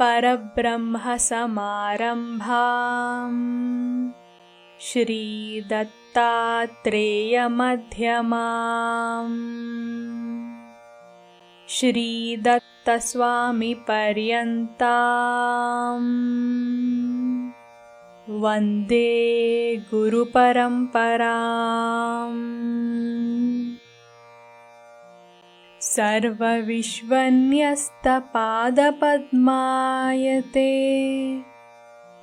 परब्रह्मसमारम्भाम् श्रीदत्तात्रेयमध्यमाम् श्रीदत्तस्वामिपर्यन्ताम् वन्दे गुरुपरम्पराम्। सर्वविश्वन्यस्तपादपद्मायते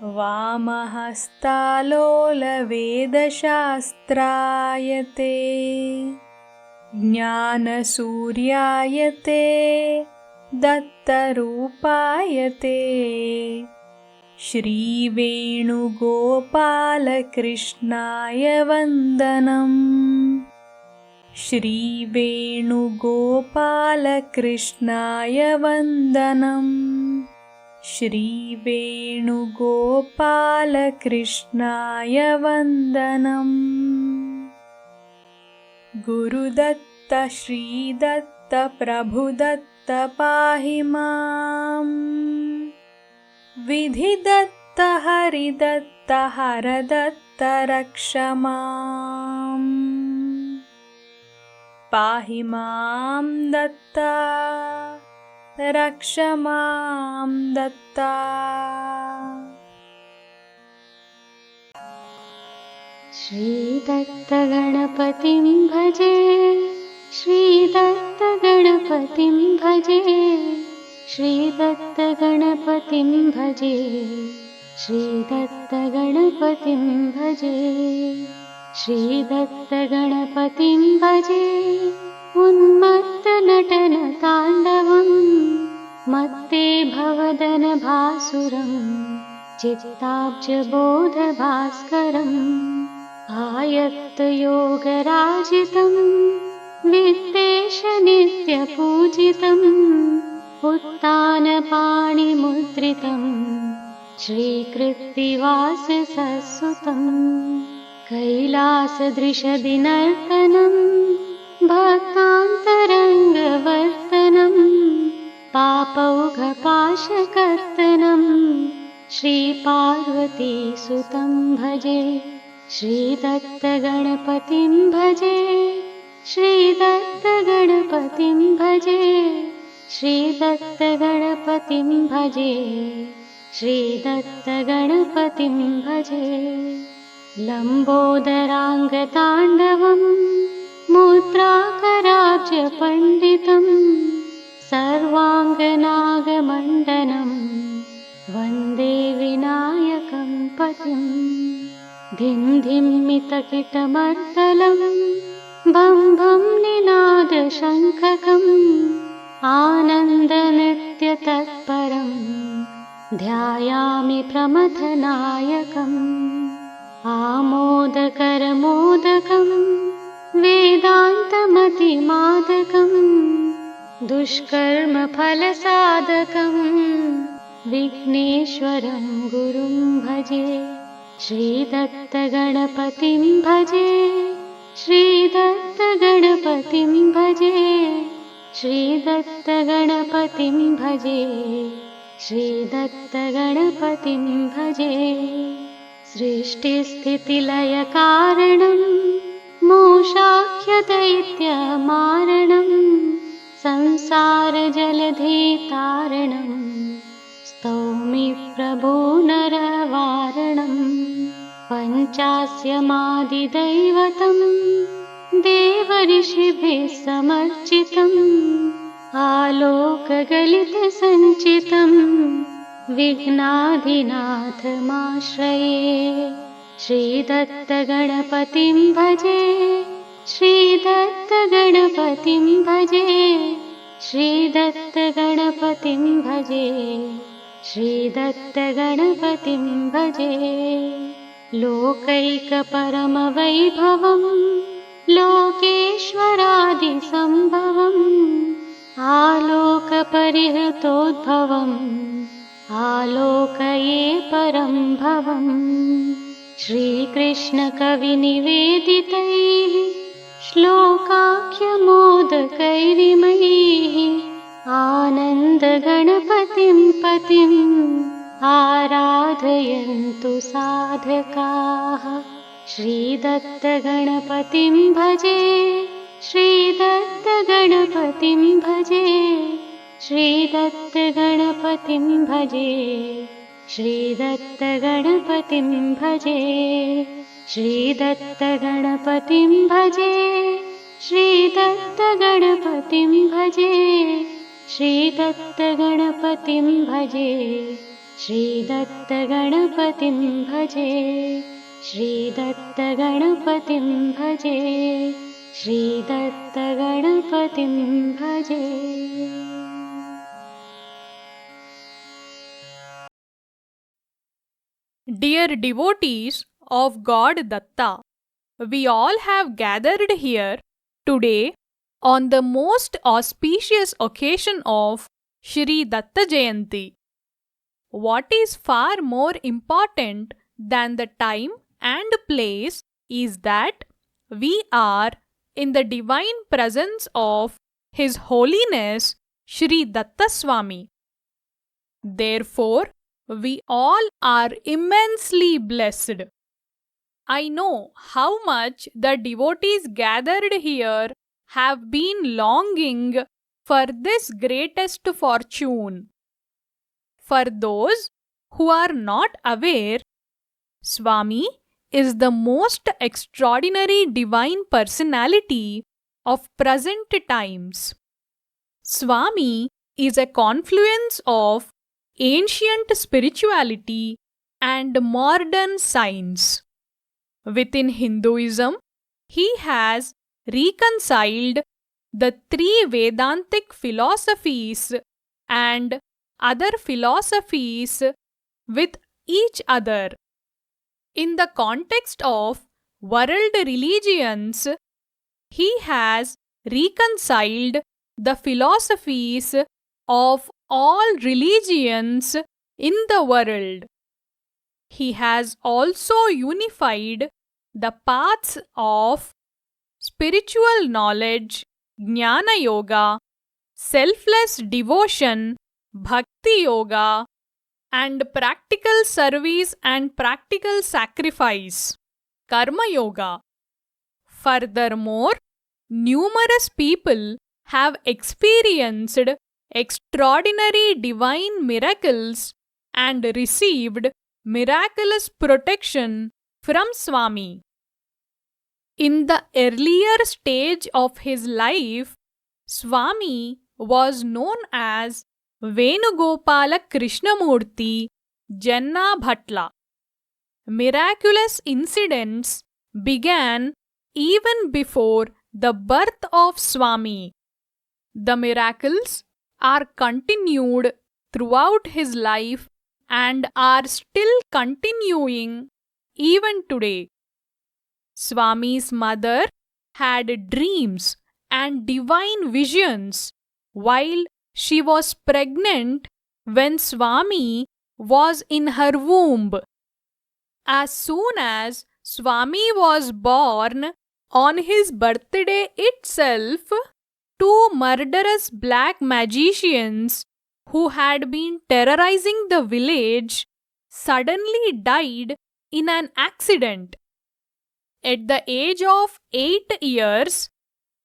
वामहस्तालोलवेदशास्त्रायते ज्ञानसूर्यायते दत्तरूपायते श्रीवेणुगोपालकृष्णाय वन्दनम्। श्रीवेणुगोपालकृष्णाय वन्दनम्। श्रीवेणुगोपालकृष्णाय वन्दनम्। गुरुदत्त श्रीदत्त प्रभुदत्त पाहि माम्। विधिदत्त हरिदत्त हरदत्त रक्ष माम्। पाहि मां दत्ता रक्ष मां दत्ता। श्रीदत्तगणपतिं भजे, श्रीदत्तगणपतिं भजे, श्रीदत्तगणपतिं भजे, श्रीदत्तगणपतिं भजे, श्रीदत्तगणपतिं भजे। उन्मत्तनटनताण्डवम् मत्ते भवदनभासुरम् चित्ताब्जबोधभास्करम् आयत्तयोगराजितम् विद्वेषनित्यपूजितम् उत्तानपाणिमुद्रितम् श्रीकृत्तिवाससुतम् कैलासदृशदिनर्तनम् भक्तान्तरङ्गवर्तनम् पापौघपाशकर्तनम् श्रीपार्वतीसुतं भजे। श्रीदत्तगणपतिं भजे, श्रीदत्तगणपतिं भजे, श्रीदत्तगणपतिं भजे, श्रीदत्तगणपतिं भजे। लम्बोदराङ्गताण्डवम् मुद्राकराब्जपण्डितम् सर्वाङ्गनागमण्डनम् वन्दे विनायकं पतिम्। धिं धिम्मितकिटमर्दलम् भं भं निनादशङ्खकम् आनन्दनृत्यतत्परम् ध्यायामि प्रमथनायकम्। आमोदकरमोदकम् वेदान्तमतिमादकम् दुष्कर्मफलसाधकम् विघ्नेश्वरं गुरुं भजे। श्रीदत्तगणपतिं भजे, श्रीदत्तगणपतिं भजे, श्रीदत्तगणपतिं भजे, श्रीदत्तगणपतिं भजे। सृष्टिस्थितिलयकारणम् मोक्षाख्यदैत्यमारणम् संसारजलधितारणम् स्तौमि प्रभो नरवारणम्। पञ्चास्यमादिदैवतम् देवऋषिभिः समर्चितम् आलोकगलितसञ्चितम् विघ्नाधिनाथमाश्रये। श्रीदत्तगणपतिं भजे, श्रीदत्तगणपतिं भजे, श्रीदत्तगणपतिं भजे, श्रीदत्तगणपतिं भजे। लोकैकपरमवैभवम् लोकेश्वरादिसम्भवम् आलोकपरिहृतोद्भवम् आलोकये परं भवम्। श्रीकृष्णकविनिवेदितैः श्लोकाख्यमोदकैरिमैः आनन्दगणपतिं पतिम् आराधयन्तु साधकाः। श्रीदत्तगणपतिं भजे, श्रीदत्तगणपतिं भजे, श्रीदत्तगणपतिं भजे, श्रीदत्तगणपतिं भजे, श्रीदत्तगणपतिं भजे, श्रीदत्तगणपतिं भजे, श्रीदत्तगणपतिं भजे, श्रीदत्तगणपतिं भजे, श्रीदत्तगणपतिं भजे, श्रीदत्तगणपतिं भजे। Dear devotees of God Datta, we all have gathered here today on the most auspicious occasion of Shri Datta Jayanti. What is far more important than the time and place is that we are in the divine presence of His Holiness Shri Datta Swami. Therefore, we all are immensely blessed. I know how much the devotees gathered here have been longing for this greatest fortune. For those who are not aware, Swami is the most extraordinary divine personality of present times. Swami is a confluence of ancient spirituality and modern science. Within Hinduism, he has reconciled the three Vedantic philosophies and other philosophies with each other. In the context of world religions, he has reconciled the philosophies of all religions in the world. He has also unified the paths of spiritual knowledge, Jnana Yoga, selfless devotion, Bhakti Yoga, and practical service and practical sacrifice, Karma Yoga. Furthermore, numerous people have experienced extraordinary divine miracles and received miraculous protection from Swami. In the earlier stage of his life, Swami was known as Venugopala Krishnamurti Janna Bhatla. Miraculous incidents began even before the birth of Swami. The miracles are continued throughout his life and are still continuing even today. Swami's mother had dreams and divine visions while she was pregnant when Swami was in her womb. As soon as Swami was born, on his birthday itself, two murderous black magicians who had been terrorizing the village suddenly died in an accident. At the age of 8 years,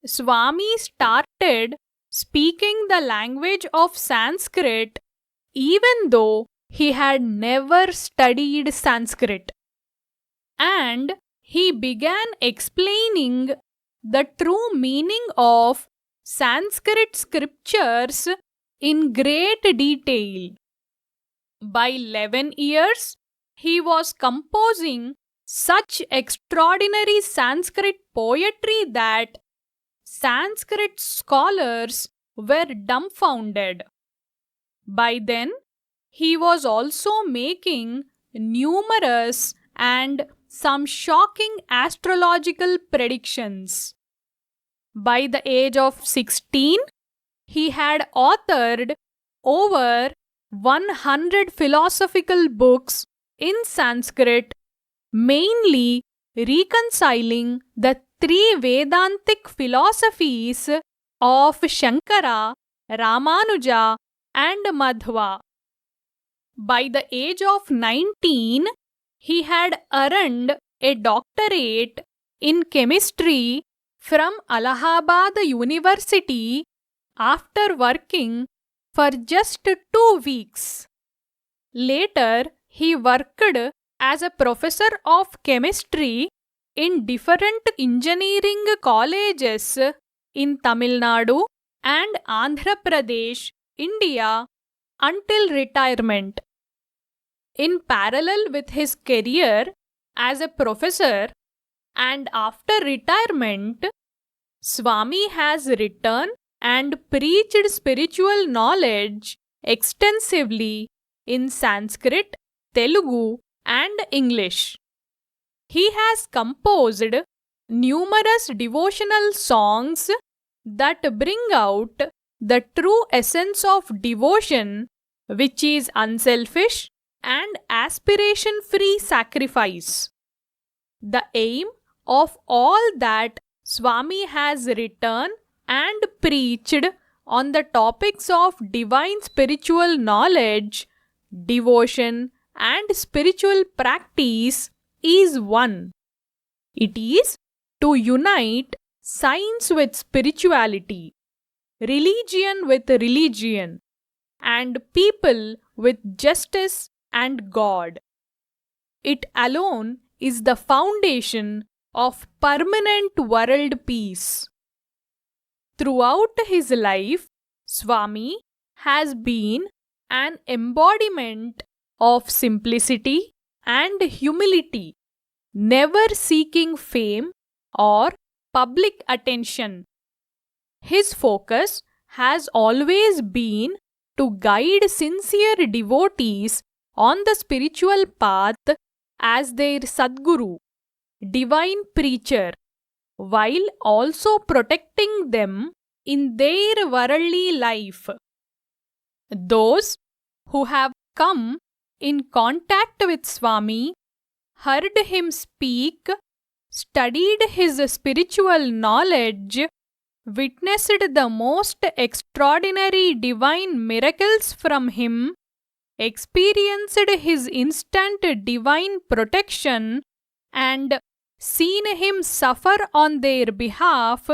Swami started speaking the language of Sanskrit even though he had never studied Sanskrit. And he began explaining the true meaning of Sanskrit scriptures in great detail. By 11 years, he was composing such extraordinary Sanskrit poetry that Sanskrit scholars were dumbfounded. By then, he was also making numerous and some shocking astrological predictions. By the age of 16, he had authored over 100 philosophical books in Sanskrit, mainly reconciling the three Vedantic philosophies of Shankara Ramanuja, and Madhva. By the age of 19, he had earned a doctorate in chemistry from Allahabad University after working for just 2 weeks. Later, he worked as a professor of chemistry in different engineering colleges in Tamil Nadu and Andhra Pradesh, India, until retirement. In parallel with his career as a professor and after retirement, Swami has written and preached spiritual knowledge extensively in Sanskrit, Telugu, and English. He has composed numerous devotional songs that bring out the true essence of devotion, which is unselfish and aspiration-free sacrifice. The aim of all that Swami has written and preached on the topics of divine spiritual knowledge, devotion, and spiritual practice is one. It is to unite science with spirituality, religion with religion, and people with justice and God. It alone is the foundation of permanent world peace. Throughout his life, Swami has been an embodiment of simplicity and humility, never seeking fame or public attention. His focus has always been to guide sincere devotees on the spiritual path as their Sadguru, divine preacher, while also protecting them in their worldly life. Those who have come in contact with Swami, heard him speak, studied his spiritual knowledge, witnessed the most extraordinary divine miracles from him, experienced his instant divine protection, and seen him suffer on their behalf,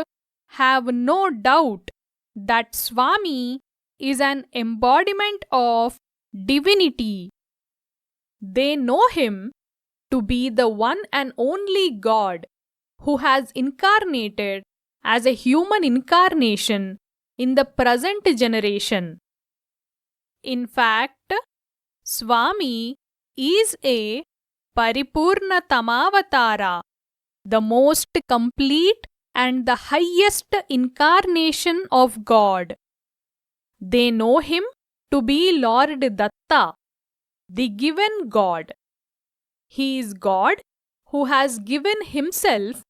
have no doubt that Swami is an embodiment of divinity. They know him to be the one and only God who has incarnated as a human incarnation in the present generation. In fact, Swami is a Paripurna Tamavatara, the most complete and the highest incarnation of God. They know him to be Lord Datta, the given God. He is God who has given himself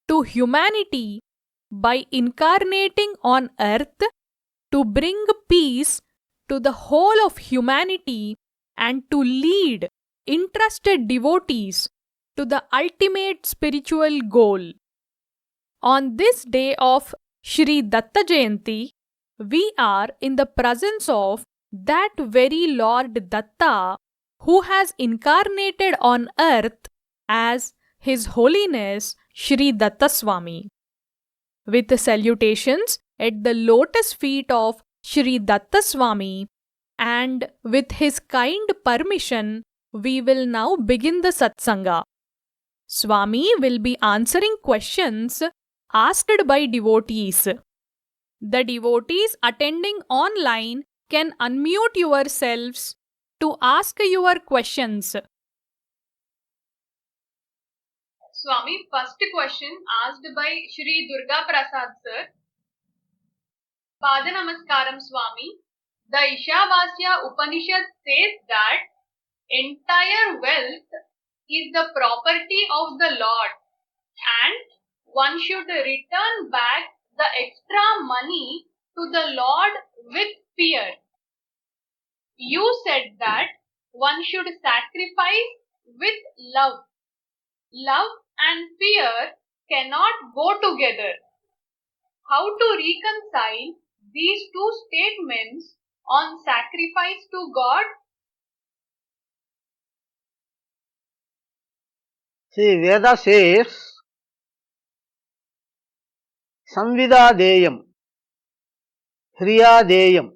to humanity by incarnating on earth to bring peace to the whole of humanity and to lead interested devotees to the ultimate spiritual goal. On this day of Shri Datta Jayanti, we are in the presence of that very Lord Datta who has incarnated on earth as His Holiness Shri Datta Swami. With salutations at the lotus feet of Shri Datta Swami and with his kind permission, we will now begin the Satsanga. Swami will be answering questions asked by devotees. The devotees attending online can unmute yourselves to ask your questions. Swami, first question asked by Shri Durga Prasad sir. Pada Namaskaram Swami. The Ishavasya Upanishad says that entire wealth is the property of the Lord and one should return back the extra money to the Lord with fear. You said that one should sacrifice with love. Love and fear cannot go together. How to reconcile these two statements on sacrifice to God? See, Veda says, Samvidadeyam, Hriyadeyam,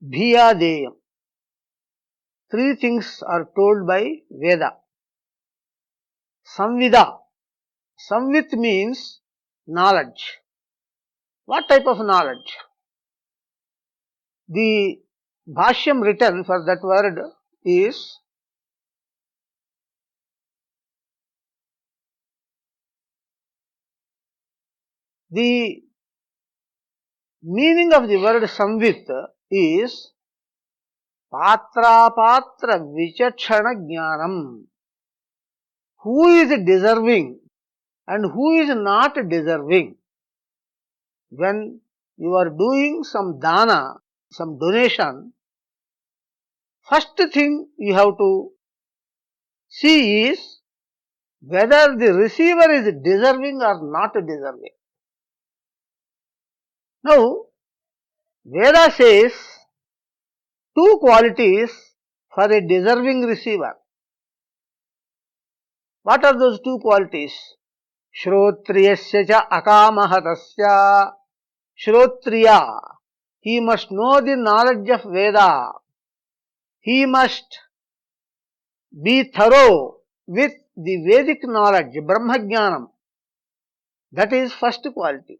Bhiyadeyam. Three things are told by Veda. Samvida. Samvit means knowledge. What type of knowledge? The bhashyam written for that word is the meaning of the word samvit is patra patra vichakshana jnanam. Who is deserving and who is not deserving. When you are doing some dana, some donation, first thing you have to see is whether the receiver is deserving or not deserving. Now, Veda says two qualities for a deserving receiver. What are those two qualities? Shrotriyasya cha akamahatasya. Shrotriya, he must know the knowledge of Veda. He must be thorough with the Vedic knowledge, Brahmajnanam. That is first quality.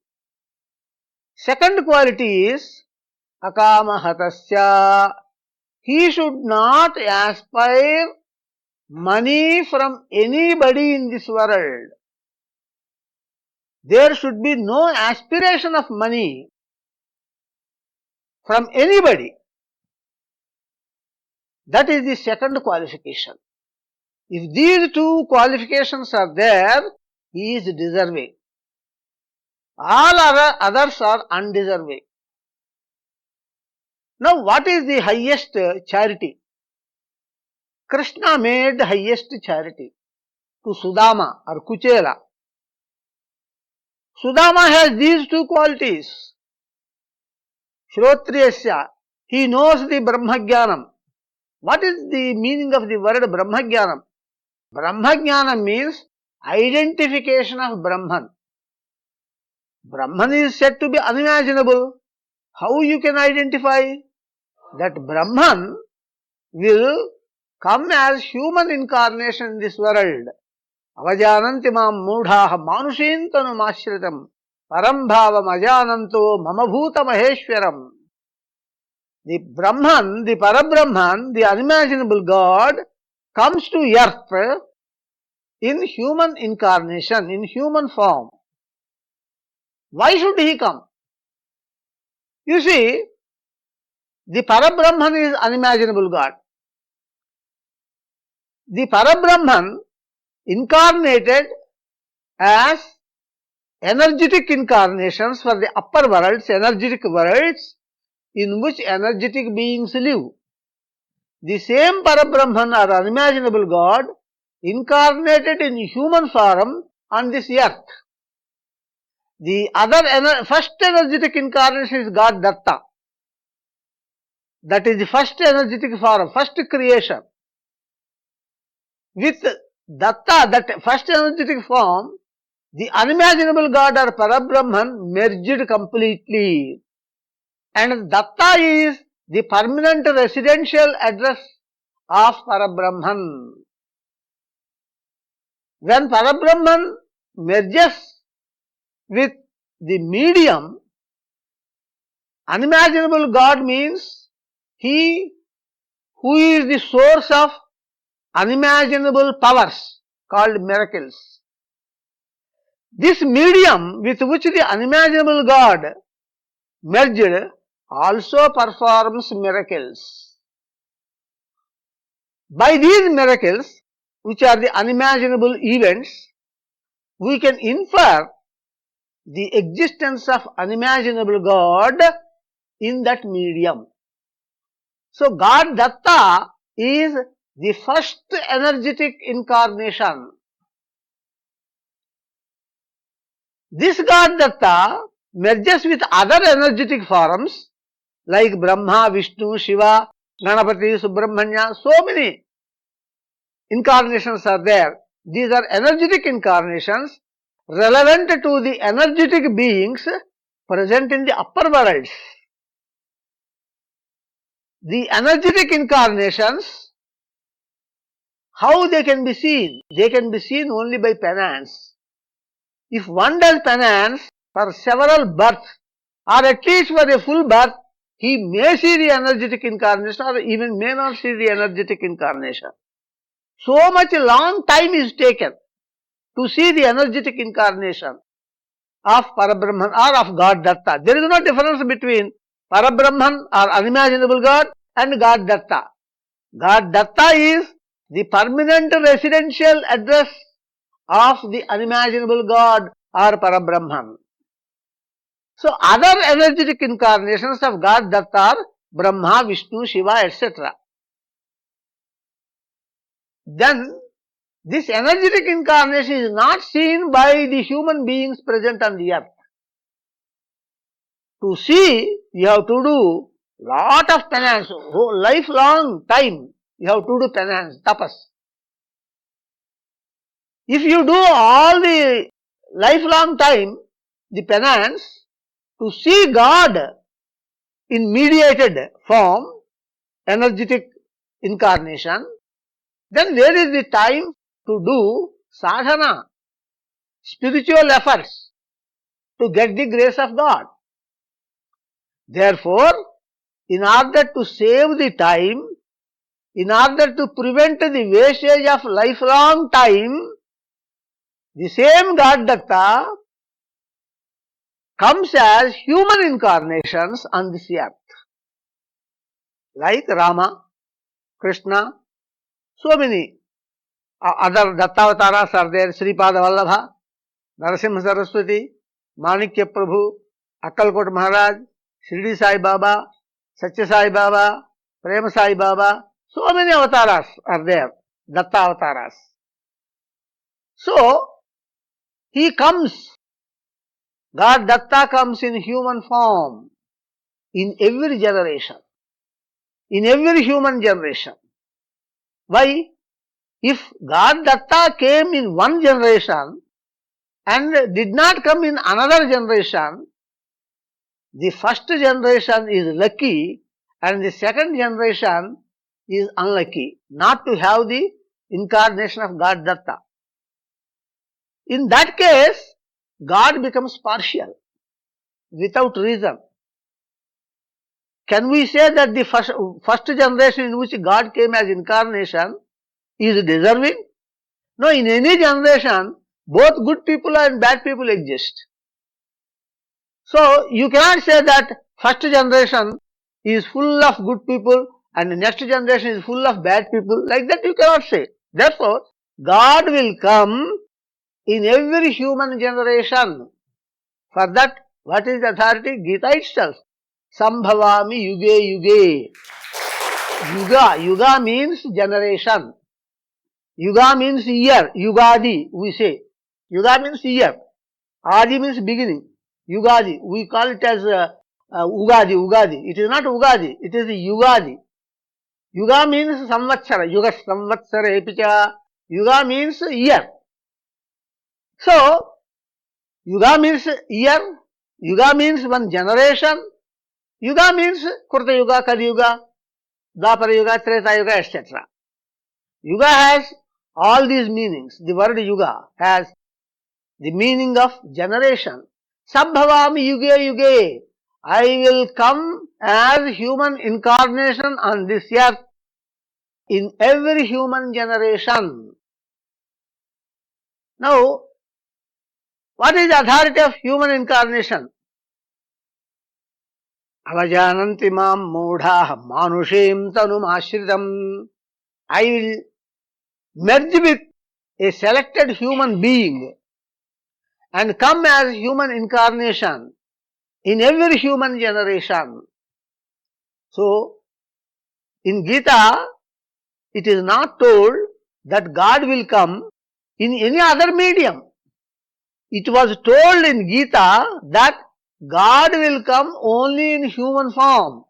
Second quality is akamahatasya. He should not aspire money from anybody in this world. There should be no aspiration of money from anybody. That is the second qualification. If these two qualifications are there, he is deserving. All others are undeserving. Now, what is the highest charity? Krishna made highest charity to Sudama or Kuchela. Sudama has these two qualities. Shrotriyasya, he knows the Brahmajnanam. What is the meaning of the word Brahmajnanam? Brahmajnanam means identification of Brahman. Brahman is said to be unimaginable. How you can identify? That Brahman will come as human incarnation in this world. Avajananti mam mudhaha manusintanu mashritam param bhavam ajananto mama bhuta maheshwaram. The Brahman, the Parabrahman, the unimaginable God comes to earth in human incarnation, in human form. Why should he come? You see, the Parabrahman is unimaginable God. The Parabrahman incarnated as energetic incarnations for the upper worlds, energetic worlds in which energetic beings live. The same Parabrahman or unimaginable God incarnated in human form on this earth. The first energetic incarnation is God Datta. That is the first energetic form, first creation. With Datta, that first energetic form, the unimaginable God or Parabrahman merged completely. And Datta is the permanent residential address of Parabrahman. When Parabrahman merges with the medium, unimaginable God means he who is the source of unimaginable powers called miracles. This medium with which the unimaginable God merged also performs miracles. By these miracles, which are the unimaginable events, we can infer the existence of unimaginable God in that medium. So, God Datta is the first energetic incarnation. This God Datta merges with other energetic forms like Brahma, Vishnu, Shiva, Gaṇapatiṃ, Subramanya, so many incarnations are there. These are energetic incarnations relevant to the energetic beings present in the upper worlds. The energetic incarnations, how they can be seen? They can be seen only by penance. If one does penance for several births, or at least for a full birth, he may see the energetic incarnation or even may not see the energetic incarnation. So much long time is taken to see the energetic incarnation of Parabrahman or of God Datta. There is no difference between Parabrahman or unimaginable God and God Datta. God Datta is the permanent residential address of the unimaginable God or Parabrahman. So other energetic incarnations of God Datta are Brahma, Vishnu, Shiva, etc. Then this energetic incarnation is not seen by the human beings present on the earth. To see, you have to do lot of penance, lifelong time you have to do penance, tapas. If you do all the lifelong time, the penance, to see God in mediated form, energetic incarnation, then where is the time to do sadhana, spiritual efforts to get the grace of God? Therefore, in order to save the time, in order to prevent the wastage of lifelong time, the same God Datta comes as human incarnations on this earth. Like Rama, Krishna, so many other Dattavataras are there, Sripada Vallabha, Narasimha Saraswati, Manikya Prabhu, Akkalkot Maharaj, Shirdi Sai Baba, Satya Sai Baba, Prema Sai Baba, so many avatars are there, Datta avatars. So, he comes, God Datta comes in human form in every generation, in every human generation. Why? If God Datta came in one generation and did not come in another generation, the first generation is lucky and the second generation is unlucky not to have the incarnation of God Datta. In that case, God becomes partial without reason. Can we say that the first generation in which God came as incarnation is deserving? No, in any generation, both good people and bad people exist. So, you cannot say that first generation is full of good people and the next generation is full of bad people. Like that you cannot say. Therefore, God will come in every human generation. For that, what is the authority? Geeta itself. Sambhavami yuge yuge. Yuga means generation. Yuga means year. Yugadi, we say. Yuga means year. Adi means beginning. Yugadi, we call it as Ugadi. It is not Ugadi, it is Yugadi. Yuga means Samvatsara. Yuga Samvatsara epicha. Yuga means year. So, Yuga means year. Yuga means one generation. Yuga means Kurta Yuga, Kali Yuga, Dwapara Yuga, Treta Yuga, etc. Yuga has all these meanings. The word Yuga has the meaning of generation. Sambhavami yuge yuge. I will come as human incarnation on this earth in every human generation. Now, what is the authority of human incarnation? Avajananti mam modha manushim tanum ashritam. I will merge with a selected human being and come as human incarnation in every human generation. So, in Gita, it is not told that God will come in any other medium. It was told in Gita that God will come only in human form.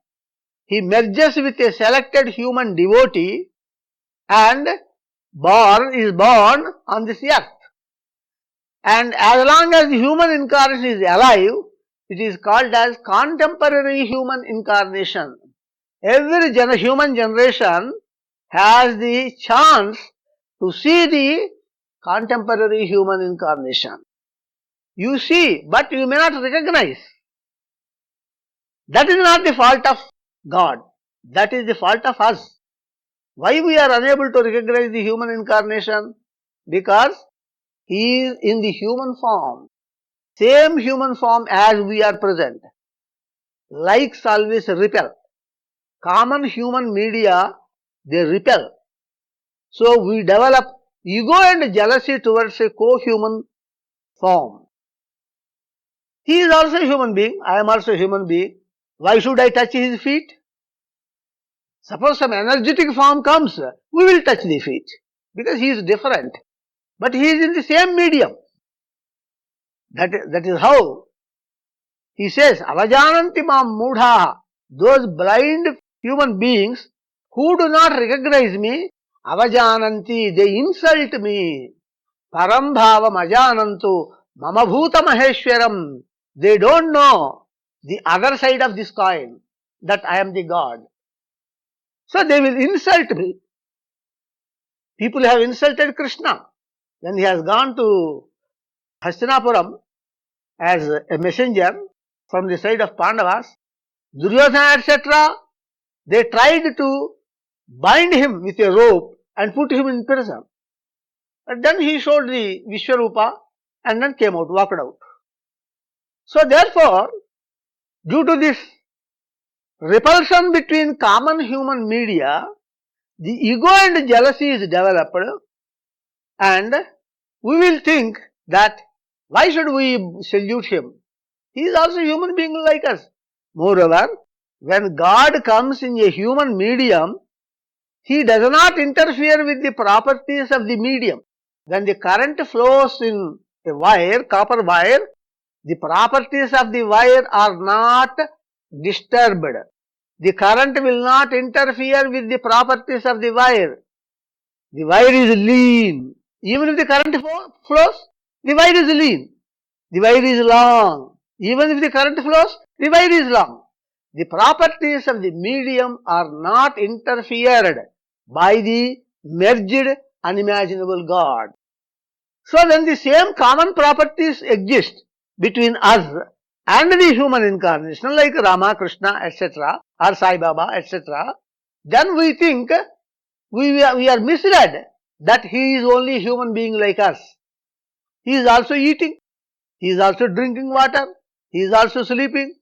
He merges with a selected human devotee and is born on this earth. And as long as the human incarnation is alive, it is called as contemporary human incarnation. Every human generation has the chance to see the contemporary human incarnation. You see, but you may not recognize. That is not the fault of God. That is the fault of us. Why we are unable to recognize the human incarnation? Because he is in the human form, same human form as we are present. Likes always repel. Common human media, they repel. So we develop ego and jealousy towards a co-human form. He is also a human being. I am also a human being. Why should I touch his feet? Suppose some energetic form comes, we will touch the feet because he is different. But he is in the same medium. That is how he says, Avajananti mam mudha. Those blind human beings who do not recognize me, avajananti, they insult me. Parambhavam ajanantu mama bhuta maheshwaram. They don't know the other side of this coin, that I am the God. So they will insult me. People have insulted Krishna when he has gone to Hastinapuram as a messenger from the side of Pandavas. Duryodhana, etc., they tried to bind him with a rope and put him in prison. And then he showed the Vishwarupa and then came out, walked out. So therefore, due to this repulsion between common human media, the ego and jealousy is developed, and we will think that why should we salute him? He is also a human being like us. Moreover, when God comes in a human medium, he does not interfere with the properties of the medium. When the current flows in a wire, copper wire, the properties of the wire are not disturbed. The current will not interfere with the properties of the wire. The wire is lean. Even if the current flows, the wire is lean. The wire is long. Even if the current flows, the wire is long. The properties of the medium are not interfered by the merged unimaginable God. So when the same common properties exist between us and the human incarnation like Rama, Krishna, etc., or Sai Baba, etc., then we think we are misled that he is only a human being like us. He is also eating, he is also drinking water, he is also sleeping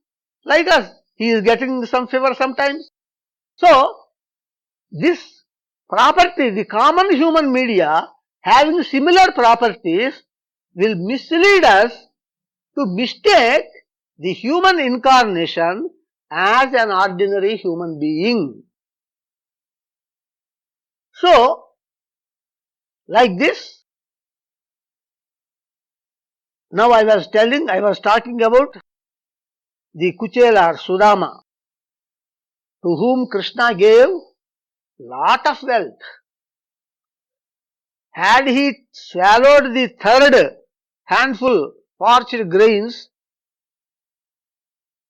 like us. He is getting some fever sometimes. So this property, the common human media having similar properties, will mislead us to mistake the human incarnation as an ordinary human being. So, like this, now I was talking about the Kuchela or Sudama, to whom Krishna gave lot of wealth. Had he swallowed the third handful parched grains,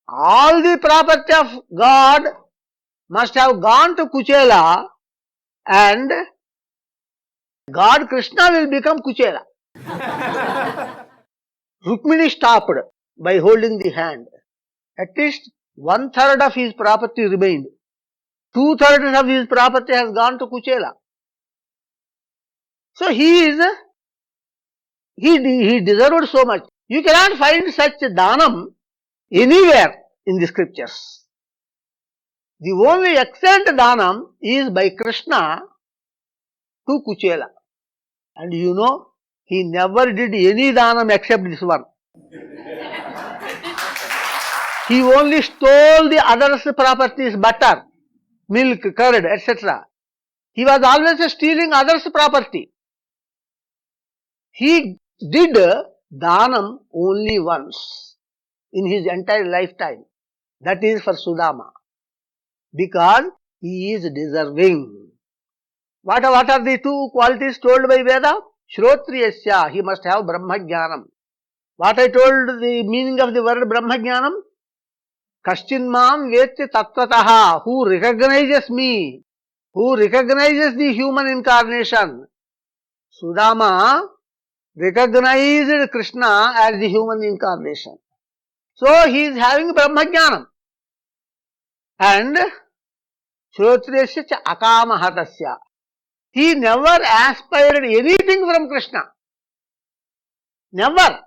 all the property of God must have gone to Kuchela, and God Krishna will become Kuchela. Rukmini stopped by holding the hand. At least 1/3 of his property remained. 2/3 of his property has gone to Kuchela. So he deserved so much. You cannot find such danam anywhere in the scriptures. The only excellent danam is by Krishna to Kuchela. And you know, he never did any danam except this one. He only stole the others' properties, butter, milk, curd, etc. He was always stealing others' property. He did danam only once. in his entire lifetime. That is for Sudama. Because he is deserving. What are the two qualities told by Veda? Shrotriyasya, he must have Brahma Jnanam. What I told the meaning of the word Brahma Jnanam? Kaschinmam vetti tattvataha, who recognizes me, who recognizes the human incarnation. Sudama recognized Krishna as the human incarnation. So he is having Brahma Jnanam. And Shrotriyasya cha akamahatasya. He never aspired anything from Krishna. Never.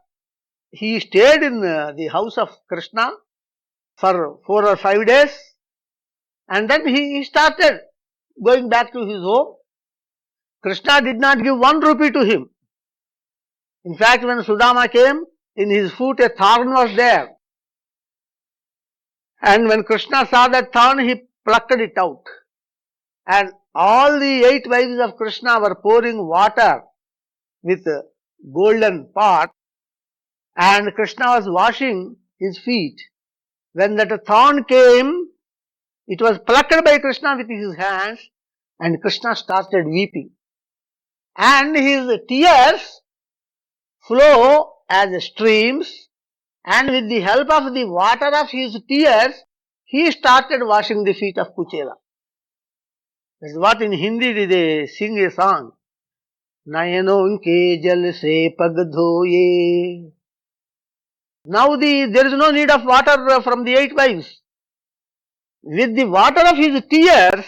He stayed in the house of Krishna for 4 or 5 days, and then he started going back to his home. Krishna did not give 1 rupee to him. In fact, when Sudama came, in his foot a thorn was there. And when Krishna saw that thorn, he plucked it out. And all the 8 wives of Krishna were pouring water with a golden pot, and Krishna was washing his feet. When that thorn came, it was plucked by Krishna with his hands, and Krishna started weeping. And his tears flow as streams, and with the help of the water of his tears, he started washing the feet of Kuchela. That's what in Hindi they sing a song. Nayanon ke jal se pag dhoye. Now there is no need of water from the 8 wives. With the water of his tears,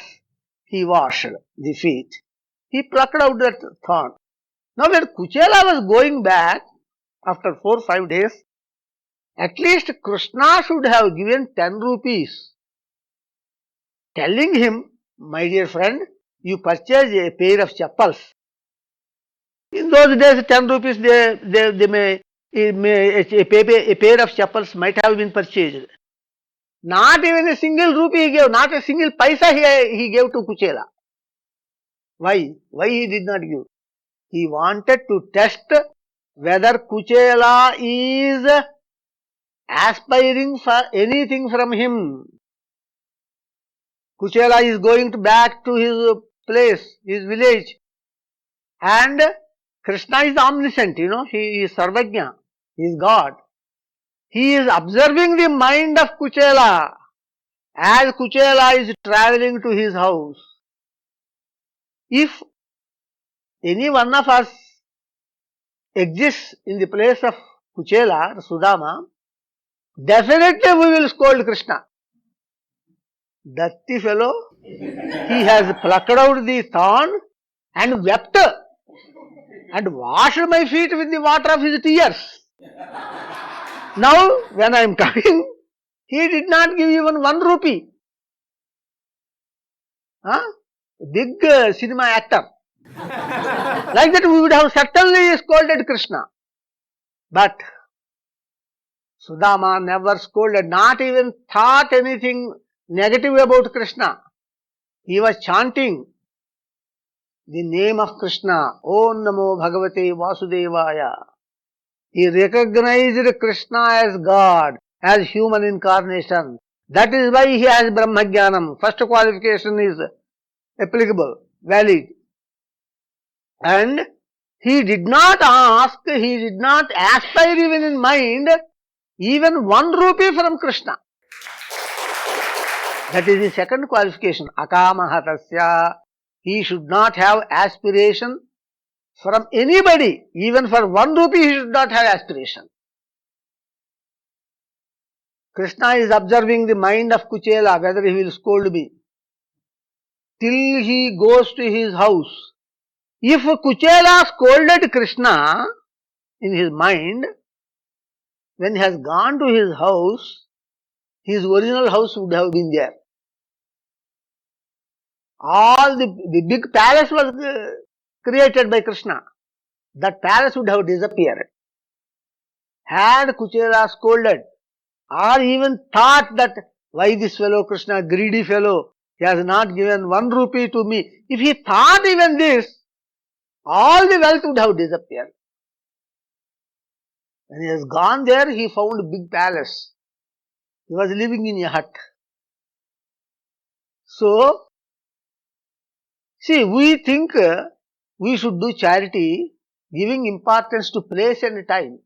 he washed the feet. He plucked out that thorn. Now when Kuchela was going back after 4 or 5 days, at least Krishna should have given 10 rupees, telling him, my dear friend, you purchase a pair of chappals. In those days, 10 rupees, a pair of chappals might have been purchased. Not even a single rupee he gave, not a single paisa he gave to Kuchela. Why? Why he did not give? He wanted to test whether Kuchela is aspiring for anything from him. Kuchela is going back to his place, his village. And Krishna is omniscient, he is Sarvajna, he is God. He is observing the mind of Kuchela as Kuchela is traveling to his house. If any one of us exists in the place of Kuchela, Sudama, definitely we will scold Krishna. Dirty fellow, he has plucked out the thorn and wept and washed my feet with the water of his tears. Now, when I am coming, he did not give even 1 rupee. Big cinema actor. Like that, we would have certainly scolded Krishna. But Sudama never scolded, not even thought anything negative about Krishna. He was chanting the name of Krishna, Om Namo Bhagavate Vasudevaya. He recognized Krishna as God, as human incarnation. That is why he has Brahma Jnanam. First qualification is applicable, valid. And he did not ask, he did not aspire even in mind, even 1 rupee from Krishna. That is the second qualification, akamahatasya. He should not have aspiration from anybody. Even for 1 rupee he should not have aspiration. Krishna is observing the mind of Kuchela, whether he will scold me. Till he goes to his house. If Kuchela scolded Krishna in his mind, when he has gone to his house, his original house would have been there. All the big palace was created by Krishna. That palace would have disappeared. Had Kuchela scolded, or even thought that why this fellow Krishna, greedy fellow, he has not given 1 rupee to me. If he thought even this, all the wealth would have disappeared. When he has gone there, he found a big palace. He was living in a hut. So, see, we think we should do charity giving importance to place and time.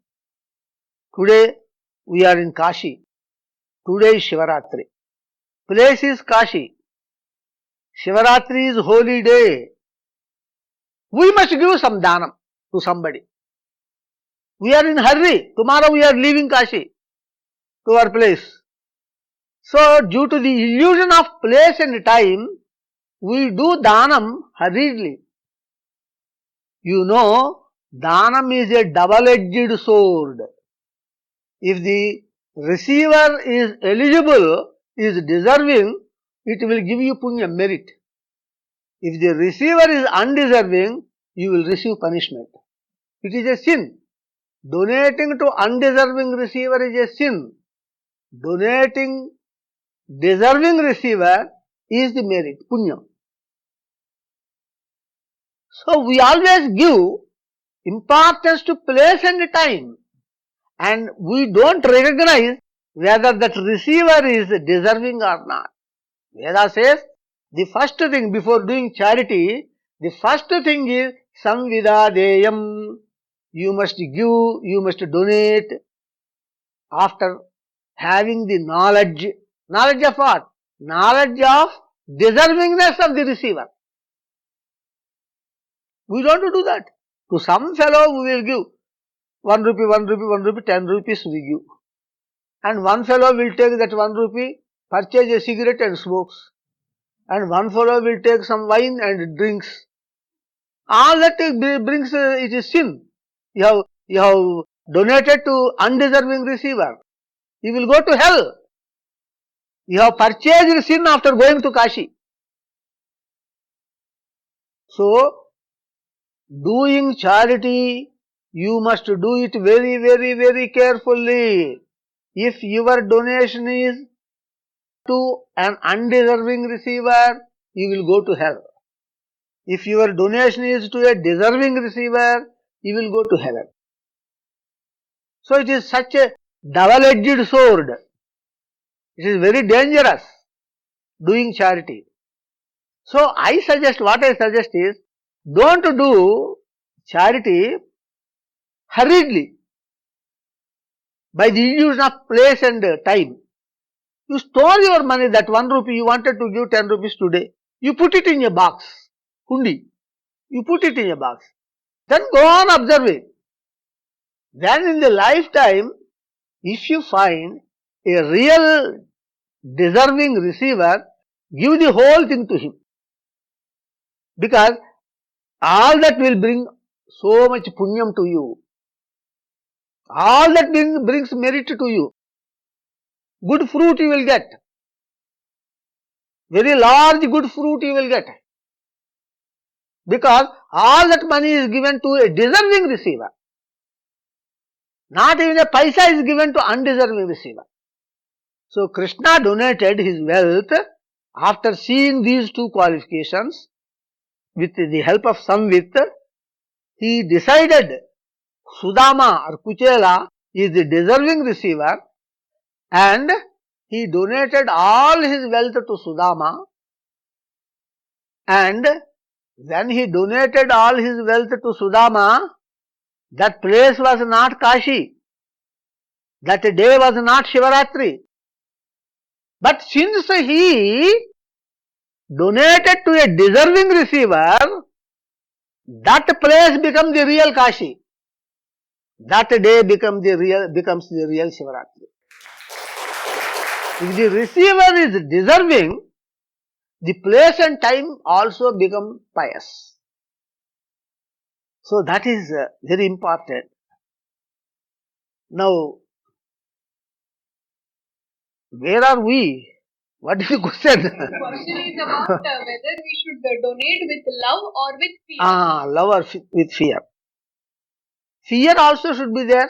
Today we are in Kashi. Today is Shivaratri. Place is Kashi. Shivaratri is holy day. We must give some dhanam to somebody. We are in hurry. Tomorrow we are leaving Kashi to our place. So, due to the illusion of place and time, we do dhanam hurriedly. You know, dhanam is a double-edged sword. If the receiver is eligible, is deserving, it will give you punya, merit. If the receiver is undeserving, you will receive punishment. It is a sin. Donating to undeserving receiver is a sin. Donating deserving receiver is the merit, punya. So we always give importance to place and time, and we don't recognize whether that receiver is deserving or not. Veda says the first thing before doing charity, the first thing is samvidadeyam. You must give, you must donate after having the knowledge. Knowledge of what? Knowledge of deservingness of the receiver. We don't do that. To some fellow we will give 1 rupee, 1 rupee, 1 rupee, 10 rupees we give. And one fellow will take that 1 rupee, purchase a cigarette and smokes. And one fellow will take some wine and drinks. All that brings, it is sin. You have donated to undeserving receiver. You will go to hell. You have purchased sin after going to Kashi. So, doing charity, you must do it very, very, very carefully. If your donation is to an undeserving receiver, you will go to hell. If your donation is to a deserving receiver, you will go to heaven. So it is such a double-edged sword. It is very dangerous doing charity. So what I suggest is, don't do charity hurriedly by the illusion of place and time. You store your money, that 1 rupee you wanted to give 10 rupees today. You put it in a box, hundi. You put it in a box. Then go on observing. Then in the lifetime, if you find a real deserving receiver, give the whole thing to him. Because all that will bring so much punyam to you. All that brings merit to you. Good fruit you will get. Very large good fruit you will get. Because all that money is given to a deserving receiver. Not even a paisa is given to undeserving receiver. So Krishna donated his wealth after seeing these two qualifications. With the help of Samvit, he decided Sudama or Kuchela is the deserving receiver, and he donated all his wealth to Sudama. And when he donated all his wealth to Sudama, that place was not Kashi. That day was not Shivaratri. But since he donated to a deserving receiver, that place becomes the real Kashi. That day becomes the real Shivaratri. If the receiver is deserving, the place and time also become pious. So that is very important. Now, where are we? What is the question? The question is about whether we should donate with love or with fear. Love or with fear. Fear also should be there.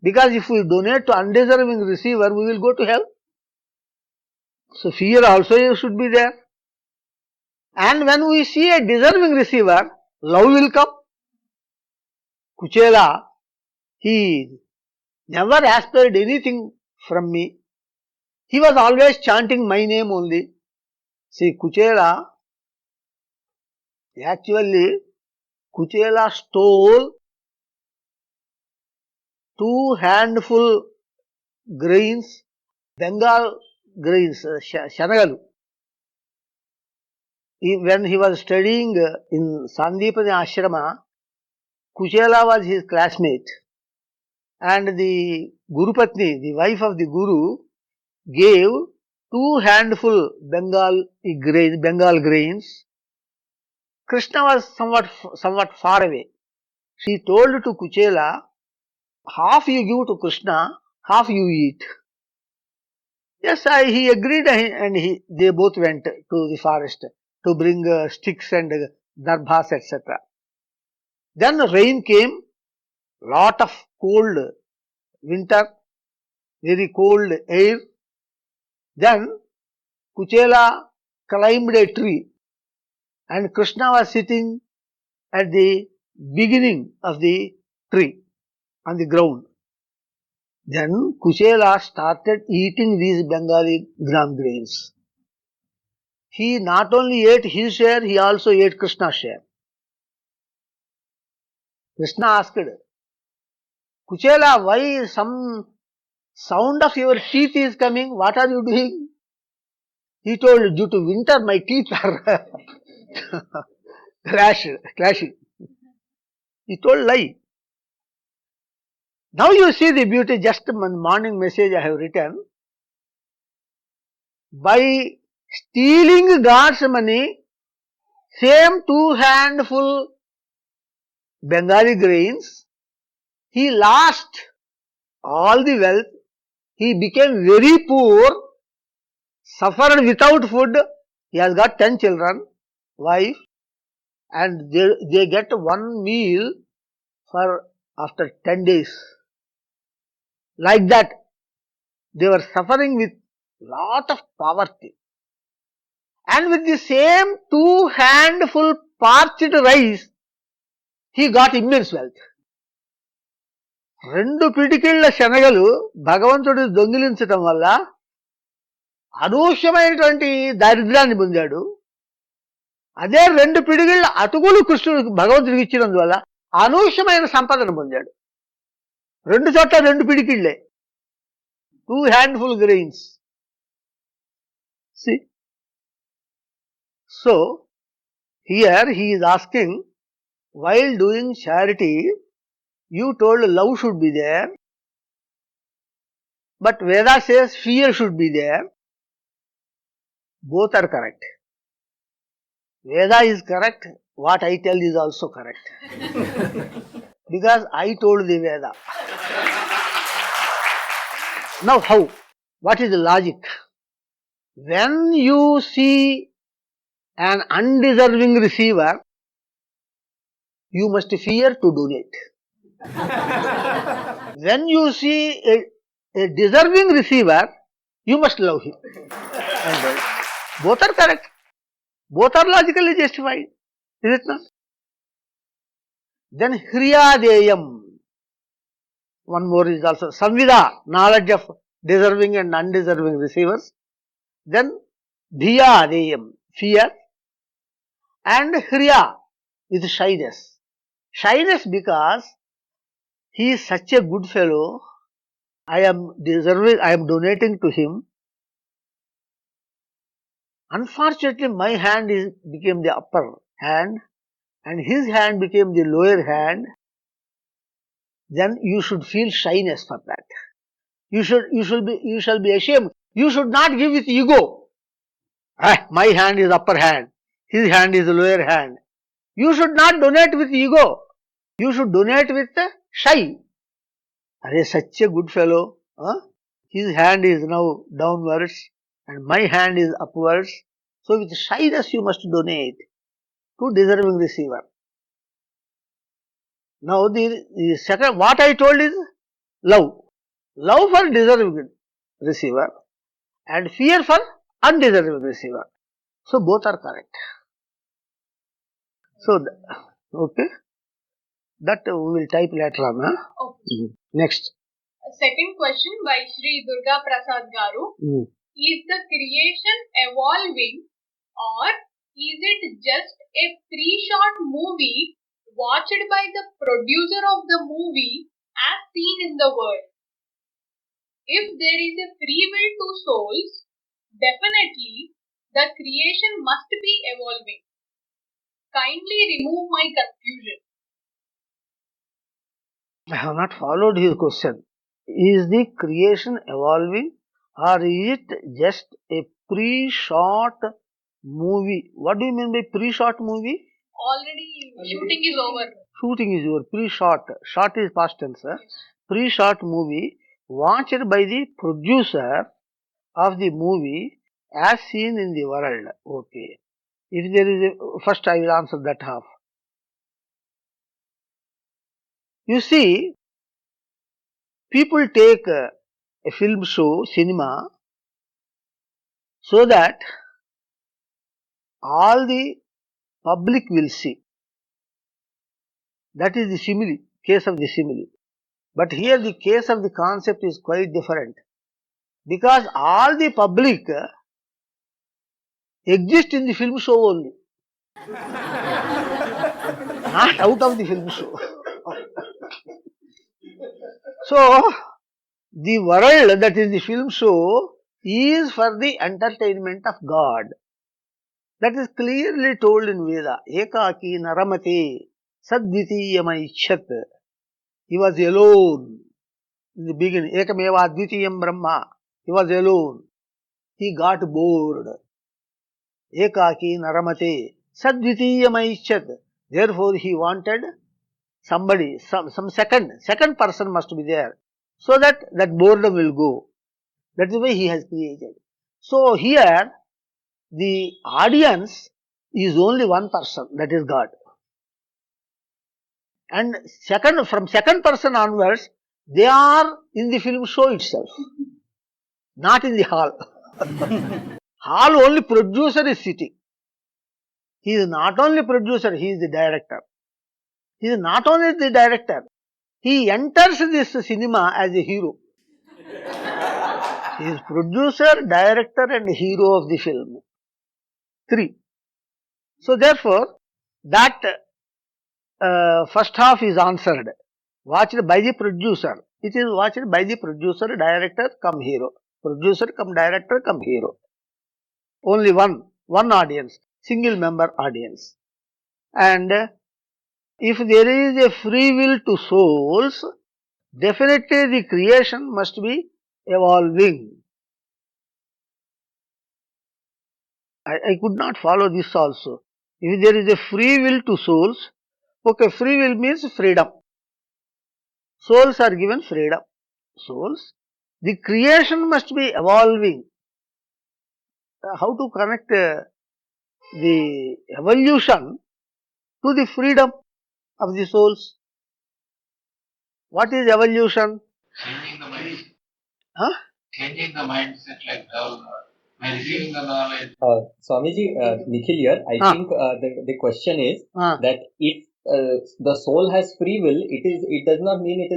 Because if we donate to undeserving receiver, we will go to hell. So fear also should be there. And when we see a deserving receiver, love will come. Kuchela, he never aspired anything from me. He was always chanting my name only. See, actually, Kuchela stole 2 handful grains, Bengal grains, Shanagalu. When he was studying in Sandipani Ashrama, Kuchela was his classmate, and the Guru Patni, the wife of the Guru, gave 2 handful Bengal grains. Krishna was somewhat far away. She told to Kuchela, half you give to Krishna, half you eat. Yes, he agreed, and they both went to the forest to bring sticks and darbhas, etc. Then rain came, lot of cold winter, very cold air. Then Kuchela climbed a tree, and Krishna was sitting at the beginning of the tree on the ground. Then Kuchela started eating these Bengali gram grains. He not only ate his share, he also ate Krishna's share. Krishna asked, Kuchela, why some sound of your teeth is coming? What are you doing? He told, due to winter, my teeth are clashing. He told lie. Now you see the beauty, just one morning message I have written. By stealing God's money, same 2 handful Bengali grains, he lost all the wealth, he became very poor, suffered without food. He has got 10 children, wife, and they get one meal for after 10 days. Like that, they were suffering with lot of poverty. And with the same 2 handful parched rice, he got immense wealth. 2 పిడికిళ్ల శనగలు భగవంతుడు దొంగిలించటం వల్ల అనూహ్యమైనటువంటి దారిద్ర్యాన్ని పొందాడు. అదే 2 పిడికిళ్ల అటుకులు కృష్ణుడు భగవంతుడికి ఇచ్చినందువల్ల అనూహ్యమైన సంపదను పొందాడు. 2 చోట్ల 2 పిడికిళ్లే, 2 handful grains. See? So, here he is asking, while doing charity, you told love should be there, but Veda says fear should be there. Both are correct. Veda is correct, what I tell is also correct. Because I told the Veda. Now how? What is the logic? When you see an undeserving receiver, you must fear to donate. When you see a deserving receiver, you must love him. And both are correct. Both are logically justified. Is it not? Then Hriyadeyam. One more is also Samvida, knowledge of deserving and undeserving receivers. Then Dhiyadeyam, fear. And Hriya is shyness. Shyness because he is such a good fellow, I am donating to him. Unfortunately, my hand became the upper hand and his hand became the lower hand. Then you should feel shyness for that. You shall be ashamed. You should not give with ego. My hand is upper hand, his hand is lower hand. You should not donate with ego. You should donate with shy. Are such a good fellow. His hand is now downwards and my hand is upwards. So with shyness you must donate to deserving receiver. Now the second, what I told is love. Love for deserving receiver and fear for undeserving receiver. So both are correct. So, okay. That we will type later on. Okay. Next. Second question by Sri Durga Prasad Garu. Is the creation evolving, or is it just a pre-shot movie watched by the producer of the movie as seen in the world? If there is a free will to souls, definitely the creation must be evolving. Kindly remove my confusion. I have not followed his question. Is the creation evolving, or is it just a pre-shot movie? What do you mean by pre-shot movie? Already shooting is over. Shooting is over. Pre-shot. Shot is past tense. Pre-shot movie watched by the producer of the movie as seen in the world. Okay. If there is a, first I will answer that half. You see, people take a film show, cinema, so that all the public will see. That is the simile, case of the simile. But here the case of the concept is quite different. Because all the public exist in the film show only. Not out of the film show. So, the world, that is the film show, is for the entertainment of God. That is clearly told in Veda. Ekaki naramate sadvitiyamaichat. He was alone in the beginning. Ekameva advitiyam brahma. He was alone. He got bored. Ekaki naramate sadvitiyamaichat. Therefore, he wanted somebody, some second person must be there, so that boredom will go. That is why he has created. So here, the audience is only one person, that is God. And from second person onwards, they are in the film show itself, not in the hall. Hall only producer is sitting. He is not only producer, he is the director. He is not only the director, he enters this cinema as a hero. He is producer, director and hero of the film. 3. So therefore, that first half is answered. Watched by the producer. It is watched by the producer, director, come hero. Producer, come director, come hero. Only one audience, single member audience. And if there is a free will to souls, definitely the creation must be evolving. I could not follow this also. If there is a free will to souls, okay, free will means freedom. Souls are given freedom. Souls, the creation must be evolving. How to connect the evolution to the freedom of the souls? What is evolution? Changing the mind. Huh? Changing the mindset, like by receiving the knowledge. Swamiji, Nikhil here. I think the question is that if the soul has free will, it does not mean it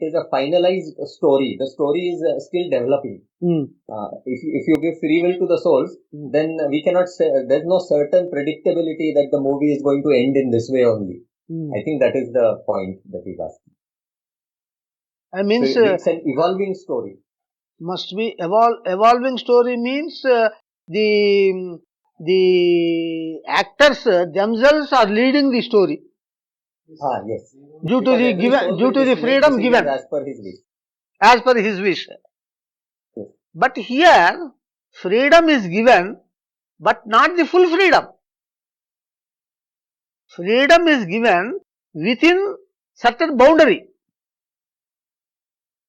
is a finalized story. The story is still developing. If you give free will to the souls, then we cannot say there's no certain predictability that the movie is going to end in this way only. I think that is the point that he's asking. I mean, so it's an evolving story. Must be evolving story means the actors themselves are leading the story. Yes. Due to the freedom given. As per his wish. As per his wish. Yes. But here, freedom is given, but not the full freedom. Freedom is given within certain boundary.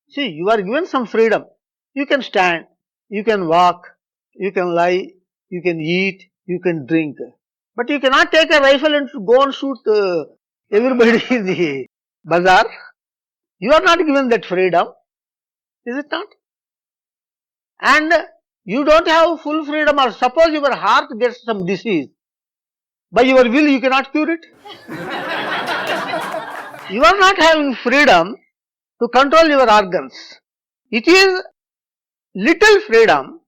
See, you are given some freedom. You can stand, you can walk, you can lie, you can eat, you can drink. But you cannot take a rifle and go and shoot everybody in the bazaar. You are not given that freedom. Is it not? And you don't have full freedom, or suppose your heart gets some disease. By your will you cannot cure it. You are not having freedom to control your organs. It is little freedom,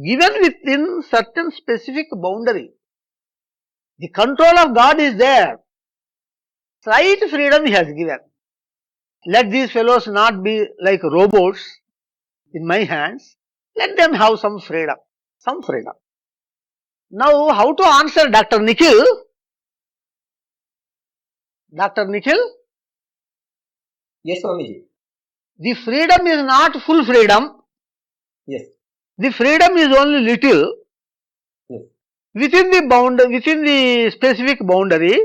given within certain specific boundary. The control of God is there. Slight freedom He has given. Let these fellows not be like robots in my hands. Let them have some freedom. Some freedom. Now, how to answer Dr. Nikhil? Dr. Nikhil? Yes, Swamiji. The freedom is not full freedom. Yes. The freedom is only little. Yes. Within the specific boundary,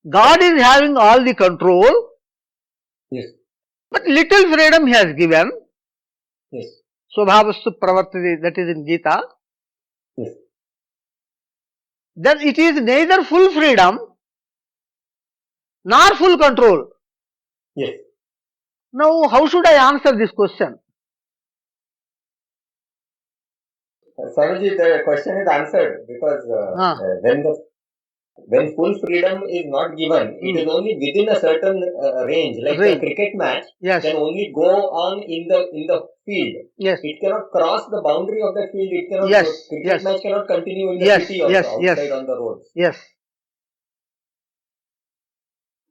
God is having all the control. Yes. But little freedom He has given. Yes. Swabhavastu pravartati, that is in Geeta. Yes. Then it is neither full freedom nor full control. Yes. Now, how should I answer this question? Swamiji, the question is answered because when full freedom is not given, it is only within a certain range. Like a cricket match can only go on in the field. Yes. It cannot cross the boundary of that field. It cannot. Cricket match cannot continue in the city also, outside on the roads. Yes.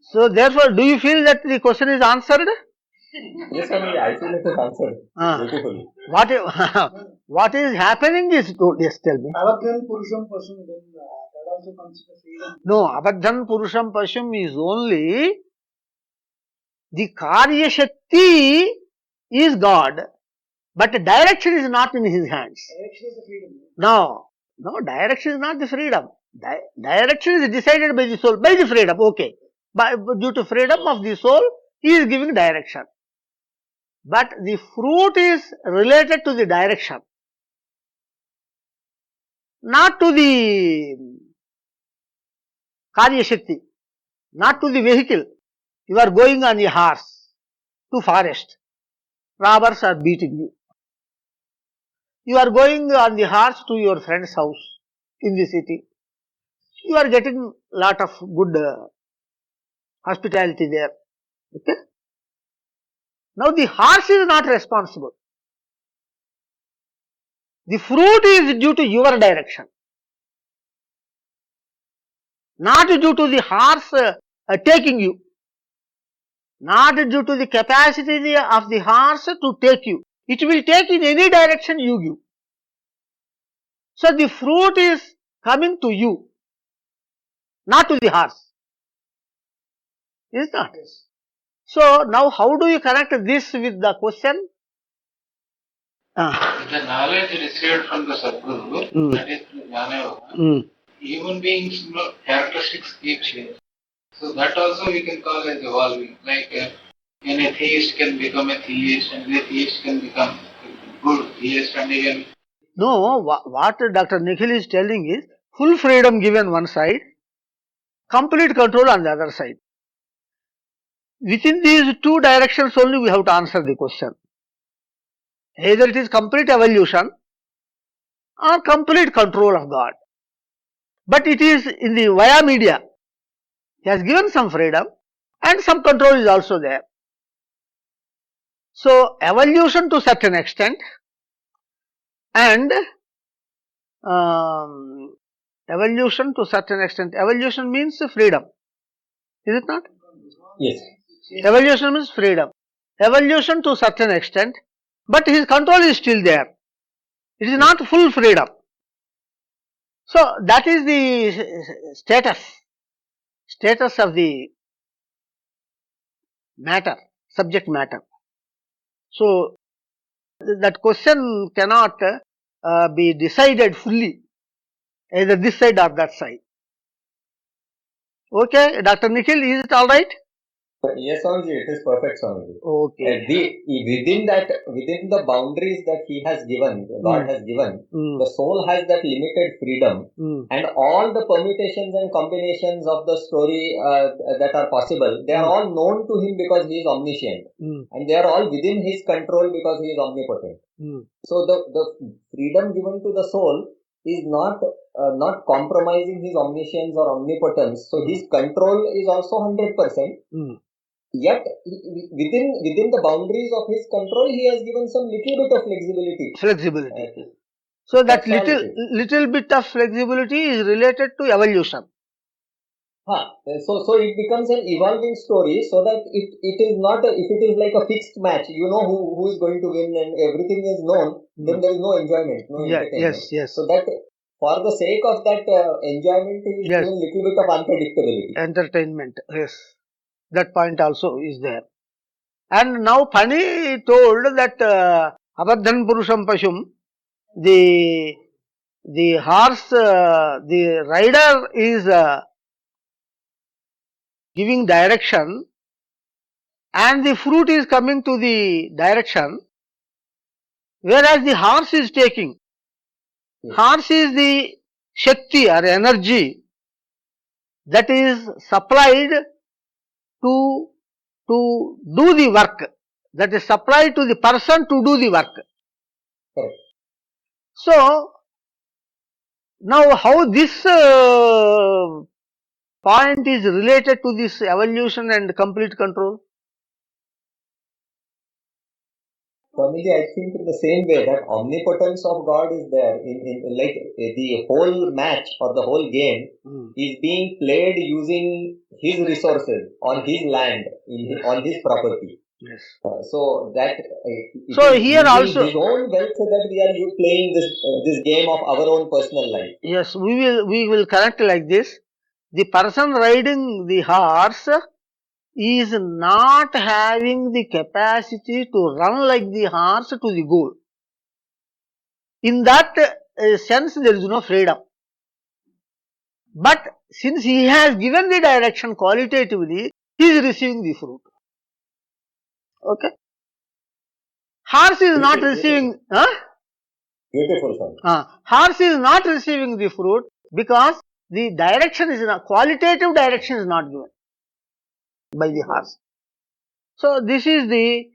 So therefore, do you feel that the question is answered? Yes, Swami, I feel it is answered beautifully. What is happening is, yes, tell me. Abhajan Purusham Pashum, then that also considers freedom. No, Abhajan Purusham Pashum is only the Karya Shakti is God, but the direction is not in His hands. Direction is the freedom. No, direction is not the freedom. Direction is decided by the soul, by the freedom, okay. But due to freedom of the soul, He is giving direction. But the fruit is related to the direction, not to the Karya Shakti, not to the vehicle. You are going on a horse to forest. Robbers are beating you. You are going on the horse to your friend's house in the city. You are getting lot of good hospitality there. Okay? Now the horse is not responsible. The fruit is due to your direction, not due to the horse taking you, not due to the capacity of the horse to take you. It will take in any direction you give. So the fruit is coming to you, not to the horse. Is it not? Yes. So now how do you connect this with the question? The knowledge received from the Sadguru, that is the Jnana, human beings' characteristics keep changing. So that also we can call as evolving. Like an atheist can become a theist, and an atheist can become a good theist, and even. No, what Dr. Nikhil is telling is full freedom given one side, complete control on the other side. Within these two directions only we have to answer the question. Either it is complete evolution or complete control of God. But it is in the via media. He has given some freedom and some control is also there. So evolution to certain extent and evolution to certain extent. Evolution means freedom. Is it not? Yes. Evolution means freedom. Evolution to certain extent, but his control is still there. It is not full freedom. So that is the status of the matter, subject matter. So that question cannot be decided fully, either this side or that side. Okay, Dr. Nikhil, is it all right? Yes, Swamiji, it is perfect, Swamiji. Okay. Within the boundaries that He has given, God has given, the soul has that limited freedom, and all the permutations and combinations of the story that are possible, they are all known to Him because He is omniscient, and they are all within His control because He is omnipotent. So the freedom given to the soul is not compromising His omniscience or omnipotence. So His control is also 100%. Yet, within the boundaries of his control, he has given some little bit of flexibility. Flexibility. So that little bit of flexibility is related to evolution. So it becomes an evolving story, so that it is not if it is like a fixed match, you know who is going to win and everything is known, then there is no enjoyment, no entertainment. Yes. So that for the sake of that enjoyment is given a little bit of unpredictability. Entertainment, yes. That point also is there. And now Pani told that Abadhan Purusham Pashum, the horse, the rider is giving direction and the fruit is coming to the direction, whereas the horse is taking. Yes. Horse is the Shakti or energy that is supplied to do the work, that is supplied to the person to do the work. Correct. So, now how this point is related to this evolution and complete control? Swamiji, I think in the same way that omnipotence of God is there, in like the whole match or the whole game is being played using his resources on his land, on his property. Yes. So that so here also his own wealth that we are playing this game of our own personal life. Yes, we will connect like this. The person riding the horse is not having the capacity to run like the horse to the goal. In that sense, there is no freedom. But since he has given the direction qualitatively, he is receiving the fruit. Okay? Horse is not receiving. Beautiful, sir. Horse is not receiving the fruit because the direction is not, qualitative direction is not given by the horse. So this is the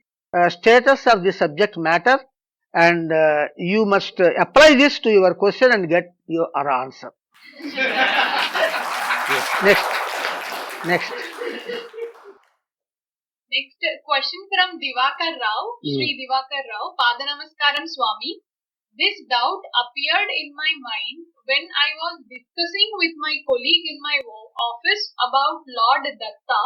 status of the subject matter, and you must apply this to your question and get your answer. Yes. Next question from Divakar Rao, Sri Divakar Rao, Padanamaskaram Swami. This doubt appeared in my mind when I was discussing with my colleague in my office about Lord Datta.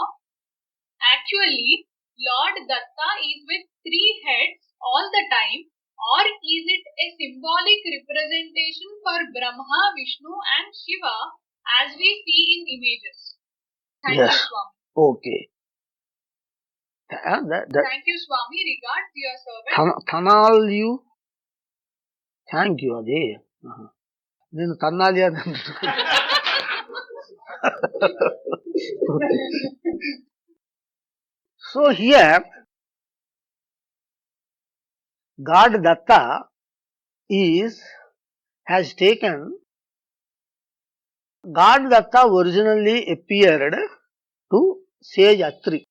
Actually, Lord Datta is with 3 heads all the time, or is it a symbolic representation for Brahma, Vishnu and Shiva as we see in images? Thank you, Swami. Okay. Thank you, Swami. Regards, your servant. Thanal you. Thank you, Adi. Nenu tannali So here, God Datta has taken. God Datta originally appeared to sage Atri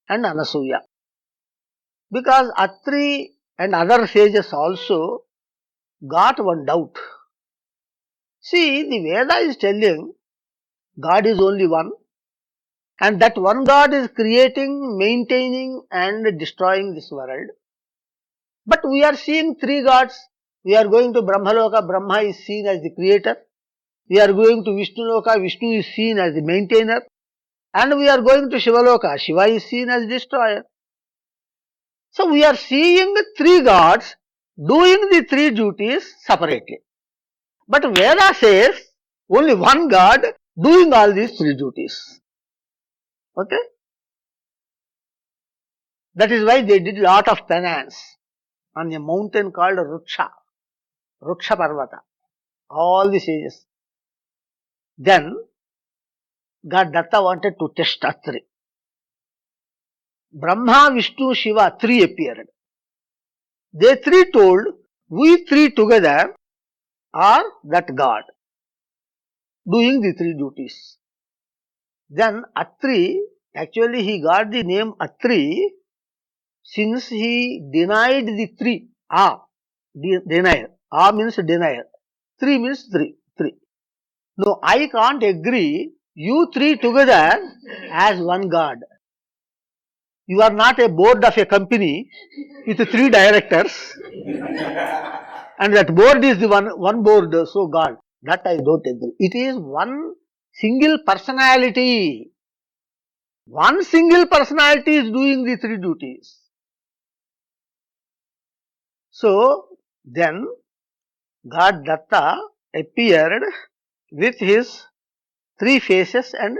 and Anasuya, because Atri and other sages also got one doubt. See, the Veda is telling God is only one, and that one God is creating, maintaining and destroying this world. But we are seeing 3 gods. We are going to Brahmaloka, Brahma is seen as the creator. We are going to Vishnu Loka, Vishnu is seen as the maintainer. And we are going to Shiva Loka, Shiva is seen as destroyer. So we are seeing 3 gods doing the 3 duties separately. But Veda says only one God doing all these 3 duties. Okay? That is why they did lot of penance on a mountain called Ruksha Parvata. All the sages. Then God Datta wanted to test Atri. Brahma, Vishnu, Shiva, 3 appeared. They 3 told, we 3 together are that God doing the 3 duties. Then Atri, actually he got the name Atri since he denied the 3. Denial. Means denial. 3 means 3. No, I can't agree you 3 together as one God. You are not a board of a company with 3 directors and that board is the one board, so God. That I don't agree. It is one single personality. One single personality is doing the 3 duties. So, then God Datta appeared with his 3 faces and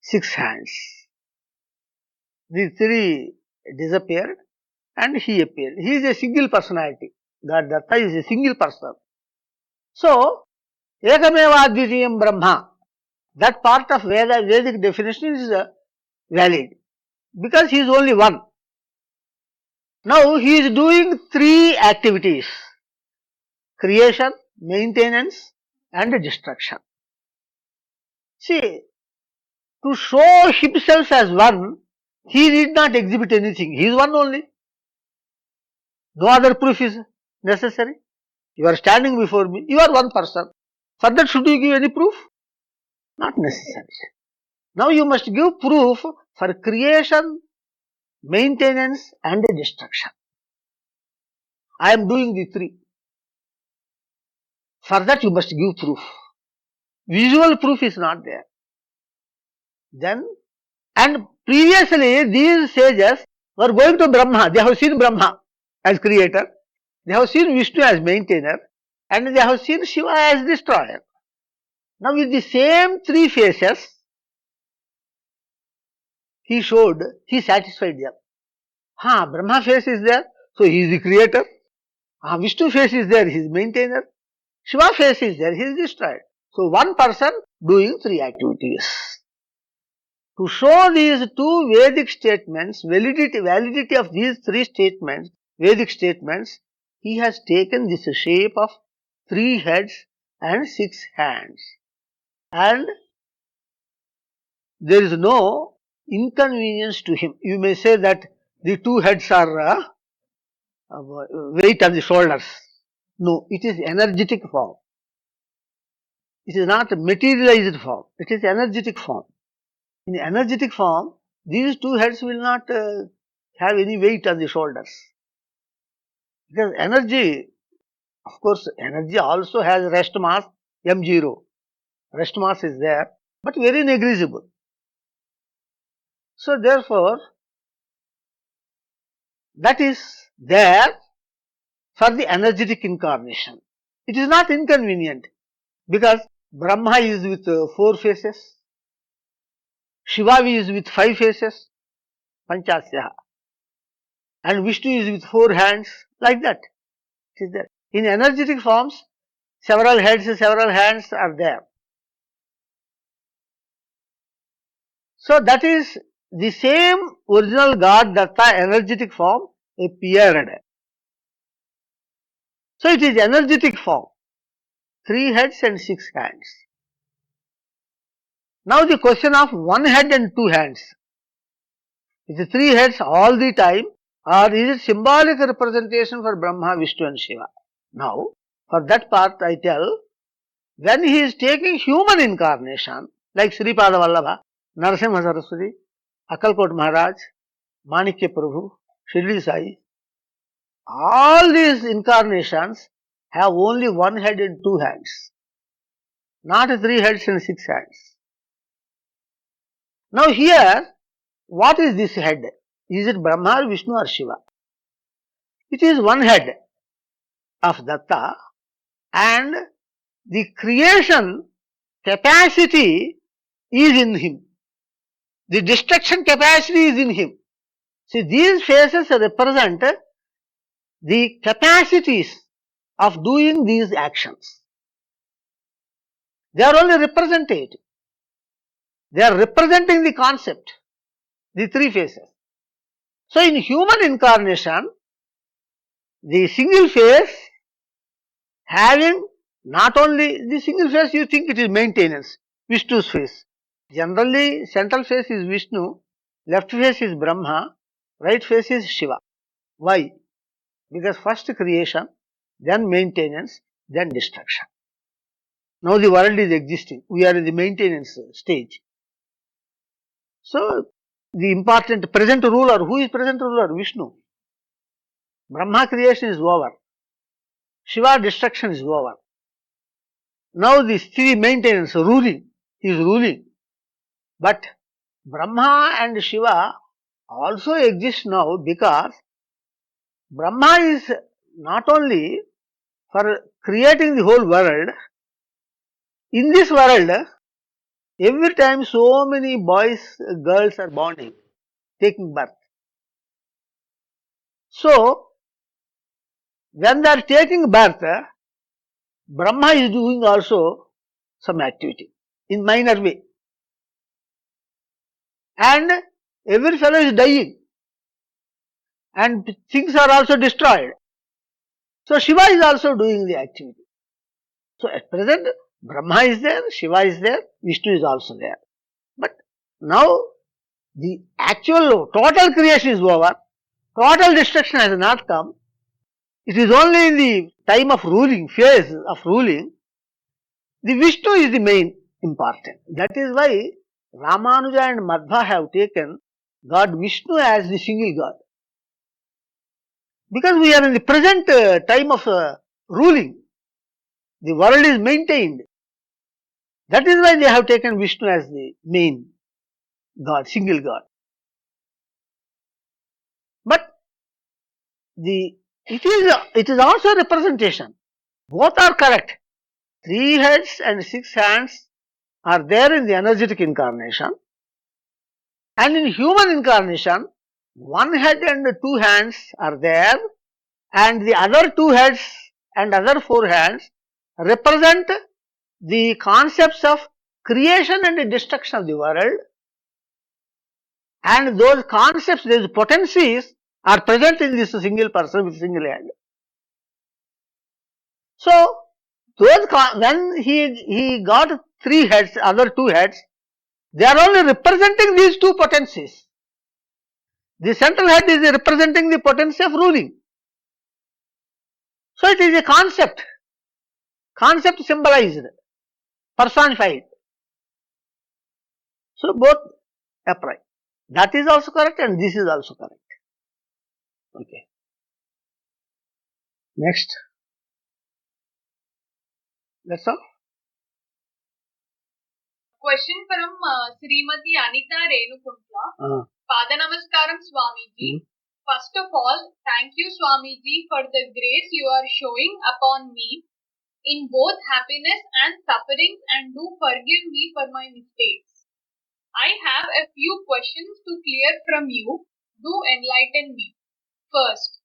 6 hands. The 3 disappeared and he appeared. He is a single personality. God Datta is a single person. So, Ekameva Advitiyam Brahma, that part of Vedic definition is valid because he is only one. Now, he is doing 3 activities: creation, maintenance and destruction. See, to show himself as one, he need not exhibit anything. He is one only. No other proof is necessary. You are standing before me. You are one person. For that, should you give any proof? Not necessary. Now you must give proof for creation, maintenance and destruction. I am doing the 3. For that you must give proof. Visual proof is not there. Then, and previously these sages were going to Brahma. They have seen Brahma as creator. They have seen Vishnu as maintainer. And they have seen Shiva as destroyer. Now with the same 3 faces, he satisfied them. Brahma face is there, so he is the creator. Vishnu face is there, he is maintainer. Shiva face is there, he is destroyer. So one person doing 3 activities. To show these 2 Vedic statements, validity of these 3 statements, Vedic statements, he has taken this shape of 3 heads and 6 hands. And there is no inconvenience to him. You may say that the 2 heads are weight on the shoulders. No, it is energetic form. It is not materialized form. It is energetic form. In energetic form, these 2 heads will not have any weight on the shoulders. Because energy, of course, energy also has rest mass m0. Rest mass is there, but very negligible. So therefore, that is there for the energetic incarnation. It is not inconvenient because Brahma is with 4 faces, Shiva is with 5 faces, Panchajanya, and Vishnu is with 4 hands, like that. It is there. In energetic forms, several heads, several hands are there. So that is the same original God Datta energetic form appeared. So it is energetic form, 3 heads and 6 hands. Now the question of 1 head and 2 hands. Is it 3 heads all the time, or is it symbolic representation for Brahma, Vishnu and Shiva? Now, for that part I tell, when he is taking human incarnation, like Sri Pada Vallabha, Narasimha Saraswati, Akalkot Maharaj, Manikya Prabhu, Shirdi Sai, all these incarnations have only 1 head and 2 hands, not 3 heads and 6 hands. Now here, what is this head? Is it Brahma, Vishnu or Shiva? It is 1 head of Datta, and the creation capacity is in him. The destruction capacity is in him. See, these faces represent the capacities of doing these actions. They are only representative. They are representing the concept, the 3 faces. So in human incarnation, the single face having not only the single face, you think it is maintenance, Vishnu's face. Generally, central face is Vishnu, left face is Brahma, right face is Shiva. Why? Because first creation, then maintenance, then destruction. Now the world is existing. We are in the maintenance stage. So the important present ruler. Who is present ruler? Vishnu. Brahma creation is over. Shiva destruction is over. Now the Sri maintenance, ruling, he is ruling. But Brahma and Shiva also exist now because Brahma is not only for creating the whole world. In this world, every time so many boys, girls are born, taking birth. So, when they are taking birth, Brahma is doing also some activity in minor way. And every fellow is dying. And things are also destroyed. So, Shiva is also doing the activity. So, at present, Brahma is there, Shiva is there, Vishnu is also there. But now, the actual total creation is over. Total destruction has not come. It is only in the time of ruling, phase of ruling, the Vishnu is the main important. That is why Ramanuja and Madhva have taken God Vishnu as the single God. Because we are in the present time of ruling. The world is maintained. That is why they have taken Vishnu as the main God, single God. But it is also a representation. Both are correct. 3 heads and 6 hands are there in the energetic incarnation. And in human incarnation, 1 head and 2 hands are there, and the other 2 heads and other 4 hands represent the concepts of creation and destruction of the world. And those concepts, those potencies are present in this single person with single hand. So, when he got 3 heads, other 2 heads, they are only representing these 2 potencies. The central head is representing the potency of ruling. So, it is a concept symbolized, personified. So, both apply. That is also correct and this is also correct. Okay. Next. That's all. Question from Srimati Anita Renukuntla. Pada Namaskaram Swamiji. First of all, thank you Swamiji for the grace you are showing upon me in both happiness and sufferings, and do forgive me for my mistakes. I have a few questions to clear from you. Do enlighten me. First,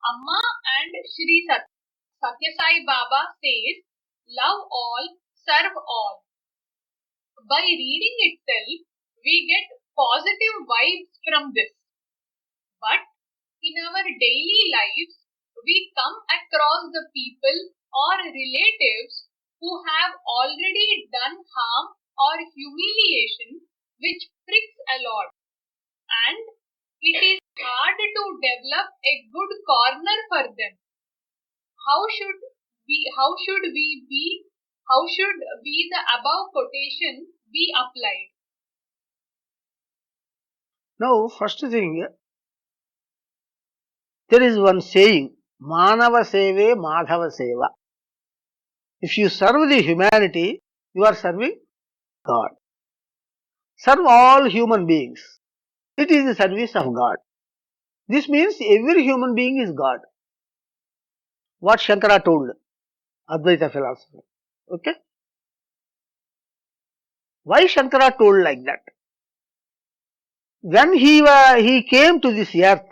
Amma and Sri Satya Sai Baba says, love all, serve all. By reading itself, we get positive vibes from this. But in our daily lives, we come across the people or relatives who have already done harm or humiliation, which pricks a lot. And it is hard to develop a good corner for them. How should the above quotation be applied? Now, first thing, there is one saying, Manava Seve Madhava Seva. If you serve the humanity, you are serving God. Serve all human beings. It is the service of God. This means every human being is God. What Shankara told, Advaita philosophy. Okay? Why Shankara told like that? When he came to this earth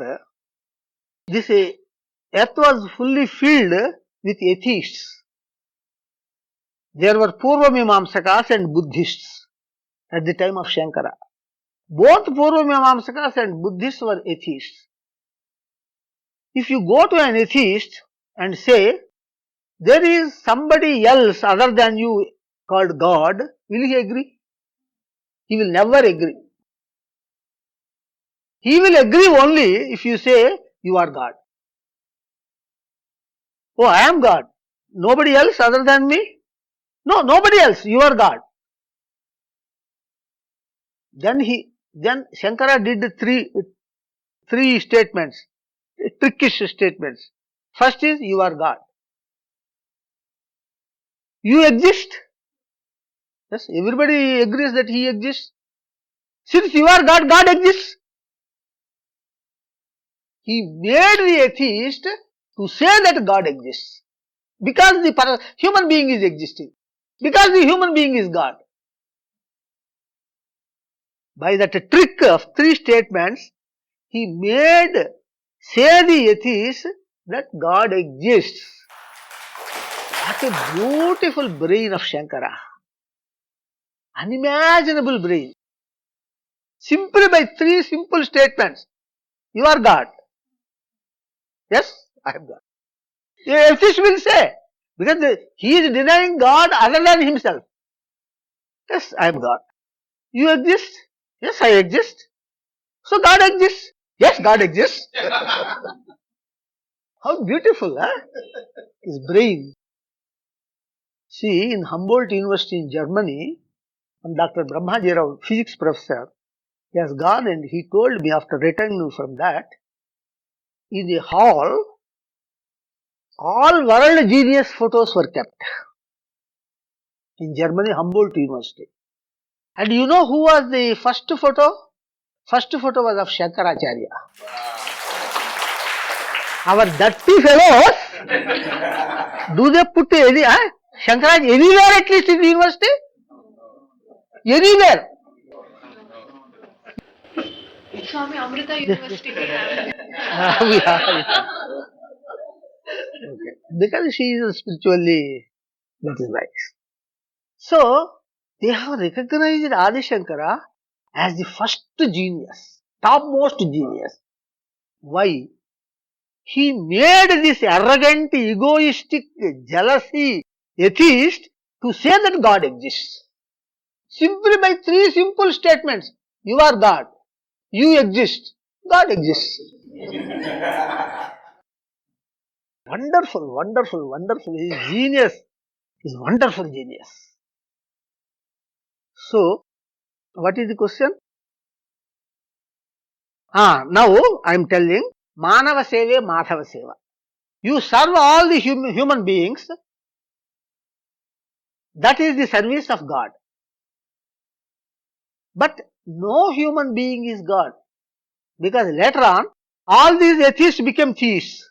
was fully filled with atheists. There were Purvamimamsakas and Buddhists at the time of Shankara. Both Purvamimamsakas and Buddhists were atheists. If you go to an atheist and say, there is somebody else other than you called God, will he agree? He will never agree. He will agree only if you say, you are God. Oh, I am God. Nobody else other than me? No, nobody else. You are God. Then Then Shankara did three statements, trickish statements. First is, you are God. You exist. Yes, everybody agrees that he exists. Since you are God, God exists. He made the atheist to say that God exists. Because the human being is existing. Because the human being is God. By that trick of three statements, he made say the atheist that God exists. What a beautiful brain of Shankara. Unimaginable brain. Simply by three simple statements. You are God. Yes, I am God. The atheist will say, because he is denying God other than himself. Yes, I am God. You exist? Yes, I exist. So God exists? Yes, God exists. How beautiful, huh? His brain. See, in Humboldt University in Germany, Dr. Brahmaji Rao, physics professor, he has gone and he told me after returning from that, in the hall, all world genius photos were kept. In Germany, Humboldt University. And you know who was the first photo? First photo was of Shankaracharya. Our dirty fellows, do they put any, Shankaracharya anywhere at least in the university? Anywhere. Swami, Amrita University we have. We have. Okay. Because she is spiritually, that is right. So, they have recognized Adi Shankara as the first genius, topmost genius. Why? He made this arrogant, egoistic, jealousy atheist to say that God exists. Simply by three simple statements. You are God. You exist. God exists. Wonderful, wonderful, wonderful. His genius is wonderful genius. So, what is the question? Now I am telling Manava Seva, Madhava Seva. You serve all the human beings. That is the service of God. But no human being is God. Because later on, all these atheists became theists.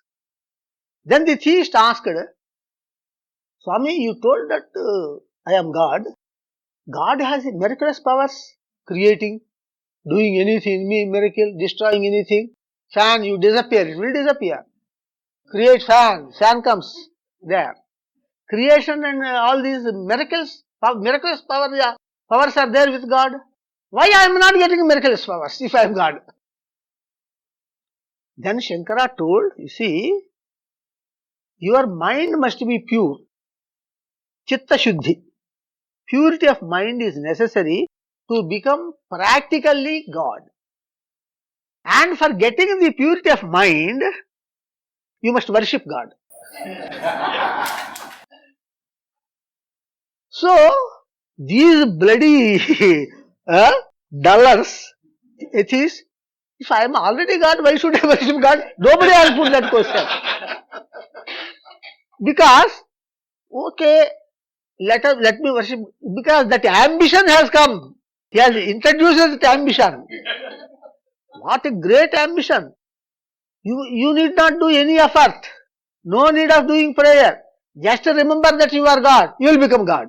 Then the theist asked, Swami, you told that I am God. God has miraculous powers, creating, doing anything, miracle, destroying anything. Fan, you disappear, it will disappear. Create fan, fan comes there. Creation and all these miracles, miraculous powers are there with God. Why I am not getting miraculous powers if I am God? Then Shankara told, you see, your mind must be pure. Chitta Shuddhi. Purity of mind is necessary to become practically God. And for getting the purity of mind, you must worship God. So, these bloody dullers, atheists, if I am already God, why should I worship God? Nobody has put that question. Because, okay, let me worship, because that ambition has come. He has introduced that ambition. What a great ambition. You need not do any effort. No need of doing prayer. Just remember that you are God. You will become God.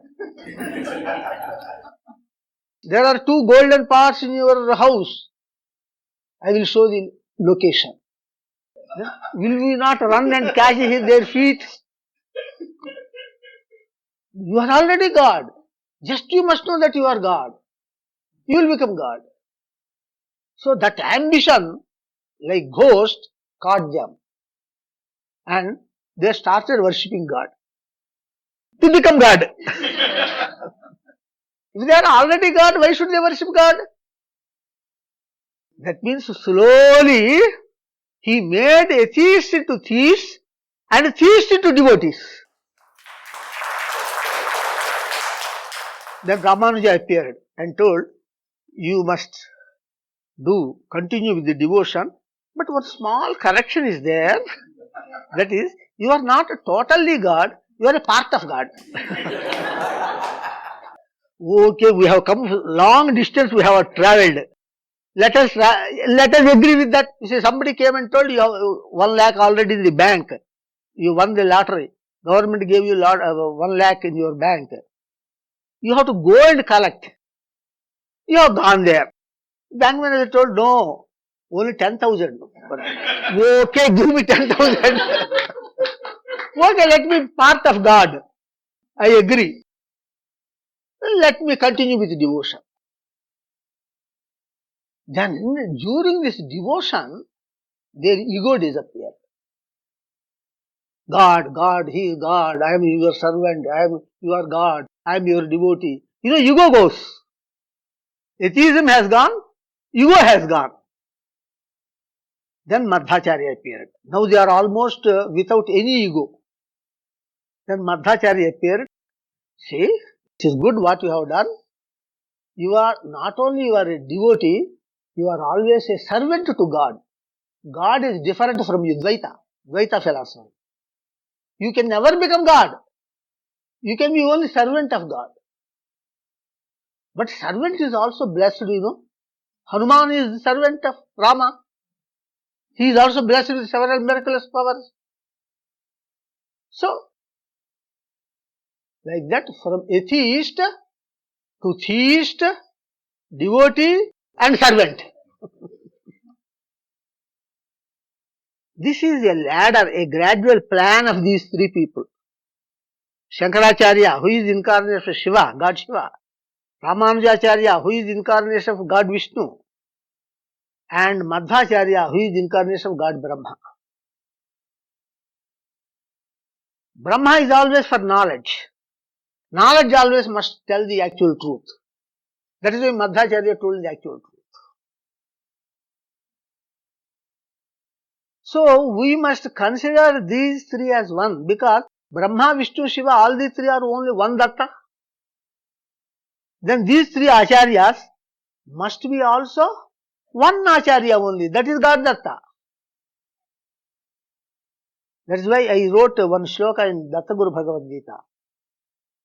There are two golden parts in your house. I will show the location. Will we not run and catch their feet? You are already God. Just you must know that you are God. You will become God. So that ambition, like ghost, caught them. And they started worshipping God. To become God. If they are already God, why should they worship God? That means slowly he made atheists into theists and theists into devotees. Then Ramanuja appeared and told, you must do continue with the devotion, but one small correction is there. That is, you are not totally God, you are a part of God. Okay, we have come long distance, we have travelled. Let us agree with that. You see, somebody came and told you have 1 lakh already in the bank. You won the lottery. Government gave you 1 lakh in your bank. You have to go and collect. You have gone there. Bank manager told, no, only 10,000. Okay, give me 10,000. Okay, let me be part of God. I agree. Let me continue with devotion. Then, during this devotion, their ego disappears. God, He is God, I am your servant, you are God, I am your devotee. Ego goes. Atheism has gone, ego has gone. Then Madhacharya appeared. Now they are almost without any ego. Then Madhacharya appeared. See, it is good what you have done. You are not only you are a devotee, you are always a servant to God. God is different from you, Dvaita philosophy. You can never become God. You can be only servant of God. But servant is also blessed, Hanuman is the servant of Rama. He is also blessed with several miraculous powers. So, like that, from atheist to theist, devotee and servant. This is a ladder, a gradual plan of these three people. Shankaracharya, who is incarnation of Shiva, God Shiva. Ramanujacharya, who is incarnation of God Vishnu. And Madhacharya, who is incarnation of God Brahma. Brahma is always for knowledge. Knowledge always must tell the actual truth. That is why Madhacharya told the actual truth. So, we must consider these three as one, because Brahma, Vishnu, Shiva, all these three are only one Datta. Then these three Acharyas must be also one Acharya only, that is God Datta. That is why I wrote one shloka in Datta Guru Bhagavad Gita.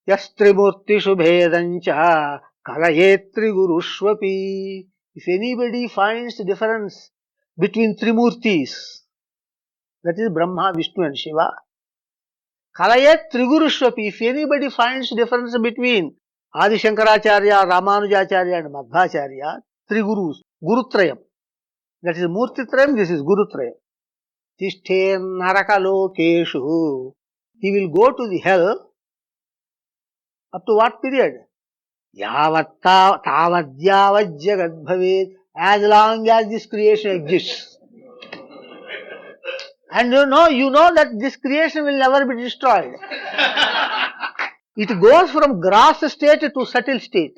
Yastrimurtishu bhedancha kalayetri gurushvapi. If anybody finds the difference between Trimurtis, that is Brahma, Vishnu and Shiva, kalayet trigurushvapi. If anybody finds difference between Adi Shankaracharya, Ramanujacharya and Madhacharya, three gurus, Gurutrayam. That is Murtitrayam, this is Gurutrayam. Tishten narakalokesu. He will go to the hell up to what period? Yavatta tavadyavad jagat bhavet, as long as this creation exists. And you know that this creation will never be destroyed. It goes from gross state to subtle state.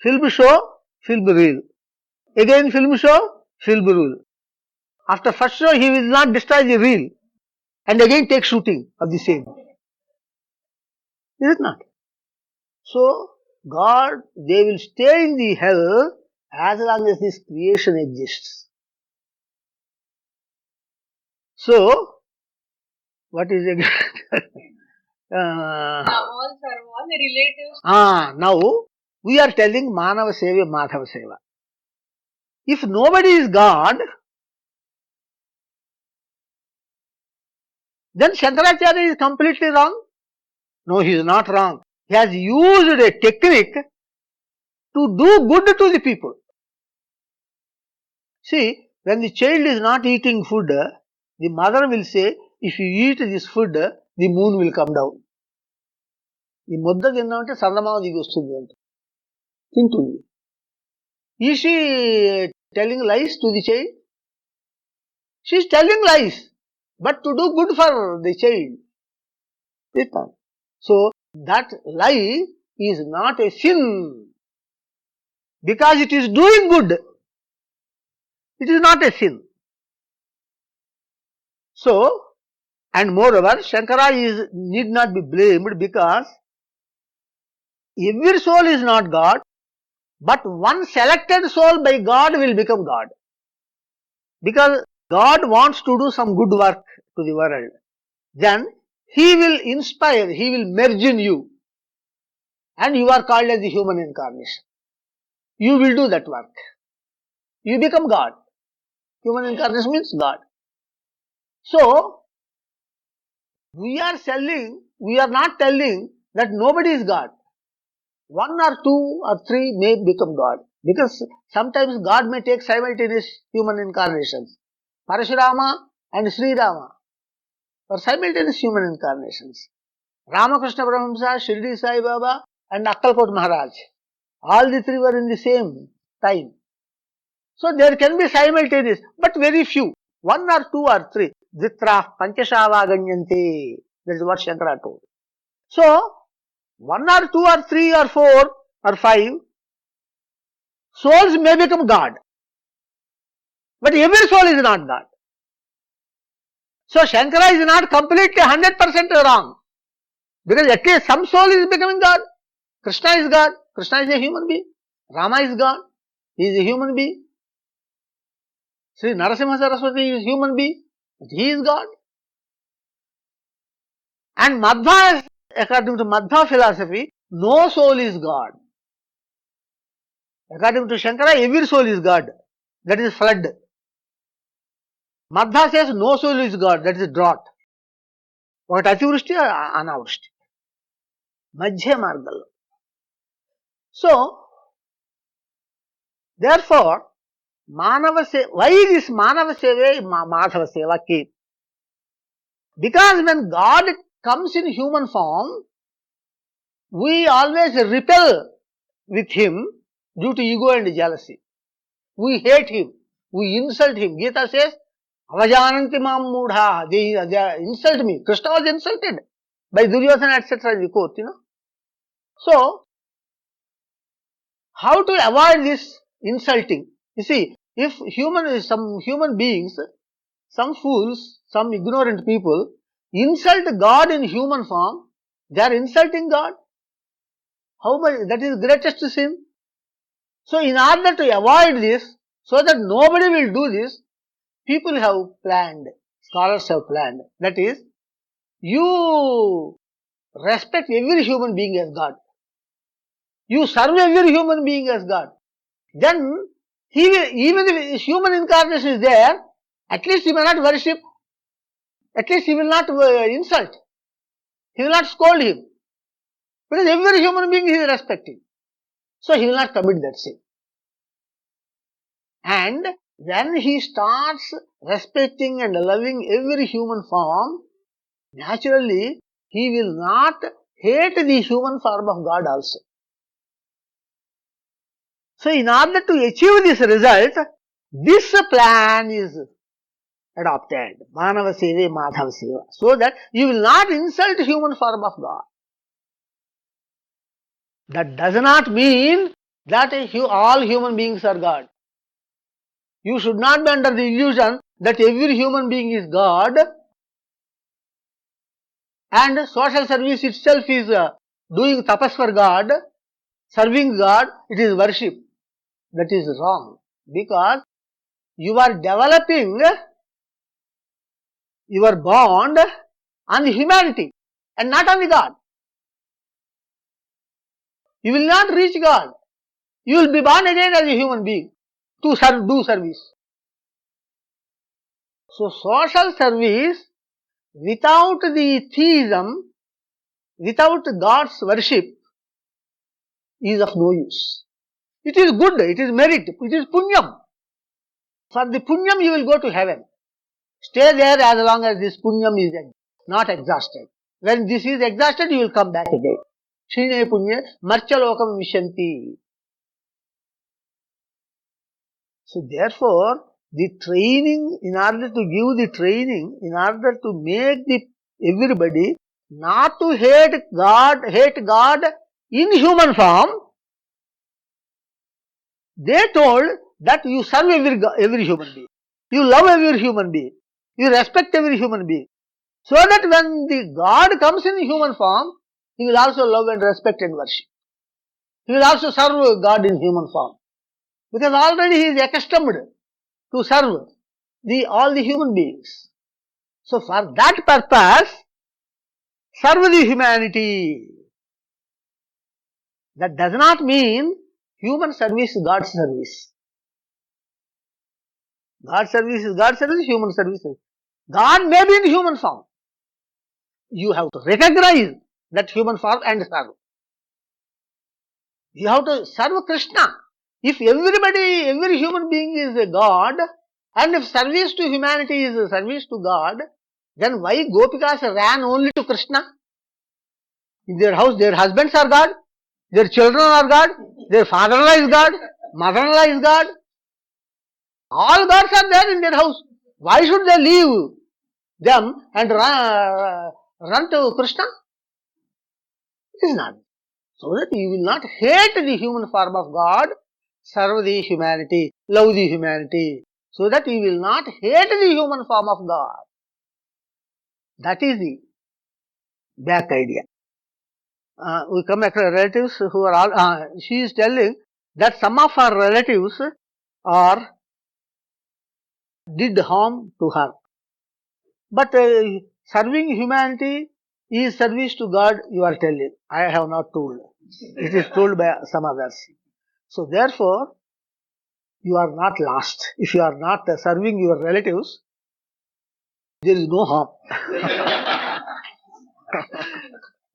Film show, film reel. Again film show, film reel. After first show, he will not destroy the reel. And again take shooting of the same. Is it not? So, God, they will stay in the hell as long as this creation exists. So, what is it? All relatives. Now, we are telling Manava Seva, Madhava Seva. If nobody is God, then Shankaracharya is completely wrong. No, he is not wrong. He has used a technique to do good to the people. See, when the child is not eating food, the mother will say, if you eat this food, the moon will come down. ఈ ముద్ద తిన్నామంటే చందమామ దిగి వస్తుంది అంటే తింటుంది. Is she telling lies to the child? She is telling lies, but to do good for the child. So, that lie is not a sin, because it is doing good. It is not a sin. So, and moreover, Shankara need not be blamed, because every soul is not God, But one selected soul by God will become God. Because God wants to do some good work to the world. Then He will inspire, He will merge in you. And you are called as the human incarnation. You will do that work. You become God. Human incarnation means God. So, we are not telling that nobody is God. One or two or three may become God. Because sometimes God may take simultaneous human incarnations. Parashurama and Sri Rama are simultaneous human incarnations. Ramakrishna Paramahamsa, Shirdi Sai Baba and Akkalkot Maharaj. All the three were in the same time. So there can be simultaneous, but very few. One or two or three. Dhitra Panchashava Gaṇapatiṃ. That is what Shankara told. So, one or two or three or four or five souls may become God. But every soul is not God. So Shankara is not completely 100% wrong. Because at least some soul is becoming God. Krishna is God. Krishna is a human being. Rama is God. He is a human being. Sri Narasimha Saraswati is a human being. But he is God. And Madhva, according to Madhva philosophy, no soul is God. According to Shankara, every soul is God. That is flood. Madhva says no soul is God. That is drought. What Ativrushti or Anavrushti. Madhya Margalo. So, therefore, Manava Seva, why this Manava Seva, Madhava Seva came? Because when God comes in human form, we always repel with Him due to ego and jealousy. We hate Him. We insult Him. Geeta says, Avajananti mam mudha. They insult me. Krishna was insulted by Duryodhana, etc. in the court, So, how to avoid this insulting? You see, if some human beings, some fools, some ignorant people insult God in human form, they are insulting God. How much? That is greatest sin. So, in order to avoid this, so that nobody will do this, people have planned, scholars have planned. That is, you respect every human being as God. You serve every human being as God. Then, he will, even if human incarnation is there, at least he will not worship, at least he will not insult, he will not scold him. Because every human being he is respecting. So, he will not commit that sin. And when he starts respecting and loving every human form, naturally, he will not hate the human form of God also. So, in order to achieve this result, this plan is adopted. Manava Seva, Madhava Seva. So that you will not insult human form of God. That does not mean that all human beings are God. You should not be under the illusion that every human being is God and social service itself is doing tapas for God, serving God, it is worship. That is wrong. Because you are developing your bond on humanity and not on the God. You will not reach God. You will be born again as a human being to do service. So, social service without the theism, without God's worship is of no use. It is good, it is merit, it is punyam. For the punyam you will go to heaven. Stay there as long as this punyam is not exhausted. When this is exhausted, you will come back again. Shine punya marchalokam vishanti. So therefore, the training, in order to give the training, in order to make everybody not to hate God in human form, they told that you serve every human being. You love every human being. You respect every human being. So that when the God comes in human form, he will also love and respect and worship. He will also serve God in human form. Because already he is accustomed to serve all the human beings. So for that purpose, serve the humanity. That does not mean human service, God's service. God's service is God's service, human service is. God may be in human form. You have to recognize that human form and serve. You have to serve Krishna. If every human being is a God, and if service to humanity is service to God, then why Gopikas ran only to Krishna? In their house, their husbands are God, their children are God, their father-in-law is God, mother-in-law is God. All gods are there in their house. Why should they leave them and run to Krishna? It is not. So that you will not hate the human form of God, serve the humanity, love the humanity. So that you will not hate the human form of God. That is the back idea. We come across relatives who are all, she is telling that some of her relatives did harm to her. But serving humanity is service to God, you are telling. I have not told. It is told by some others. So therefore, you are not lost. If you are not serving your relatives, there is no harm.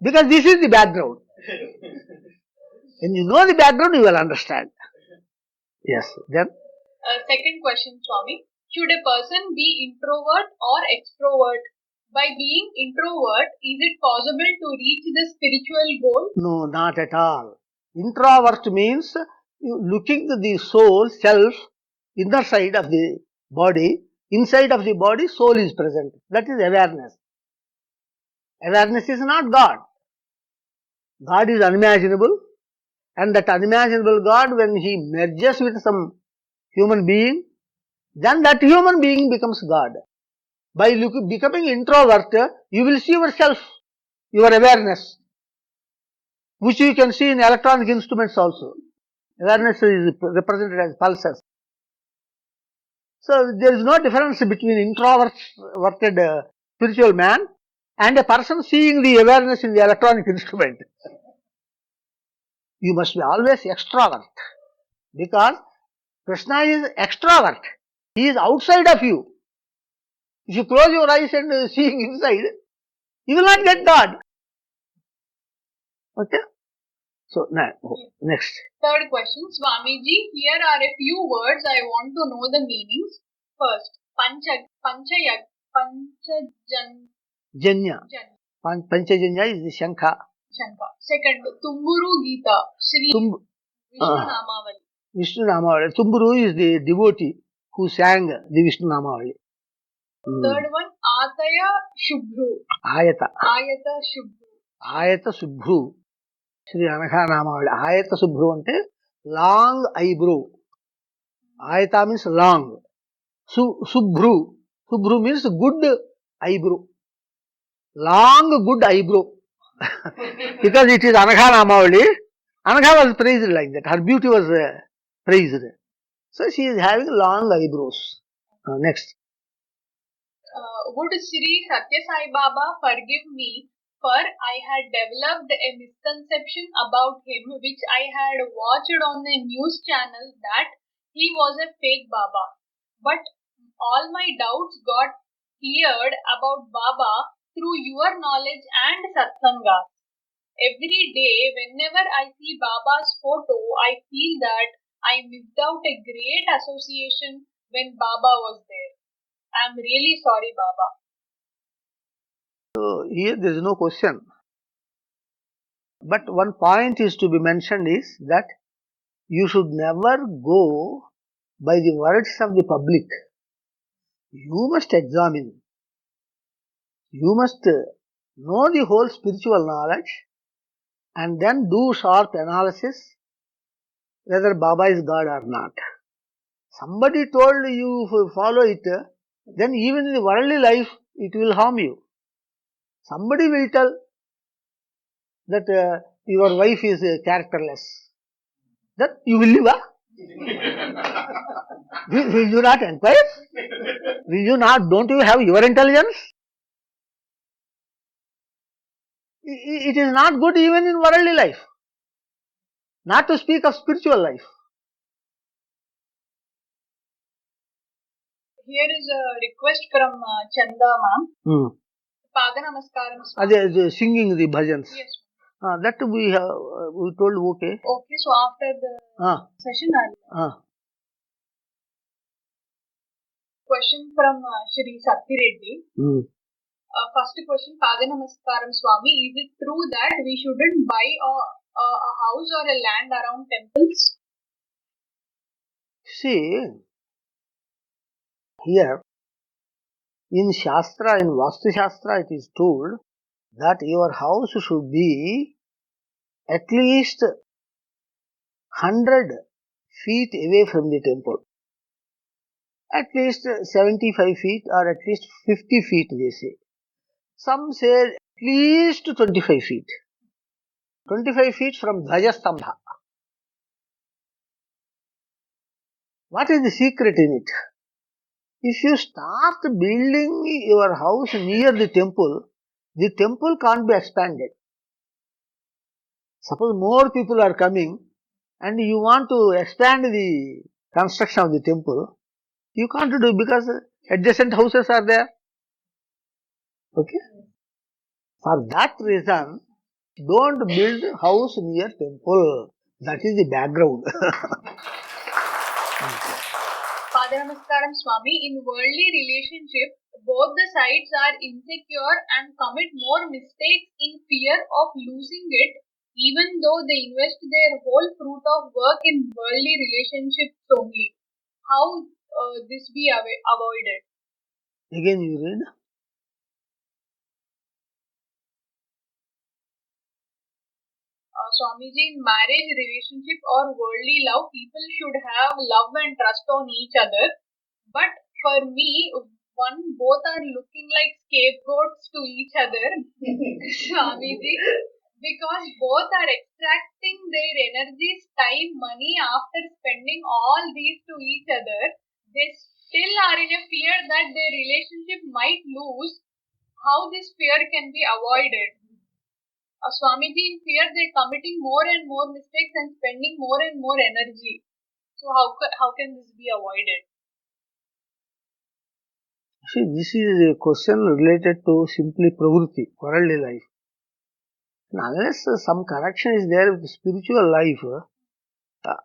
Because this is the background. When you know the background, you will understand. Yes. Then? Second question, Swami. Should a person be introvert or extrovert? By being introvert, is it possible to reach the spiritual goal? No, not at all. Introvert means looking at the soul, self, inner side of the body. Inside of the body, soul is present. That is awareness. Awareness is not God. God is unimaginable. And that unimaginable God, when he merges with some human being, then that human being becomes God. By becoming introvert, you will see yourself, your awareness, which you can see in electronic instruments also. Awareness is represented as pulses. So there is no difference between introverted spiritual man and a person seeing the awareness in the electronic instrument. You must be always extrovert, because Krishna is extrovert. He is outside of you. If you close your eyes and seeing inside, you will not get God. Okay? So, next. Third question, Swamiji, here are a few words I want to know the meanings. First, Panchajanya. Panchajanya is the Shankha. Second, tumburu geeta, Sri Vishnu Namavali. Vishnu Namavali. Tumburu is the devotee who sang the Vishnu Namavali. Third one, subhru. Aayata. Subhru. Aayata subhru. Sri Anagha Namavali. Aayata subhru ante long eyebrow. Aayata means long. Subhru. Subhru means good eyebrow. Long good eyebrow. Because it is Anagha Namavali. Anagha was praised like that. Her beauty was praised. So she is having long eyebrows. Next. Would Sri Satya Sai Baba forgive me, for I had developed a misconception about him which I had watched on a news channel that he was a fake Baba. But all my doubts got cleared about Baba through your knowledge and Satsanga. Every day, whenever I see Baba's photo, I feel that I missed out a great association when Baba was there. I am really sorry, Baba. So here there is no question. But one point is to be mentioned is that you should never go by the words of the public. You must examine. You must know the whole spiritual knowledge and then do sharp analysis whether Baba is God or not. Somebody told you follow it, then even in the worldly life it will harm you. Somebody will tell that your wife is characterless. Then you will live. Will you not inquire? Will you not? Don't you have your intelligence? It is not good even in worldly life. Not to speak of spiritual life. Here is a request from Chanda ma'am. Pada Namaskaram. Singing the bhajans. Yes. That we told okay. Okay, so after the session I'll... Question from Sri Satya Reddy. First question, Pada Namaskaram Swami. Is it true that we shouldn't buy a house or a land around temples? See, here in Shastra, in Vastu Shastra, it is told that your house should be at least 100 feet away from the temple. At least 75 feet or at least 50 feet, they say. Some say at least 25 feet. 25 feet from Dhajastambha. What is the secret in it? If you start building your house near the temple can't be expanded. Suppose more people are coming and you want to expand the construction of the temple, you can't do because adjacent houses are there. Okay? For that reason, don't build house near temple. That is the background. Pada Namaskaram Swami, in worldly relationship, both the sides are insecure and commit more mistakes in fear of losing it, even though they invest their whole fruit of work in worldly relationships only. How this be avoided? Again you read. Swamiji, in marriage, relationship or worldly love, people should have love and trust on each other. But for me, both are looking like scapegoats to each other, Swamiji, because both are extracting their energies, time, money after spending all these to each other. They still are in a fear that their relationship might lose. How this fear can be avoided? Swamiji, in fear they're committing more and more mistakes and spending more and more energy. So how can this be avoided? See, this is a question related to simply pravrutti, worldly life. And unless some connection is there with spiritual life,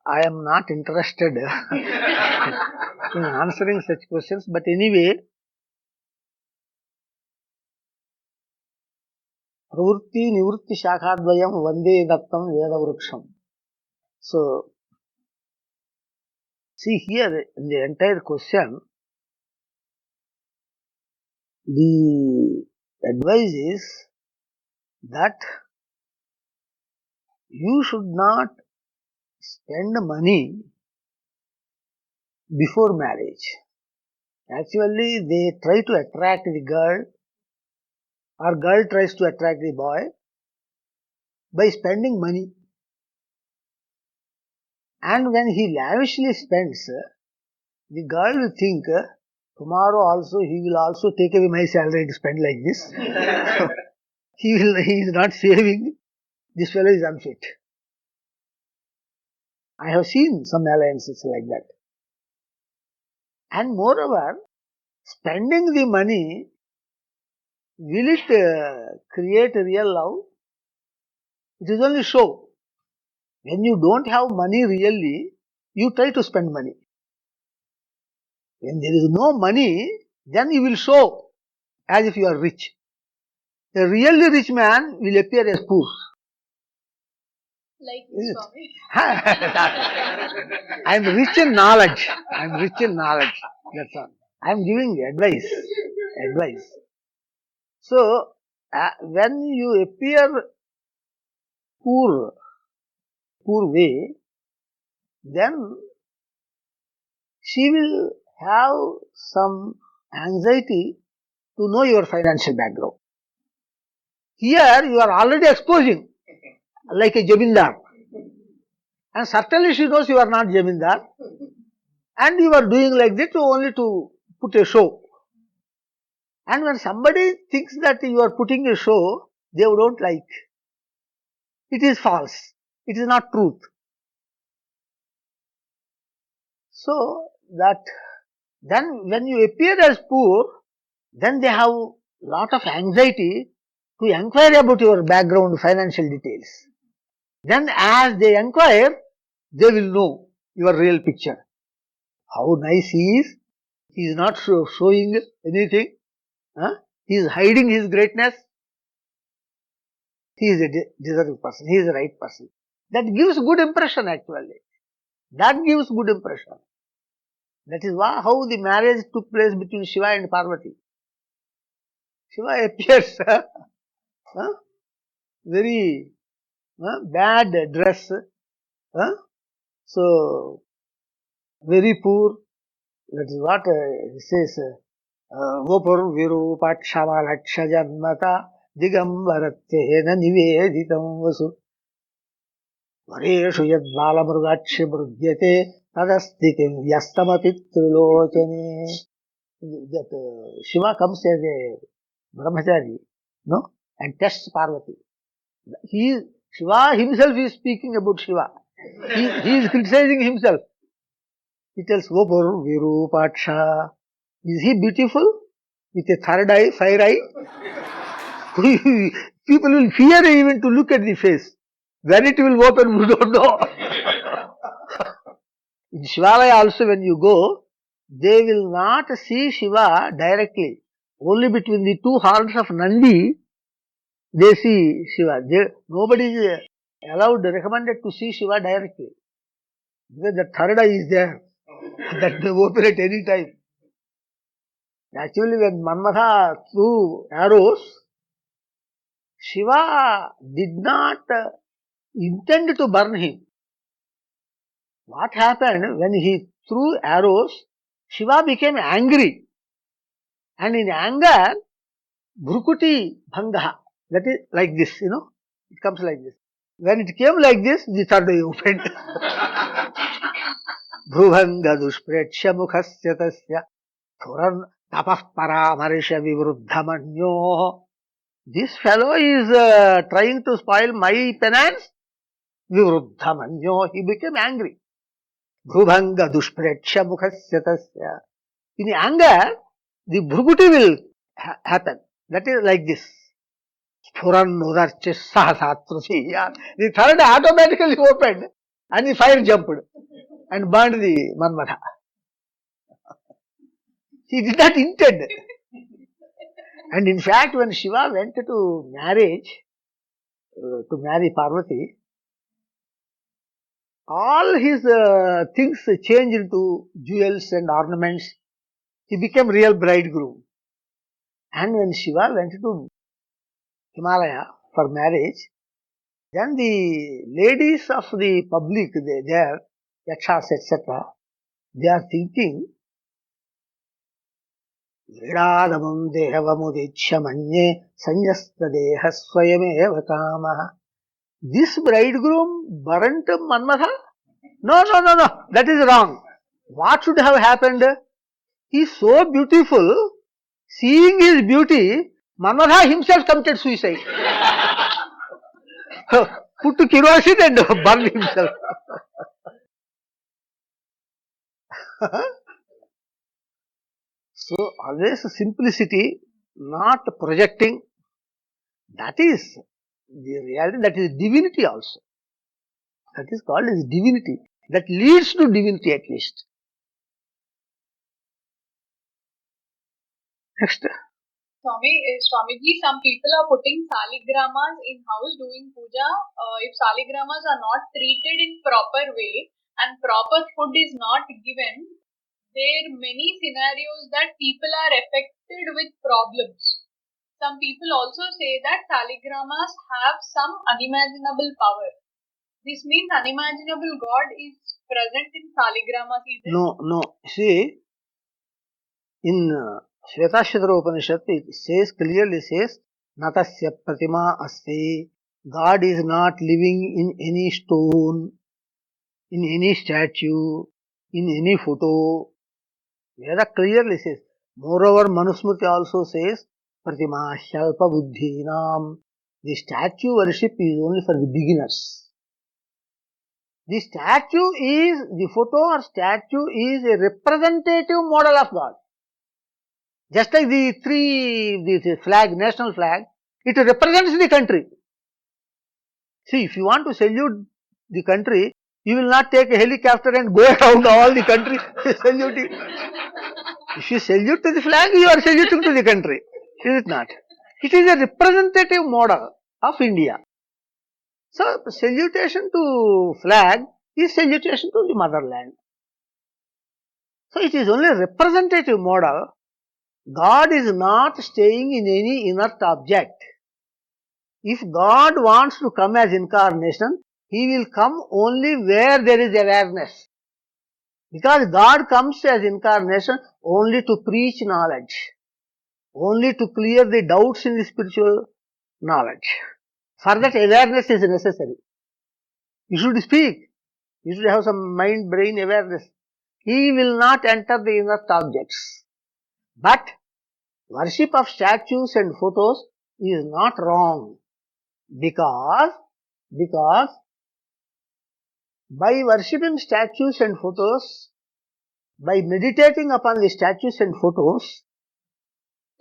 I am not interested in answering such questions. But anyway, pravrutti nivrutti shakhadvayam vande dattam veda vruksham. So, see here in the entire question, the advice is that you should not spend money before marriage. Actually, they try to attract the girl or girl tries to attract the boy by spending money. And when he lavishly spends, the girl will think, tomorrow also he will also take away my salary to spend like this. He is not saving. This fellow is unfit. I have seen some alliances like that. And moreover, spending the money, will it create real love? It is only show. When you don't have money really, you try to spend money. When there is no money, then you will show as if you are rich. A really rich man will appear as poor. Like you, Swami. I am rich in knowledge. That's all. I am giving advice. So, when you appear poor way, then she will have some anxiety to know your financial background. Here you are already exposing like a jamindar. And certainly she knows you are not Jamindar. And you are doing like this only to put a show. And when somebody thinks that you are putting a show, they don't like. It is false. It is not truth. So that then when you appear as poor, then they have lot of anxiety to inquire about your background financial details. Then as they inquire, they will know your real picture. How nice he is. He is not showing anything. He is hiding his greatness. He is a deserving person. He is the right person. That gives good impression actually. That gives good impression. That is how the marriage took place between Shiva and Parvati. Shiva appears very bad dress. So, very poor. That is what he says. Vopur Virupakshavalaksha Janmata Digambaratena Niveditam Vasu Vareshu Yad Balamurgaksha Brugyate Tadastikim Yastamapi Trilochane. That Shiva comes as a brahmachari, no, and tests Parvati. Shiva himself is speaking about Shiva. He is criticizing himself. He tells, Vopur Virupaksha. Is he beautiful? With a third eye, fire eye? People will fear even to look at the face. When it will open, we don't know. In Shivalaya also when you go, they will not see Shiva directly. Only between the two horns of Nandi, they see Shiva. Nobody is allowed, recommended to see Shiva directly. Because the third eye is there. That may open at any time. Actually, when Manmatha threw arrows, Shiva did not intend to burn him. What happened when he threw arrows? Shiva became angry. And in anger, Bhrukuti Bhanga, that is like this, it comes like this. When it came like this, the third eye opened. Bhruvanga Dushpretsya Mukhasya Tasya Thuran Tapah Paramarisha Vivruddhamanyo. This fellow is trying to spoil my penance. Vivruddhamanyo. He became angry. Bhruvanga Dushpretsya Mukhasya Tasya. In anger, the Bhrukuti will happen. That is like this. Phuran Udarche Sahasatrusiya. The third automatically opened and the fire jumped and burned the Manmatha. He did not intend. And in fact, when Shiva went to marriage, to marry Parvati, all his things changed into jewels and ornaments. He became real bridegroom. And when Shiva went to Himalaya for marriage, then the ladies of the public there, yakshas, etc., they are thinking, Vidadamam dehavamudichamanye sanyasta deha swayameva kamaha. This bridegroom burnt Manmatha? No. That is wrong. What should have happened? He is so beautiful. Seeing his beauty, Manmatha himself committed suicide. Put to kerosene and burned himself. So, always simplicity, not projecting. That is the reality, that is divinity also. That is called as divinity. That leads to divinity at least. Next. Swamiji, some people are putting saaligramas in house doing puja. If saaligramas are not treated in proper way and proper food is not given, there are many scenarios that people are affected with problems. Some people also say that saaligramas have some unimaginable power. This means unimaginable God is present in saaligramas. No. See, in Shvetashvatra Upanishad, it clearly says, Natasya Pratima Asti. God is not living in any stone. in any statue, in any photo. Veda clearly says. Moreover, Manusmriti also says, Pratima Shalpa Buddhinam. The statue worship is only for the beginners. The photo or statue is a representative model of God. Just like the flag, national flag, it represents the country. See, if you want to salute the country, you will not take a helicopter and go around all the country saluting. If you salute to the flag, you are saluting to the country. Is it not? It is a representative model of India. So, salutation to flag is salutation to the motherland. So, it is only a representative model. God is not staying in any inert object. If God wants to come as incarnation, He will come only where there is awareness. Because God comes as incarnation only to preach knowledge, only to clear the doubts in the spiritual knowledge. For that, awareness is necessary. You should speak. You should have some mind-brain awareness. He will not enter the inert objects. But worship of statues and photos is not wrong. Because by worshipping statues and photos, by meditating upon the statues and photos,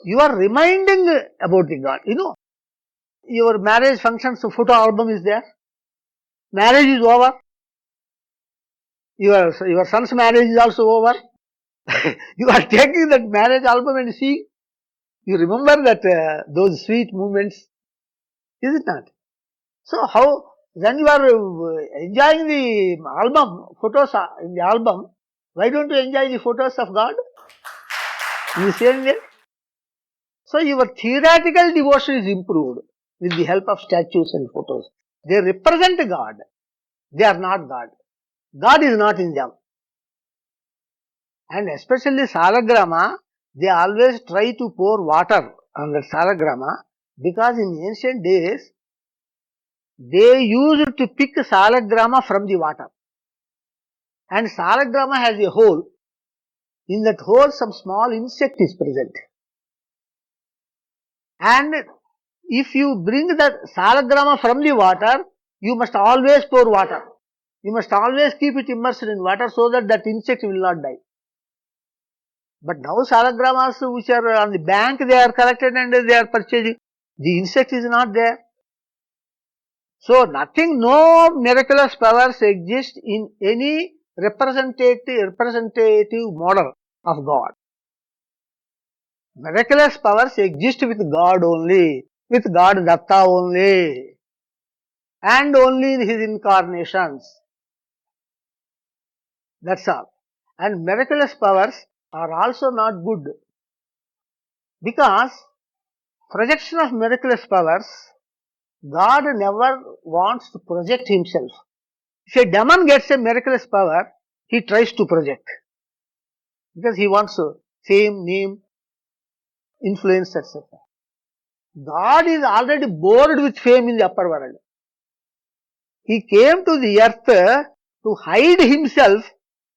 you are reminding about the God. You know, your marriage functions, photo album is there. Marriage is over. Your son's marriage is also over. You are taking that marriage album and seeing. You remember that those sweet moments, is it not? So how, when you are enjoying the album, photos in the album, why don't you enjoy the photos of God? In the same way. So your theoretical devotion is improved with the help of statues and photos. They represent God. They are not God. God is not in them. And especially salagrama, they always try to pour water on the salagrama because in ancient days, they used to pick salagrama from the water. And salagrama has a hole. In that hole, some small insect is present. And if you bring the salagrama from the water, you must always pour water. You must always keep it immersed in water so that that insect will not die. But now salagramas which are on the bank, they are collected and they are purchasing. The insect is not there. So nothing, no miraculous powers exist in any representative model of God. Miraculous powers exist with God only, with God Datta only, and only in His incarnations. That's all. And miraculous powers are also not good, because projection of miraculous powers, God never wants to project Himself. If a demon gets a miraculous power, he tries to project, because he wants fame, name, influence, etc. God is already bored with fame in the upper world. He came to the earth to hide Himself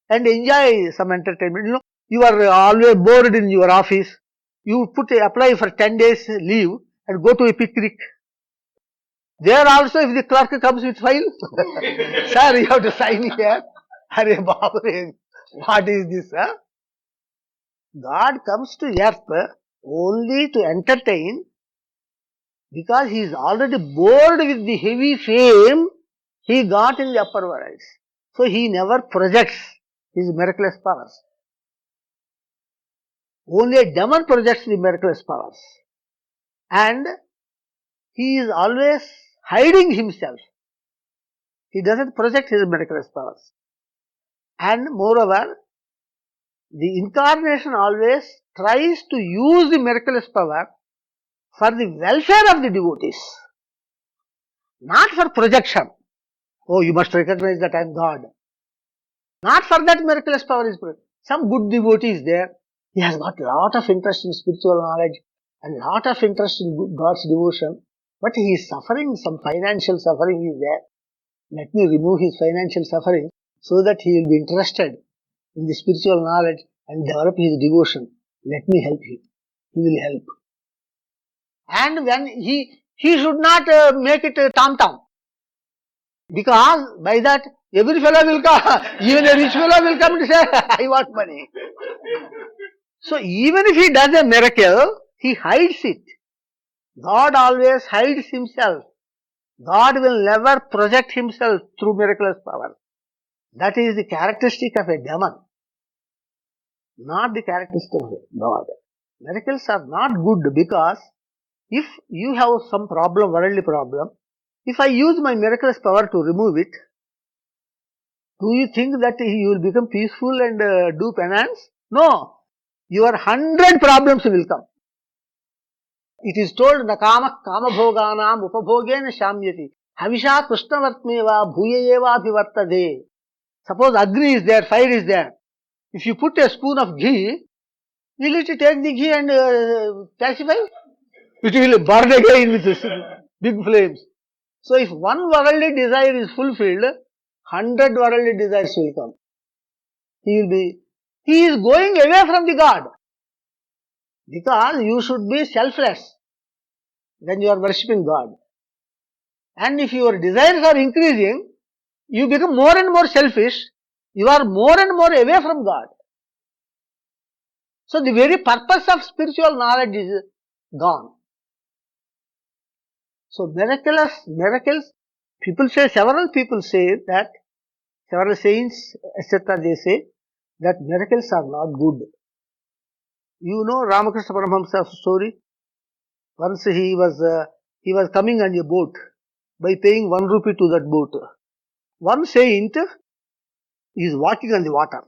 and enjoy some entertainment. You know, you are always bored in your office. You apply for 10 days leave and go to a picnic. There also, if the clerk comes with file, sir, you have to sign here. Arey Babu, what is this? Huh? God comes to earth only to entertain, because He is already bored with the heavy fame He got in the upper worlds. So He never projects His miraculous powers. Only a demon projects the miraculous powers. And he is always hiding himself. He doesn't project his miraculous powers. And moreover, the incarnation always tries to use the miraculous power for the welfare of the devotees, not for projection. Oh, you must recognize that I am God. Not for that miraculous power is present. Some good devotee is there. He has got lot of interest in spiritual knowledge and lot of interest in God's devotion, but he is suffering, some financial suffering is there. Let me remove his financial suffering so that he will be interested in the spiritual knowledge and develop his devotion. Let me help him. He will help. And when he should not make it tam-tam. Because by that, every fellow will come, even a rich fellow will come to say, I want money. So even if he does a miracle, he hides it. God always hides himself. God will never project himself through miraculous power. That is the characteristic of a demon, not the characteristic of God. Miracles are not good because if you have some problem, worldly problem, if I use my miraculous power to remove it, do you think that you will become peaceful and do penance? No. Your 100 problems will come. It is told, na kama bhoganam upabhogena shamyati havisha krishnavartmeva bhuyayeva abhivartade. Suppose agni is there, fire is there. If you put a spoon of ghee, will it take the ghee and pacify? It will burn again with big flames. So if one worldly desire is fulfilled, 100 worldly desires will come. He is going away from the God. Because you should be selfless when you are worshipping God. And if your desires are increasing, you become more and more selfish. You are more and more away from God. So the very purpose of spiritual knowledge is gone. So miracles, several people say that, several saints, etc. they say that miracles are not good. You know Ramakrishna Paramahamsa's story? Once he was coming on a boat by paying 1 rupee to that boat. One saint is walking on the water.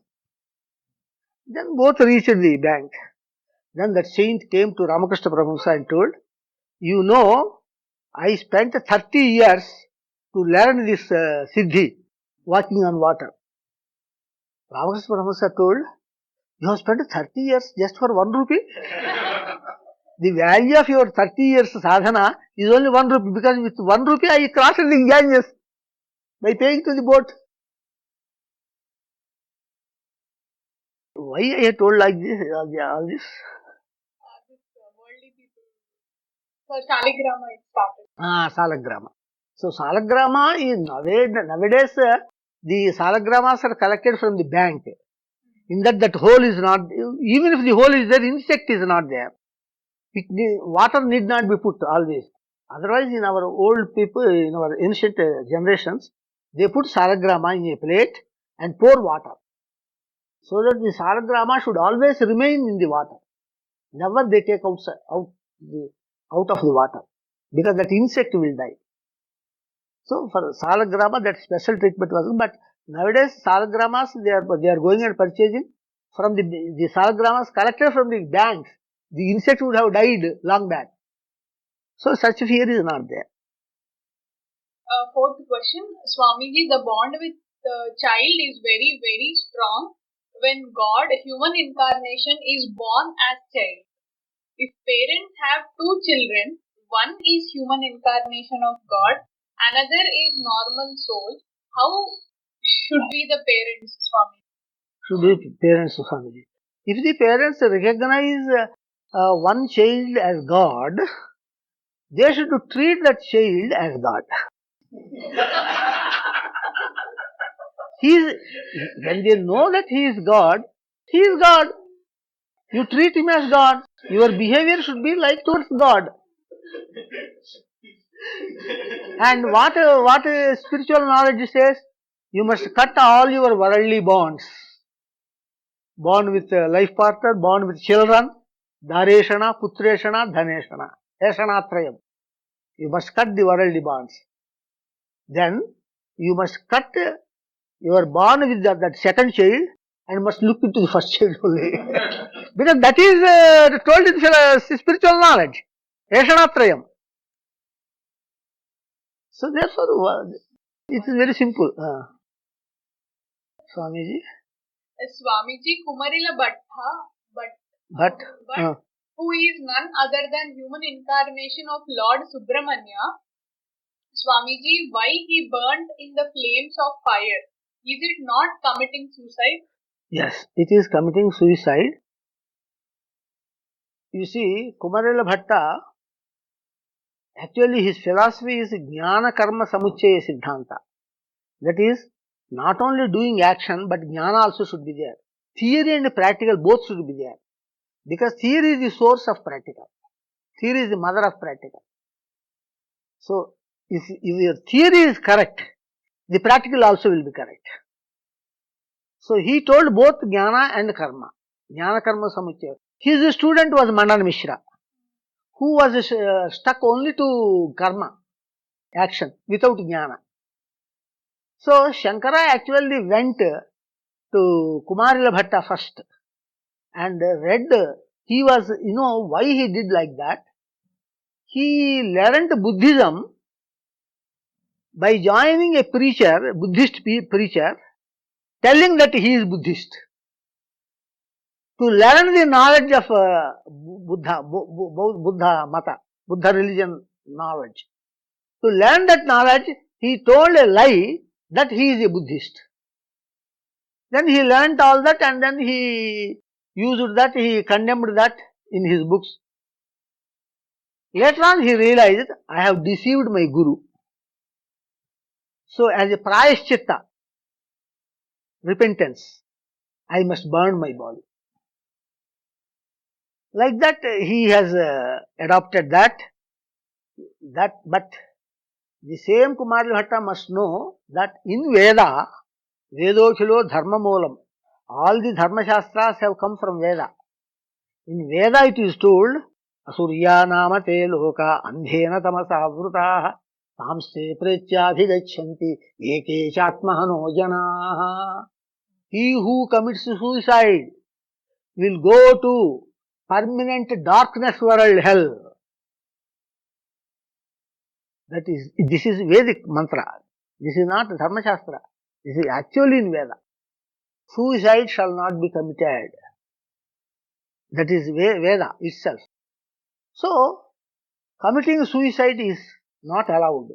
Then both reached the bank. Then that saint came to Ramakrishna Paramahamsa and told, you know, I spent 30 years to learn this siddhi, walking on water. Ramakrishna Paramahamsa told, you have spent 30 years just for 1 rupee? The value of your 30 years sadhana is only 1 rupee, because with 1 rupee I crossed the Ganges by paying to the boat. Why I told like this, all this? Worldly people. So saligrama it started. Salagrama. So salagrama is nowadays the salagramas are collected from the bank. In that hole is not, even if the hole is there, insect is not there. Water need not be put always. Otherwise, in our old people, in our ancient generations, they put salagrama in a plate and pour water, so that the salagrama should always remain in the water. Never they take out of the water, because that insect will die. So for salagrama, that special treatment was. But nowadays salagramas they are going and purchasing from the salagramas collected from the banks. The insect would have died long back. So such fear is not there. Fourth question, Swamiji, the bond with the child is very, very strong when God, human incarnation, is born as child. If parents have two children, one is human incarnation of God, another is normal soul, how should be the parents, Swami? Should be parents, Swamiji. If the parents recognize one child as God, they should treat that child as God. When they know that he is God, he is God. You treat him as God. Your behavior should be like towards God. And what spiritual knowledge says? You must cut all your worldly bonds. Bond with life partner, bond with children, Dareshana, Putreshana, Dhaneshana, Eshanatrayam. You must cut the worldly bonds. Then you must cut your bond with that second child and must look into the first child only. Because that is told in spiritual knowledge. Eshanatrayam. So therefore, it is very simple. Swamiji. Swamiji, Kumarila Bhatta, who is none other than human incarnation of Lord Subramanya. Swamiji, why he burnt in the flames of fire? is it not committing suicide? Yes, it is committing suicide. You see, Kumarila Bhatta, actually his philosophy is Jnana Karma Samuchaya Siddhanta. That is, not only doing action, but Jnana also should be there. Theory and practical both should be there. Because theory is the source of practical. Theory is the mother of practical. So, if your theory is correct, the practical also will be correct. So, he told both Jnana and Karma. Jnana Karma Samuchaya. His student was Mandan Mishra, who was stuck only to Karma, action, without Jnana. So, Shankara actually went to Kumarila Bhatta first and read, he was, why he did like that? He learned Buddhism by joining a preacher, Buddhist preacher, telling that he is Buddhist. To learn the knowledge of Buddha Mata, Buddha religion knowledge. To learn that knowledge, he told a lie that he is a Buddhist. Then he learnt all that and then he used that, he condemned that in his books. Later on he realized, I have deceived my Guru. So as a prayashchitta, repentance, I must burn my body. Like that he has adopted that, but the same Kumarila Bhatta must know that in Veda, Vedokhilo Dharma Moolam, all the Dharma Shastras have come from Veda. In Veda it is told, Asurya namate loka andhena tamasa vrutaha tamste pretyadhigachanti eke chatmahano janaha. He who commits suicide will go to permanent darkness world, hell. This is Vedic mantra. This is not Dharma Shastra. This is actually in Veda. Suicide shall not be committed. That is Veda itself. So, committing suicide is not allowed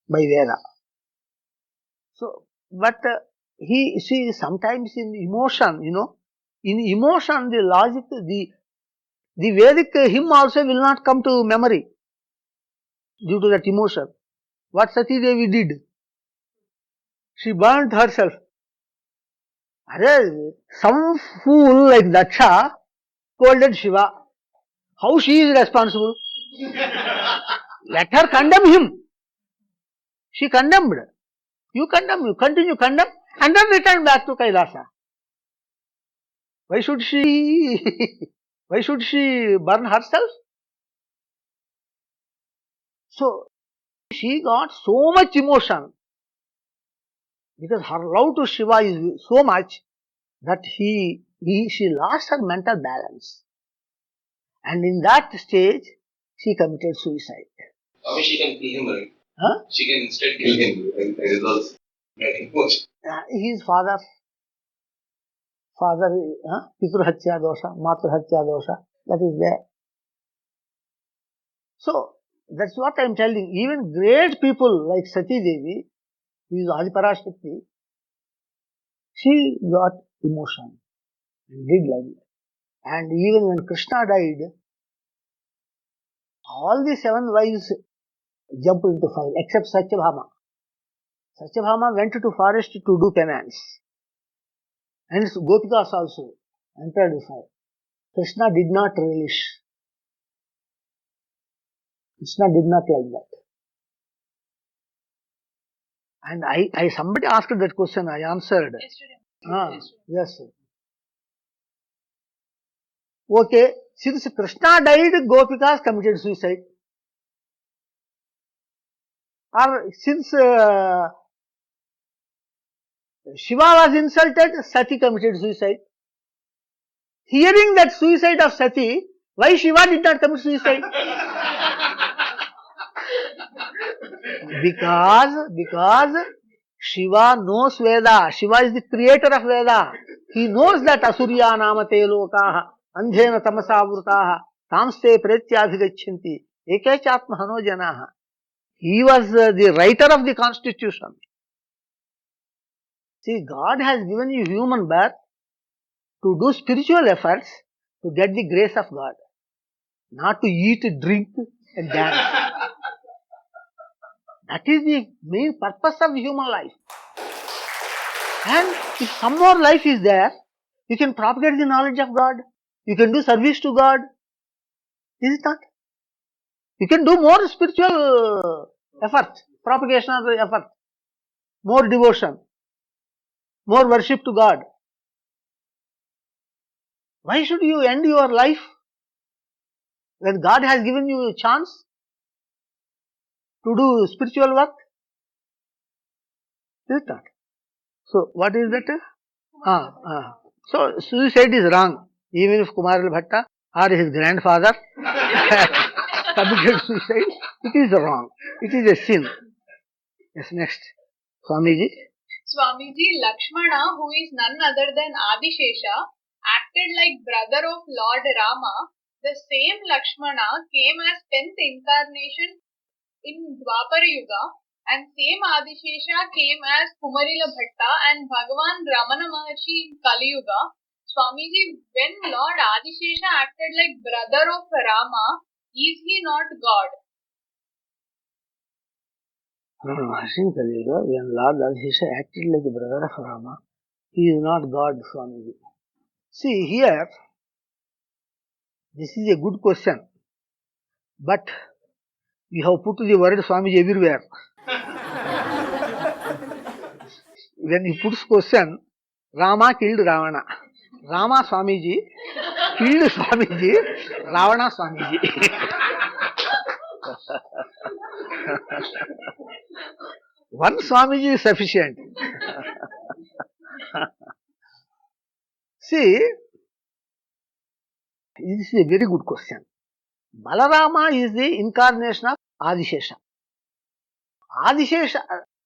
by Veda. So, but sometimes in emotion, in emotion, the logic, the Vedic hymn also will not come to memory due to that emotion. What Sati Devi did? She burnt herself. Some fool like Daksha scolded Shiva. How she is responsible? Let her condemn him. She condemned. You condemn, you continue condemn, and then return back to Kailasa. Why should she burn herself? So, she got so much emotion because her love to Shiva is so much that she lost her mental balance. And in that stage, she committed suicide. How she can kill him, right? Huh? She can instead kill him and resolve that emotion. His father, Pitur Hatya dosha, Matra Hatya dosha, that is there. So, that's what I am telling. Even great people like Sati Devi, who is Adiparashakti, she got emotion and did like that. And even when Krishna died, all the 7 wives jumped into fire except Satyabhama. Satyabhama went to forest to do penance. And Gopikas also entered the fire. Krishna did not relish. Krishna did not like that. And somebody asked that question, I answered. Yesterday. Yes, sir. Okay, since Krishna died, Gopikas committed suicide. Or since Shiva was insulted, Sati committed suicide. Hearing that suicide of Sati, why Shiva did not commit suicide? Because Shiva knows Veda. Shiva is the creator of Veda. He knows that Asurya namate lokaha andhena tamasa vrutaha tamste pretyadhigachanti ekechatmahano janaha. He was the writer of the constitution. See, God has given you human birth to do spiritual efforts to get the grace of God, not to eat, drink and dance. That is the main purpose of human life. And if some more life is there, you can propagate the knowledge of God. You can do service to God. Is it not? You can do more spiritual effort, propagation of the effort, more devotion, more worship to God. Why should you end your life when God has given you a chance to do spiritual work? Is it not? So, what is that? So, suicide is wrong. Even if Kumarila Bhatta or his grandfather committed suicide, it is wrong. It is a sin. Yes, next. Swamiji. Swamiji, Lakshmana, who is none other than Aadishesha, acted like brother of Lord Rama. The same Lakshmana came as 10th incarnation in Dwapara Yuga, and same Aadishesha came as Kumarila Bhatta and Bhagavan Ramana Maharshi in Kali Yuga. Swamiji, when Lord Aadishesha acted like brother of Rama, is he not God? No, in Kali Yuga, when Lord Aadishesha acted like the brother of Rama, he is not God, Swamiji. See, here, this is a good question, but you have put the word Swamiji everywhere. When he puts question, Rama killed Ravana. Rama Swamiji killed Swamiji, Ravana Swamiji. One Swamiji is sufficient. See, this is a very good question. Balarama is the incarnation of Aadishesha.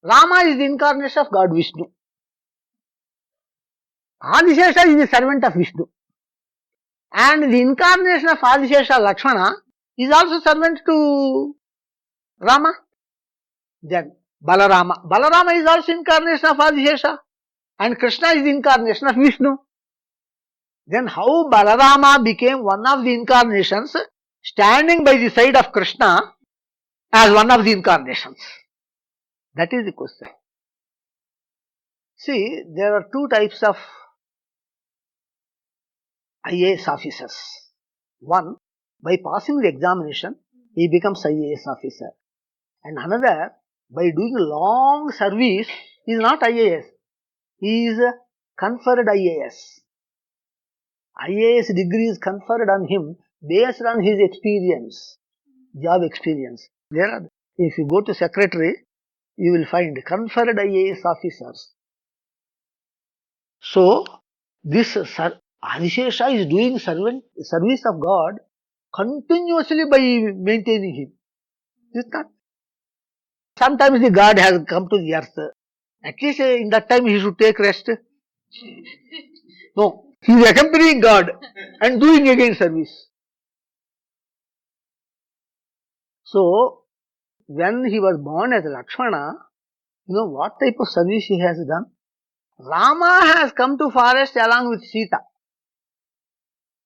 Rama is the incarnation of God Vishnu. Aadishesha is the servant of Vishnu. And the incarnation of Aadishesha, Lakshmana, is also servant to Rama. Then Balarama. Balarama is also incarnation of Aadishesha. And Krishna is the incarnation of Vishnu. Then how Balarama became one of the incarnations standing by the side of Krishna as one of the incarnations? That is the question. See, there are two types of IAS officers. One, by passing the examination, he becomes IAS officer. And another, by doing long service, he is not IAS. He is conferred IAS. IAS degree is conferred on him based on his experience, job experience. There are, if you go to secretary, you will find conferred IAS officers. So, this Aadishesha is doing service of God continuously by maintaining him. Is it not? Sometimes the God has come to the earth. At least in that time he should take rest. No, he is accompanying God and doing again service. So, when he was born as Lakshmana, you know what type of service he has done? Rama has come to forest along with Sita.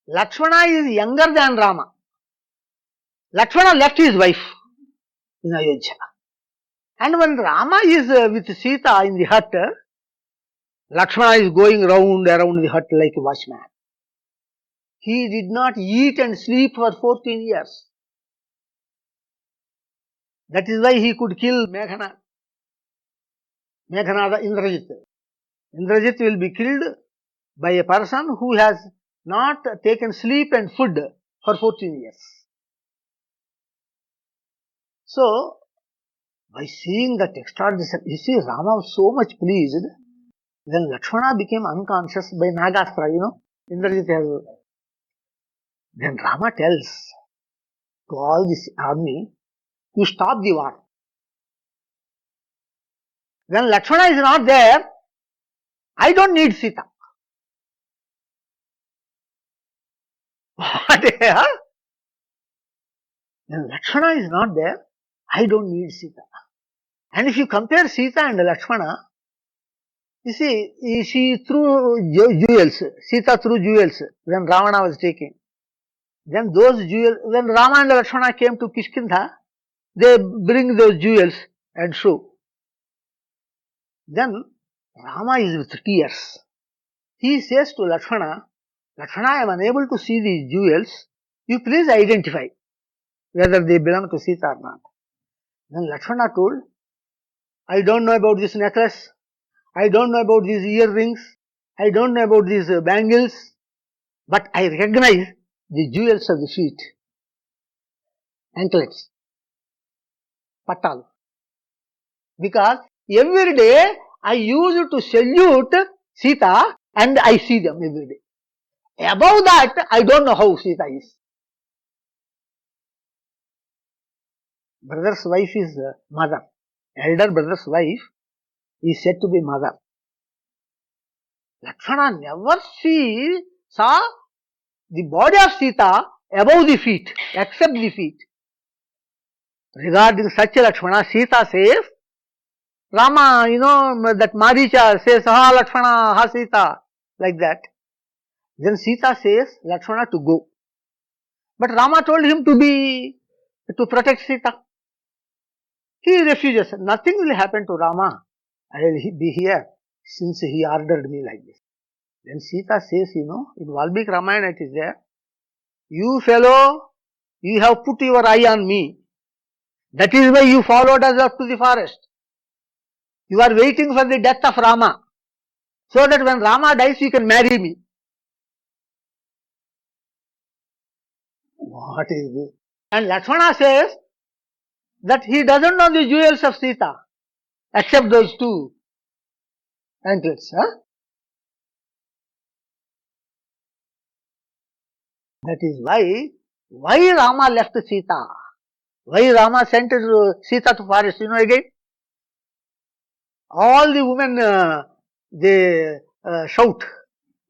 Lakshmana is younger than Rama. Lakshmana left his wife in Ayodhya. And when Rama is with Sita in the hut, Lakshmana is going around the hut like a watchman. He did not eat and sleep for 14 years. That is why he could kill Meghanada, Indrajit. Indrajit will be killed by a person who has not taken sleep and food for 14 years. So, by seeing that extraordinary, you see, Rama was so much pleased when Lakshmana became unconscious by Nagastra, Indrajit has. Then Rama tells to all this army, you stop the war. When Lakshmana is not there, I don't need Sita. When Lakshmana is not there, I don't need Sita. And if you compare Sita and Lakshmana, You see, she threw jewels, Sita threw jewels when Ravana was taking. Then those jewels, when Rama and Lakshmana came to Kishkindha, they bring those jewels and show. Then Rama is with tears. He says to Lakshmana, Lakshmana, I am unable to see these jewels. You please identify whether they belong to Sita or not. Then Lakshmana told, I don't know about this necklace. I don't know about these earrings. I don't know about these bangles. But I recognize the jewels of the feet, anklets, patal. Because every day I use to salute Sita and I see them every day. Above that, I don't know how Sita is. Brother's wife is mother. Elder brother's wife is said to be mother. Lakshmana never saw the body of Sita above the feet, except the feet. Regarding such Lakshmana, Sita says, Rama, that Maricha says, ha Lakshmana, ha Sita, like that. Then Sita says, Lakshmana to go. But Rama told him to protect Sita. He refuses. Nothing will happen to Rama. I will be here since he ordered me like this. Then Sita says, in Valmiki Ramayana it is there, you fellow, you have put your eye on me. That is why you followed us up to the forest. You are waiting for the death of Rama, so that when Rama dies, you can marry me. What is this? And Lakshmana says that he doesn't know the jewels of Sita, except those two anklets. That is why Rama left Sita. Why Rama sent Sita to forest, again? All the women, they shout,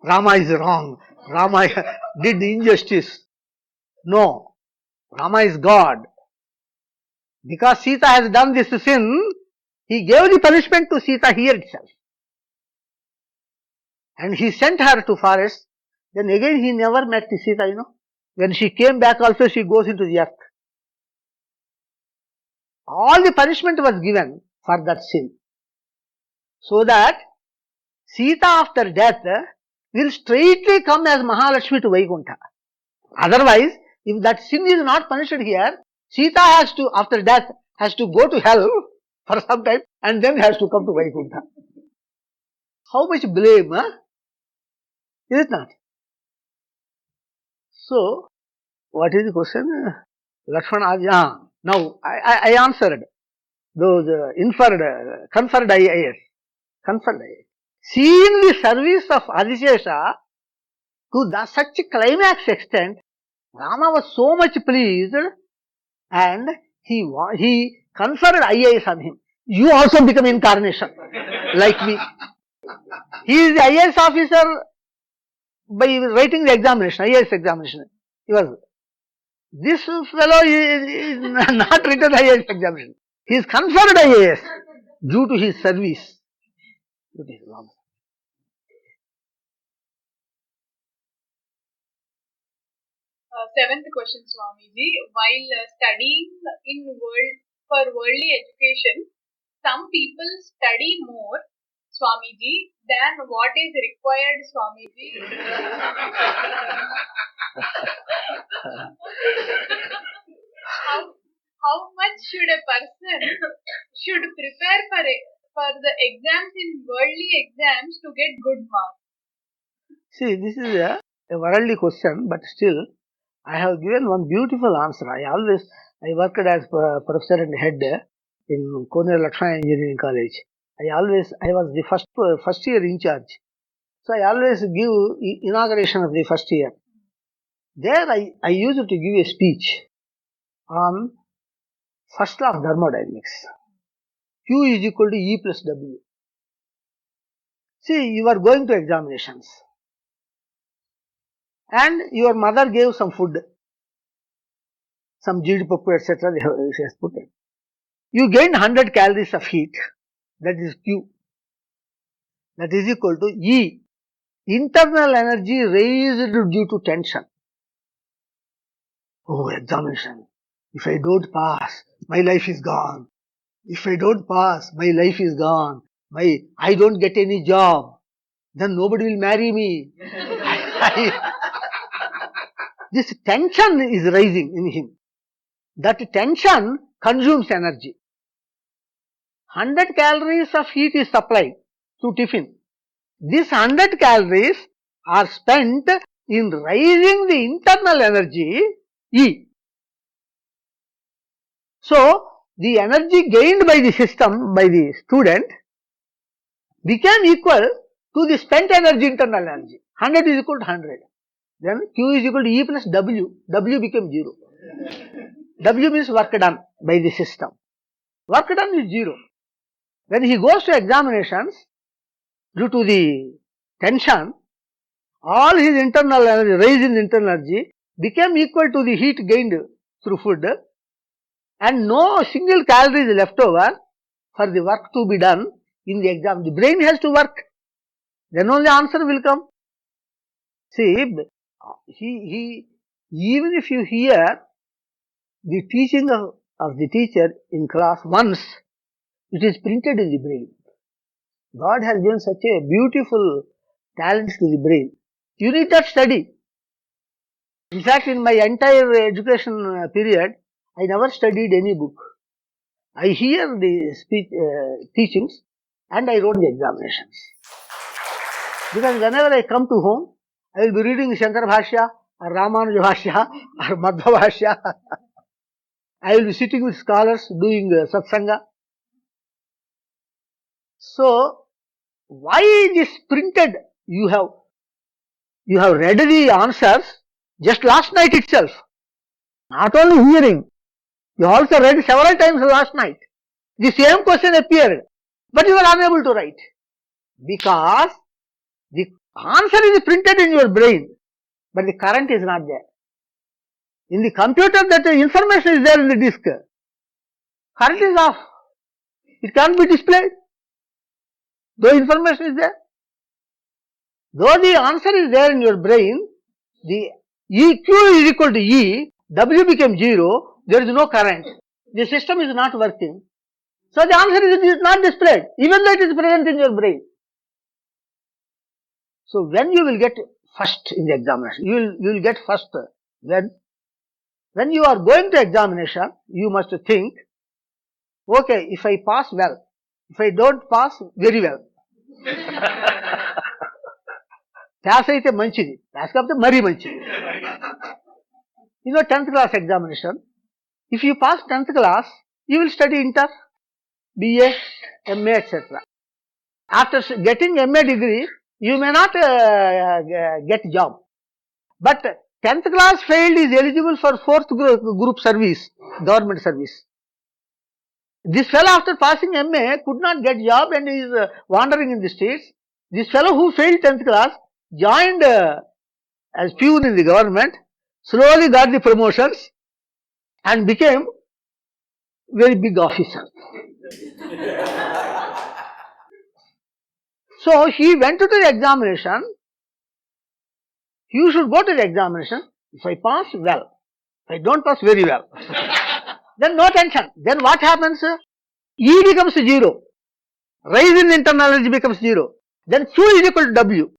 Rama is wrong. Rama did injustice. No, Rama is God. Because Sita has done this sin, he gave the punishment to Sita here itself. And he sent her to forest. Then again he never met Sita, When she came back also, she goes into the earth. All the punishment was given for that sin. So that Sita after death will straightly come as Mahalakshmi to Vaikuntha. Otherwise, if that sin is not punished here, Sita has to, after death, has to go to hell for some time and then has to come to Vaikuntha. How much blame, is it not? So, what is the question? Lakshmana, now I answered those conferred IAS. Seeing the service of Aadishesha to such climax extent, Rama was so much pleased and he conferred IAS on him. You also become incarnation, like me. He is the IAS officer by writing the examination, IAS examination. This fellow is not written IAS examination. He is conferred IAS due to his service. Seventh question, Swamiji. While studying for worldly education, some people study more, Swamiji, than what is required, Swamiji. How much should a person should prepare for the exams in worldly exams to get good marks? See, this is a worldly question, but still, I have given one beautiful answer. I worked as professor and head in Kumarila Bhatta Engineering College. I was the first year in charge. So I always give inauguration of the first year. There I used to give a speech on first law of thermodynamics. Q is equal to E plus W. See, you are going to examinations. And your mother gave some food, some jeedipappu, etc. She has put it. You gain 100 calories of heat. That is Q. that is equal to E. Internal energy raised due to tension. Oh, examination. If I don't pass, my life is gone. If I don't pass, my life is gone. I don't get any job. Then nobody will marry me. This tension is rising in him. That tension consumes energy. 100 calories of heat is supplied through tiffin. These 100 calories are spent in raising the internal energy, E. So, the energy gained by the system, by the student, became equal to the spent energy, internal energy. 100 is equal to 100. Then Q is equal to E plus W. W became 0. W means work done by the system. Work done is 0. When he goes to examinations, due to the tension, all his internal energy, raised in internal energy, became equal to the heat gained through food, and no single calorie is left over for the work to be done in the exam. The brain has to work. Then only answer will come. See, even if you hear the teaching of the teacher in class once, it is printed in the brain. God has given such a beautiful talent to the brain. You need that study. In fact, in my entire education period, I never studied any book. I hear the speech, teachings, and I wrote the examinations. Because whenever I come to home, I will be reading Shankara Bhashya, or Ramanuja Bhashya, or Madhva Bhashya. I will be sitting with scholars doing Satsanga. So, why this printed? You have read the answers just last night itself. Not only hearing, you also read several times last night. The same question appeared, but you were unable to write. Because the answer is printed in your brain, but the current is not there. In the computer, that information is there in the disk. Current is off. It can't be displayed. Though information is there. Though the answer is there in your brain, the EQ is equal to E, W became 0, there is no current. The system is not working. So the answer is not displayed, even though it is present in your brain. So when you will get first in the examination, you will get first when you are going to examination, you must think, okay, if I pass, well. If I don't pass, very well. Pass అయితే మంచిది, pass కాకపోతే మరీ మంచిది. You know, 10th class examination, if you pass 10th class, you will study inter, BA, MA, etc. After getting MA degree, you may not get job. But 10th class failed is eligible for 4th group service, government service. This fellow, after passing MA, could not get job and is wandering in the streets. This fellow who failed 10th class joined as peon in the government, slowly got the promotions and became very big officer. So he went to the examination. You should go to the examination. If I pass, well. If I don't pass, very well. Then no tension. Then what happens? E becomes 0. Rise in internal energy becomes 0. Then Q is equal to W.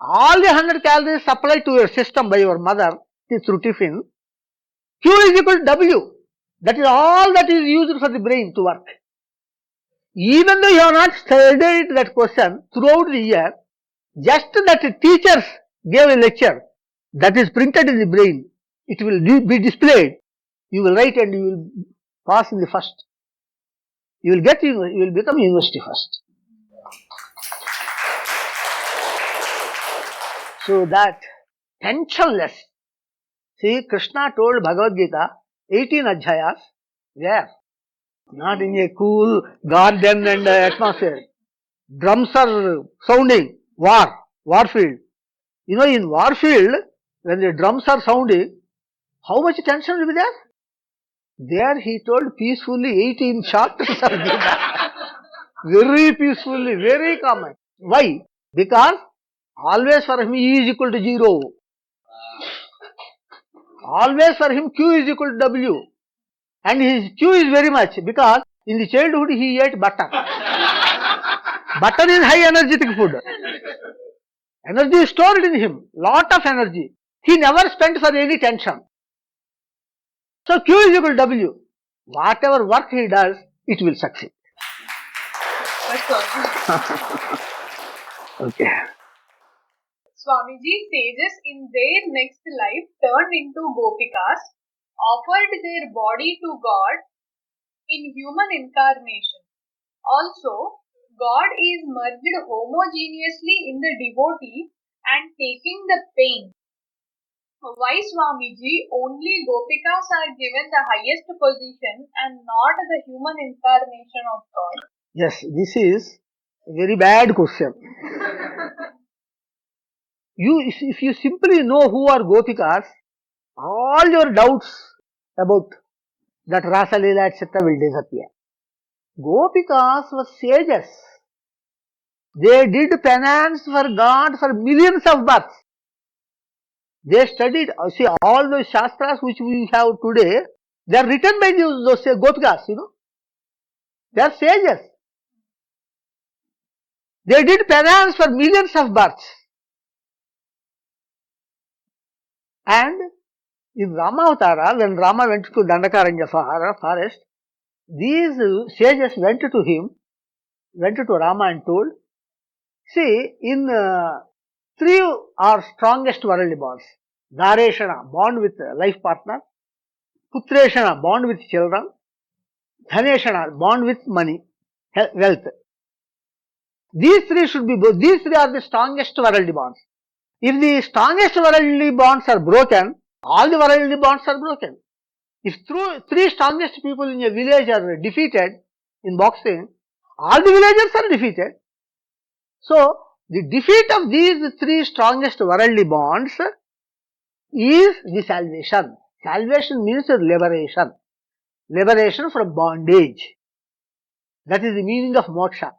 All the 100 calories supplied to your system by your mother through tiffin. Q is equal to W. That is all that is used for the brain to work. Even though you have not studied that question throughout the year, just that teachers gave a lecture that is printed in the brain, it will be displayed. You will write and you will pass in the first. You will become university first. So that tensionless. See, Krishna told Bhagavad Gita, 18 adhyayas, where? Not in a cool garden and atmosphere. Drums are sounding, warfield. You know, in warfield, when the drums are sounding, how much tension will be there? There he told peacefully 18 chapters of Gita. Very peacefully, very calm. Why? Because always for him E is equal to 0. Always for him Q is equal to W. And his Q is very much because in the childhood he ate butter. Butter is high energetic food. Energy is stored in him. Lot of energy. He never spent for any tension. So Q is equal to W. Whatever work he does, it will succeed. Okay. Swamiji, sages in their next life turned into Gopikas, offered their body to God in human incarnation. Also, God is merged homogeneously in the devotee and taking the pain. Why, Swamiji, only Gopikas are given the highest position and not the human incarnation of God? Yes, this is a very bad question. If you simply know who are Gopikas, all your doubts about that Rasa Leela etc. will disappear. Gopikas were sages. They did penance for God for millions of births. They studied, see, all those shastras which we have today, they are written by those Gopikas, They are sages. They did penance for millions of births. And in Ramavatara, when Rama went to Dandakaranya forest, these sages went to him, went to Rama and told, see, in three are strongest worldly bonds. Dhareshana, bond with life partner. Putreshana, bond with children. Dhaneshana, bond with money, wealth. These three are the strongest worldly bonds. If the strongest worldly bonds are broken, all the worldly bonds are broken. If three strongest people in a village are defeated in boxing, all the villagers are defeated. So, the defeat of these three strongest worldly bonds is the salvation. Salvation means liberation. Liberation from bondage. That is the meaning of moksha.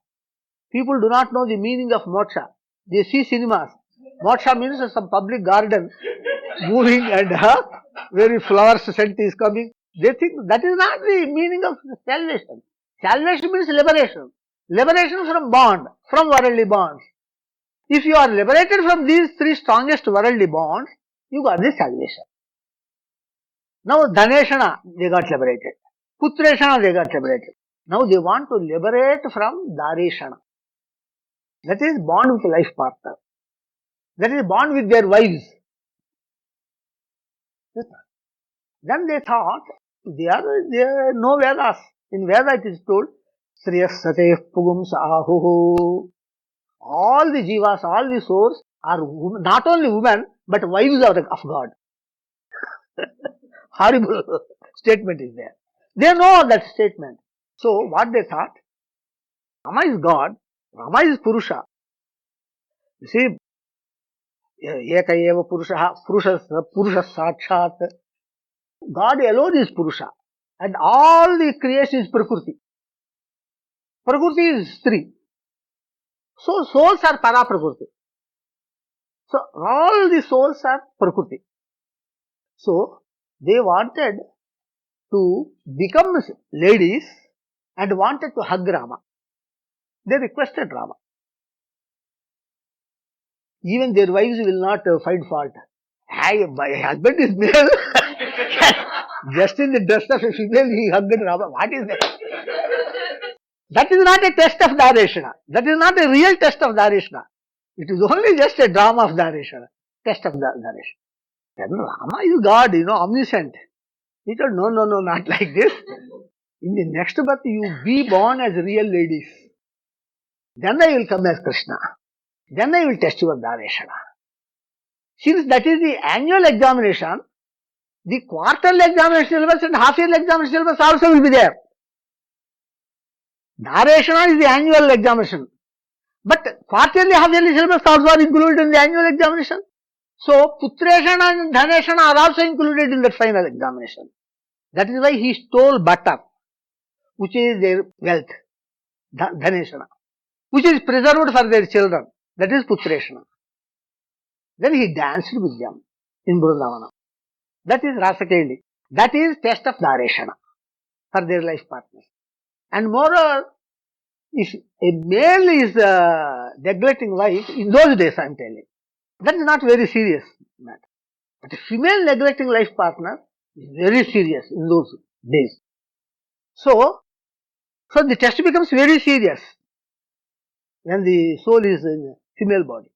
People do not know the meaning of moksha. They see cinemas. Moksha means some public garden moving and very flowers scent is coming. They think that is not the meaning of salvation. Salvation means liberation. Liberation from bond, from worldly bonds. If you are liberated from these three strongest worldly bonds, you got the salvation. Now Dhaneshana, they got liberated. Putreshana, they got liberated. Now they want to liberate from Dhareshana. That is bond with life partner. That is bond with their wives. Then they thought, there no Vedas. In Veda it is told, Sri Satya Sai Baba. All the jivas, all the souls are not only women, but wives of God. Horrible statement is there. They know that statement. So what they thought, Rama is God, Rama is Purusha. You see, Eka eva Purusha, Purusha Sakshat. God alone is Purusha. And all the creation is Prakriti. Prakriti is three. So souls are Para Prakriti. So all the souls are Prakriti. So they wanted to become ladies and wanted to hug Rama. They requested Rama. Even their wives will not find fault. My husband is male. Just in the dress of a female, he hugged Rama. What is that? That is not a test of Dhareshana. That is not a real test of Dhareshana. It is only just a drama of Dhareshana. Test of Dhareshana. Then Rama is God, omniscient. He told, no, not like this. In the next birth, you be born as real ladies. Then I will come as Krishna. Then I will test your Dhareshana. Since that is the annual examination, the quarterly examination syllabus and half-yearly examination syllabus also will be there. Dhareshana is the annual examination. But quarterly, half-yearly syllabus also are included in the annual examination. So, Putreshana and Dhaneshana are also included in that final examination. That is why he stole butter, which is their wealth, Dhaneshana. which is preserved for their children. That is Putreshana. Then he danced with them in Vrindavana. That is Rasakeli. That is test of Dareshana for their life partners. And moreover, if a male is neglecting wife, in those days I am telling, that is not very serious matter. But a female neglecting life partner is very serious in those days. So the test becomes very serious when the soul is in a female body.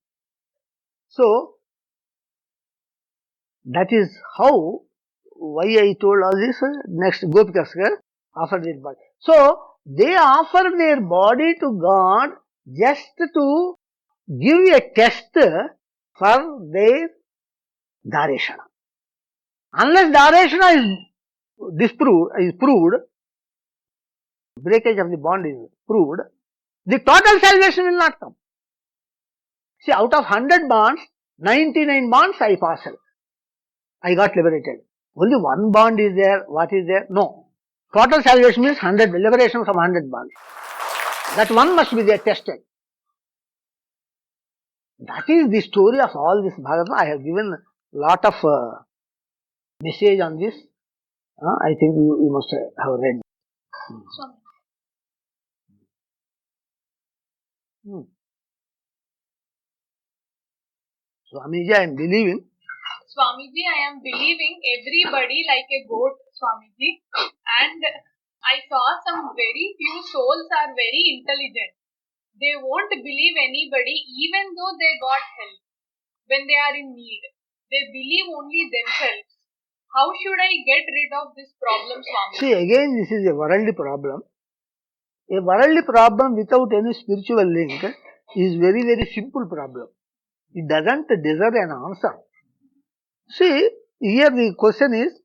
So that is how, why I told all this, next Gopikas offer their body. So they offer their body to God just to give a test for their Dareshana. Unless Dareshana is proved, breakage of the bond is proved, the total salvation will not come. See, out of 100 bonds, 99 bonds I passed. I got liberated. Only one bond is there. What is there? No. Total salvation means 100, liberation from 100 bonds. That one must be there tested. That is the story of all this Bhagavatam. I have given a lot of message on this. I think you must have read. Swamiji, I am believing. Swamiji, I am believing everybody like a goat, Swamiji. And I saw some very few souls are very intelligent. They won't believe anybody even though they got help when they are in need. They believe only themselves. How should I get rid of this problem, Swami? See, again, this is a worldly problem. A worldly problem without any spiritual link is very, very simple problem. It doesn't deserve an answer. See, here the question is,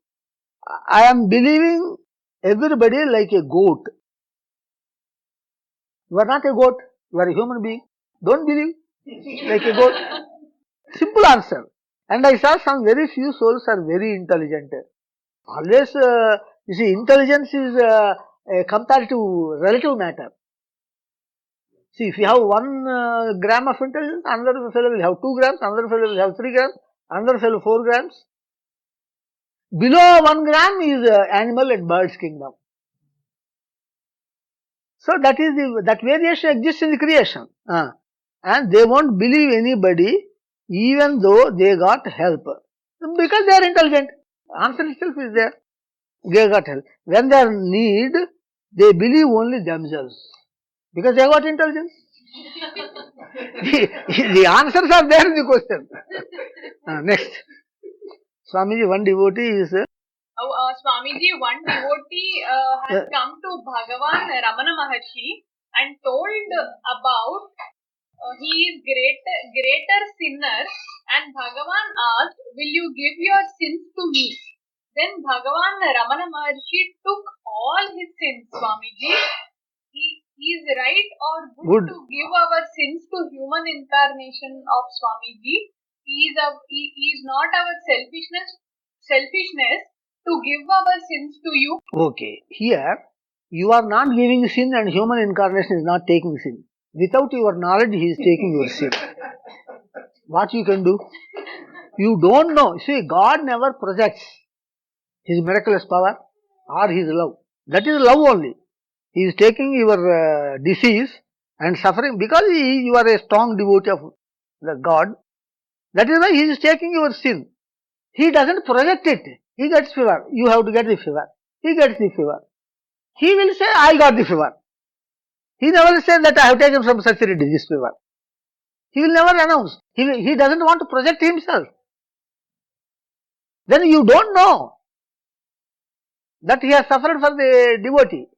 I am believing everybody like a goat. You are not a goat, you are a human being. Don't believe like a goat. Simple answer. And I saw some very few souls are very intelligent. Always, you see, intelligence is a comparative, relative matter. See, if you have 1 gram of intelligence, another fellow will have 2 grams, another fellow will have 3 grams, another fellow 4 grams. Below 1 gram is animal and birds kingdom. So that is that variation exists in the creation. And they won't believe anybody even though they got help. Because they are intelligent. Answer itself is there. They got help. When they are in need, they believe only themselves. Because they got intelligence. the answers are there in the question. Next. Swamiji, one devotee is... Swamiji, one devotee has come to Bhagavan Ramana Maharshi and told about he is greater sinner, and Bhagavan asked, will you give your sins to me? Then Bhagavan Ramana Maharshi took all his sins, Swamiji. He is right or good to give our sins to human incarnation of Swamiji. He is not our selfishness to give our sins to you. Okay, here you are not giving sin and human incarnation is not taking sin. Without your knowledge, he is taking your sin. What you can do? You don't know. See, God never projects his miraculous power or his love. That is love only. He is taking your disease and suffering because you are a strong devotee of the God. That is why he is taking your sin. He doesn't project it. He gets fever. You have to get the fever. He gets the fever. He will say, I got the fever. He never says that I have taken from such a disease fever. He will never announce. He doesn't want to project himself. Then you don't know that he has suffered for the devotee.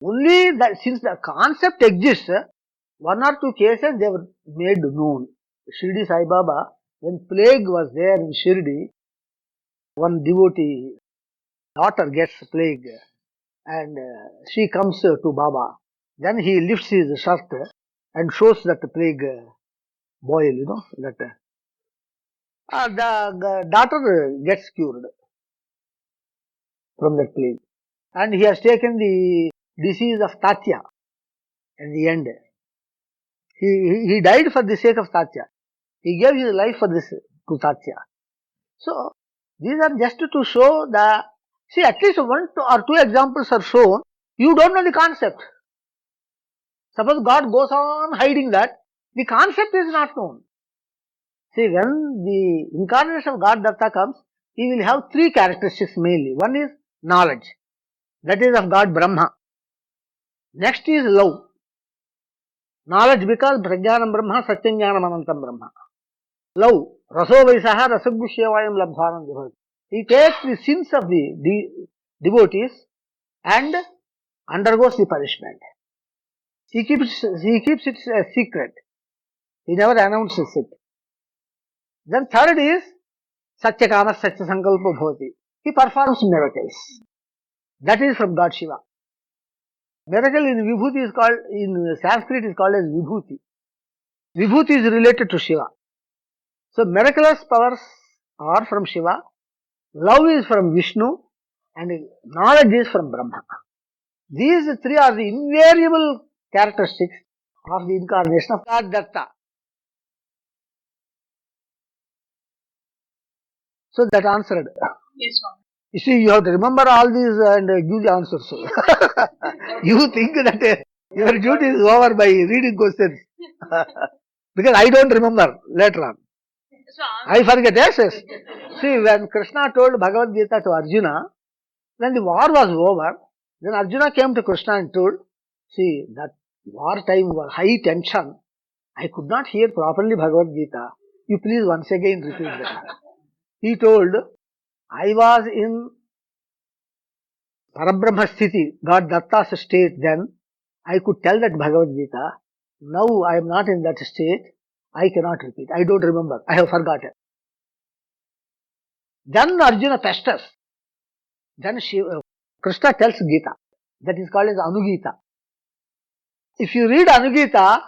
Only that since the concept exists, 1 or 2 cases they were made known. Shirdi Sai Baba, when plague was there in Shirdi, one devotee daughter gets plague and she comes to Baba. Then he lifts his shirt and shows that plague boil, that the daughter gets cured from that plague. And he has taken the disease of Tatya in the end. He died for the sake of Satya. He gave his life for this to Satya. So these are just to show the, see, at least one or two examples are shown. You don't know the concept. Suppose God goes on hiding that, the concept is not known. See, when the incarnation of God Datta comes, he will have three characteristics mainly. One is knowledge, that is of God Brahma. Next is love. Knowledge because Prajnanam Brahma, Satyajnanam Anantam Brahma. Love. Raso Vaisaha Rasagushyavayam Labdhanam Devotee. He takes the sins of the devotees and undergoes the punishment. He keeps it a secret. He never announces it. Then third is Satya Kama Satya Sankalpa Bhavati. He performs miracles. That is from God Shiva. Miracle in Vibhuti is called, in Sanskrit is called as Vibhuti. Vibhuti is related to Shiva. So miraculous powers are from Shiva, love is from Vishnu, and knowledge is from Brahma. These three are the invariable characteristics of the incarnation of God Datta. So that answered. Yes, Swami. You see, you have to remember all these and give the answers. You think that your duty is over by reading questions. Because I don't remember later on. I forget, yes. See, when Krishna told Bhagavad Gita to Arjuna, when the war was over, then Arjuna came to Krishna and told, see, that war time was high tension. I could not hear properly Bhagavad Gita. You please once again repeat that. He told, I was in Parabrahma Sthiti, God Datta's state then. I could tell that Bhagavad Gita. Now I am not in that state. I cannot repeat. I don't remember. I have forgotten. Then Arjuna pesters. Then Krishna tells Gita. That is called as Anugita. If you read Anugita,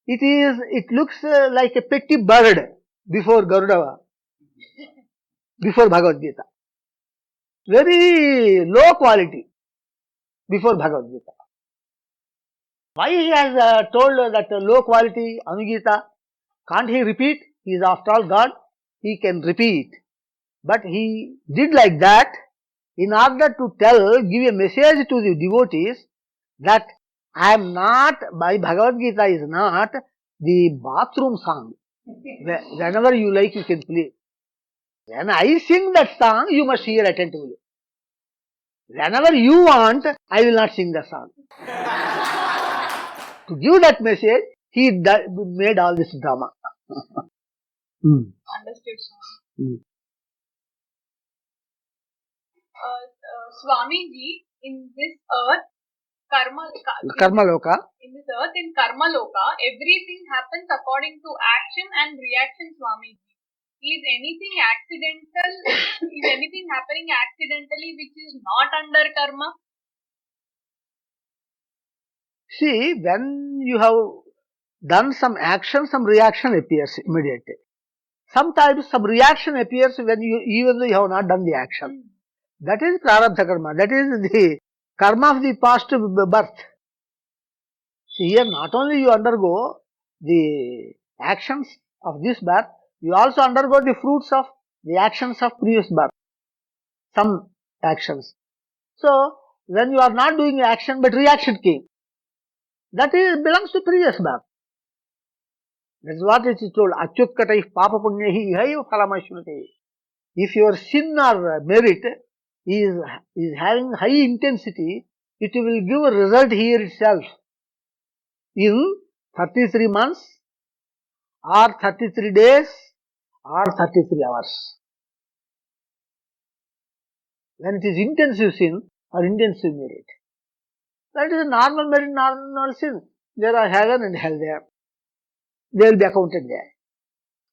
it looks like a petty bird before Garuda, before Bhagavad Gita. Very low quality before Bhagavad Gita. Why he has told that low quality Anugita? Can't he repeat? He is after all God. He can repeat. But he did like that in order to give a message to the devotees that I am not, my Bhagavad Gita is not the bathroom song. Whenever you like, you can play. When I sing that song, you must hear attentively. Whenever you want, I will not sing the song. To give that message, he made all this drama. Understood, Swami. Swamiji, in this earth, Karma Loka. In this earth, in Karma Loka, everything happens according to action and reaction, Swamiji. Is anything accidental? Is anything happening accidentally which is not under karma? See, when you have done some action, some reaction appears immediately. Sometimes some reaction appears when even though you have not done the action. That is prarabdha karma. That is the karma of the past birth. See, here not only you undergo the actions of this birth, you also undergo the fruits of the actions of previous birth. Some actions. So, when you are not doing action but reaction came, that belongs to previous birth. That is what it is told. Achyutkataihi papa punyahi ihaiva phalamashvate. If your sin or merit is having high intensity, it will give a result here itself in 33 months or 33 days or 33 hours. When it is intensive sin or intensive merit. That is a normal merit, normal sin. There are heaven and hell there. They will be accounted there.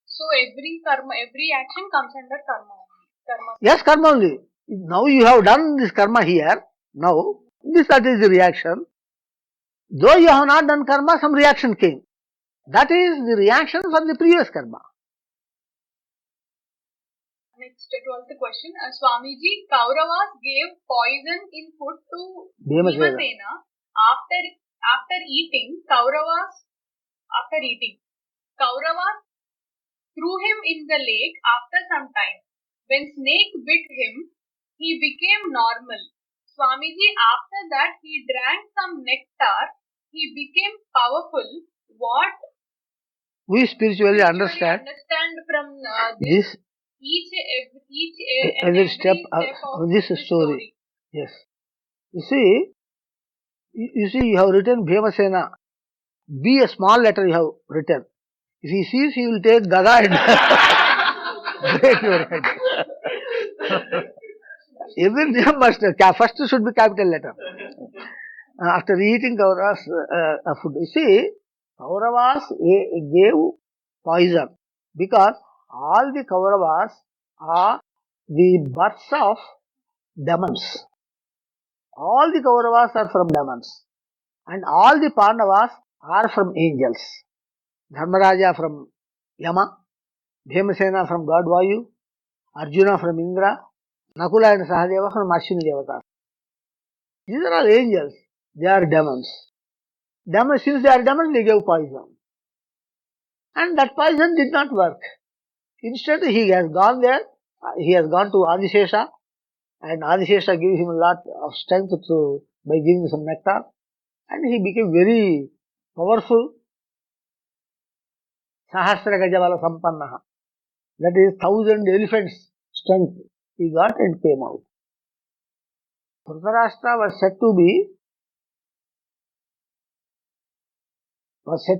So every karma, every action comes under karma. Yes, karma only. Now you have done this karma here. Now, that is the reaction. Though you have not done karma, some reaction came. That is the reaction for the previous karma. Next, 12th question. Swamiji, Kauravas gave poison in food to Bhima. After eating, Kauravas after eating. Kauravas threw him in the lake after some time. When snake bit him, he became normal. Swamiji, after that, he drank some nectar. He became powerful. What we spiritually understand from this every step of this story. Yes. You see, you have written Bhimasena. B, a small letter you have written. If he sees, he will take Gada and break your head. Every name must, first should be capital letter. After eating Kauravas food. You see, Kauravas gave poison because all the Kauravas are the births of demons. All the Kauravas are from demons. And all the Pandavas are from angels. Dharmaraja from Yama, Bhimasena from God Vayu, Arjuna from Indra, Nakula and Sahadeva from Ashwini Devatas. These are all angels. They are demons. Since they are demons, they gave poison. And that poison did not work. Instead, he has gone there. He has gone to Aadishesha. And Aadishesha gave him a lot of strength by giving some nectar. And he became very powerful. Sahasra Gajabala Sampannaha. That is 1,000 elephants strength he got and came out. Dhritarashtra was said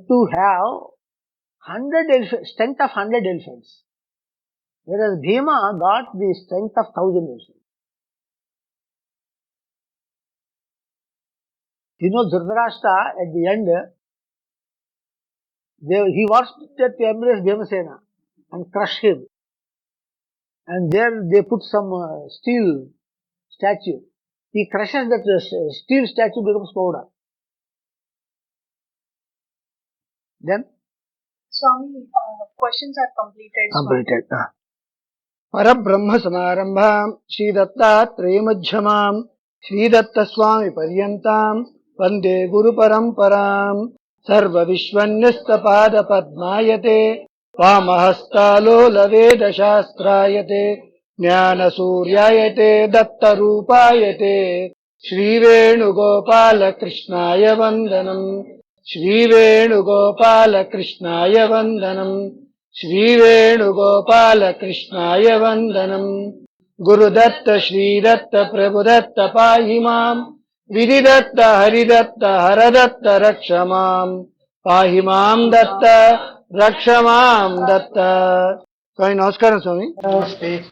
to have 100 strength of 100 elephants. Whereas Bhima got the strength of 1,000 elephants. You know, Dhritarashtra at the end, he wanted to embrace Bhimasena and crush him. And there they put some steel statue. He crushes that steel statue, becomes powder. Then? Swami, questions are completed. Parabrahma Samarambham Shri Datta Trayamajhamam Shri Datta Swami Paryantam Vande Guru Paramparam Sarva Vishwannyastapada Padmayate Vamahastalo Laveda Shastrayate Jnana Suryayate Datta Rupayate Shri Venugopala Krishnaya Vandanam Shri Venugopala Krishnaya Vandanam Shri Venugopala Krishnaya Vandanam Guru Datta Shri Datta Prabhu Datta Pahimam Vidhi Datta Hari Datta Haradatta Rakshamam Pahimam Datta Rakshamam Datta. Swami, Namaskaram Swami. Namaste.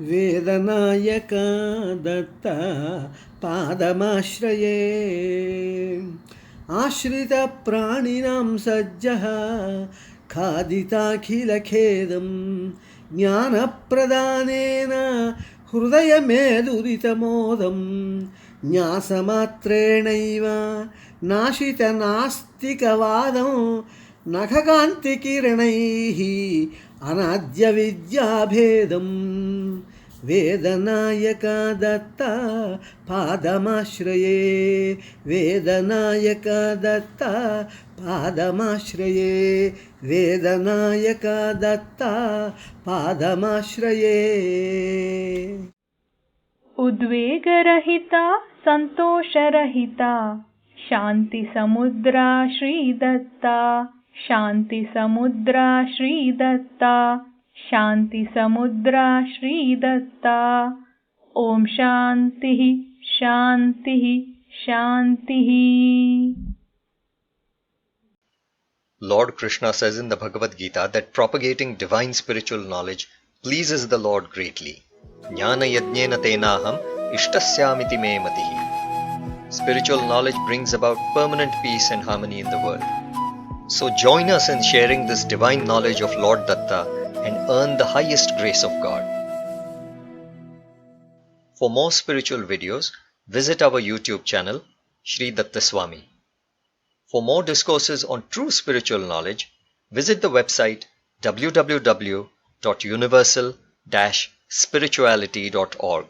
Vedanayaka Datta Padamashraye Ashrita Praninam Sajjaha Khaditakhila Khedam Jnana Pradhanena Hrudayameduritamodam Nyasamatrenaiva Nashita Nastikavadam Nakhakanti Kiranaihi Anadya Vidyabhedam Vedanayaka Datta Padamashraye Vedanayaka Datta Padamashraye Vedanayaka Datta Padamashraye Udvegarahita Santosharahita Shanti Samudra Shri Datta Shanti Samudra Shri Datta Shanti Samudra Shri Datta Om Shanti Shanti Shanti. Lord Krishna says in the Bhagavad Gita that propagating divine spiritual knowledge pleases the Lord greatly. Jnana yajnena tenaham ishtasyamiti me matihi. Spiritual knowledge brings about permanent peace and harmony in the world. So join us in sharing this divine knowledge of Lord Datta and earn the highest grace of God. For more spiritual videos, visit our YouTube channel, Shri Datta Swami. For more discourses on true spiritual knowledge, visit the website www.universal-spirituality.org.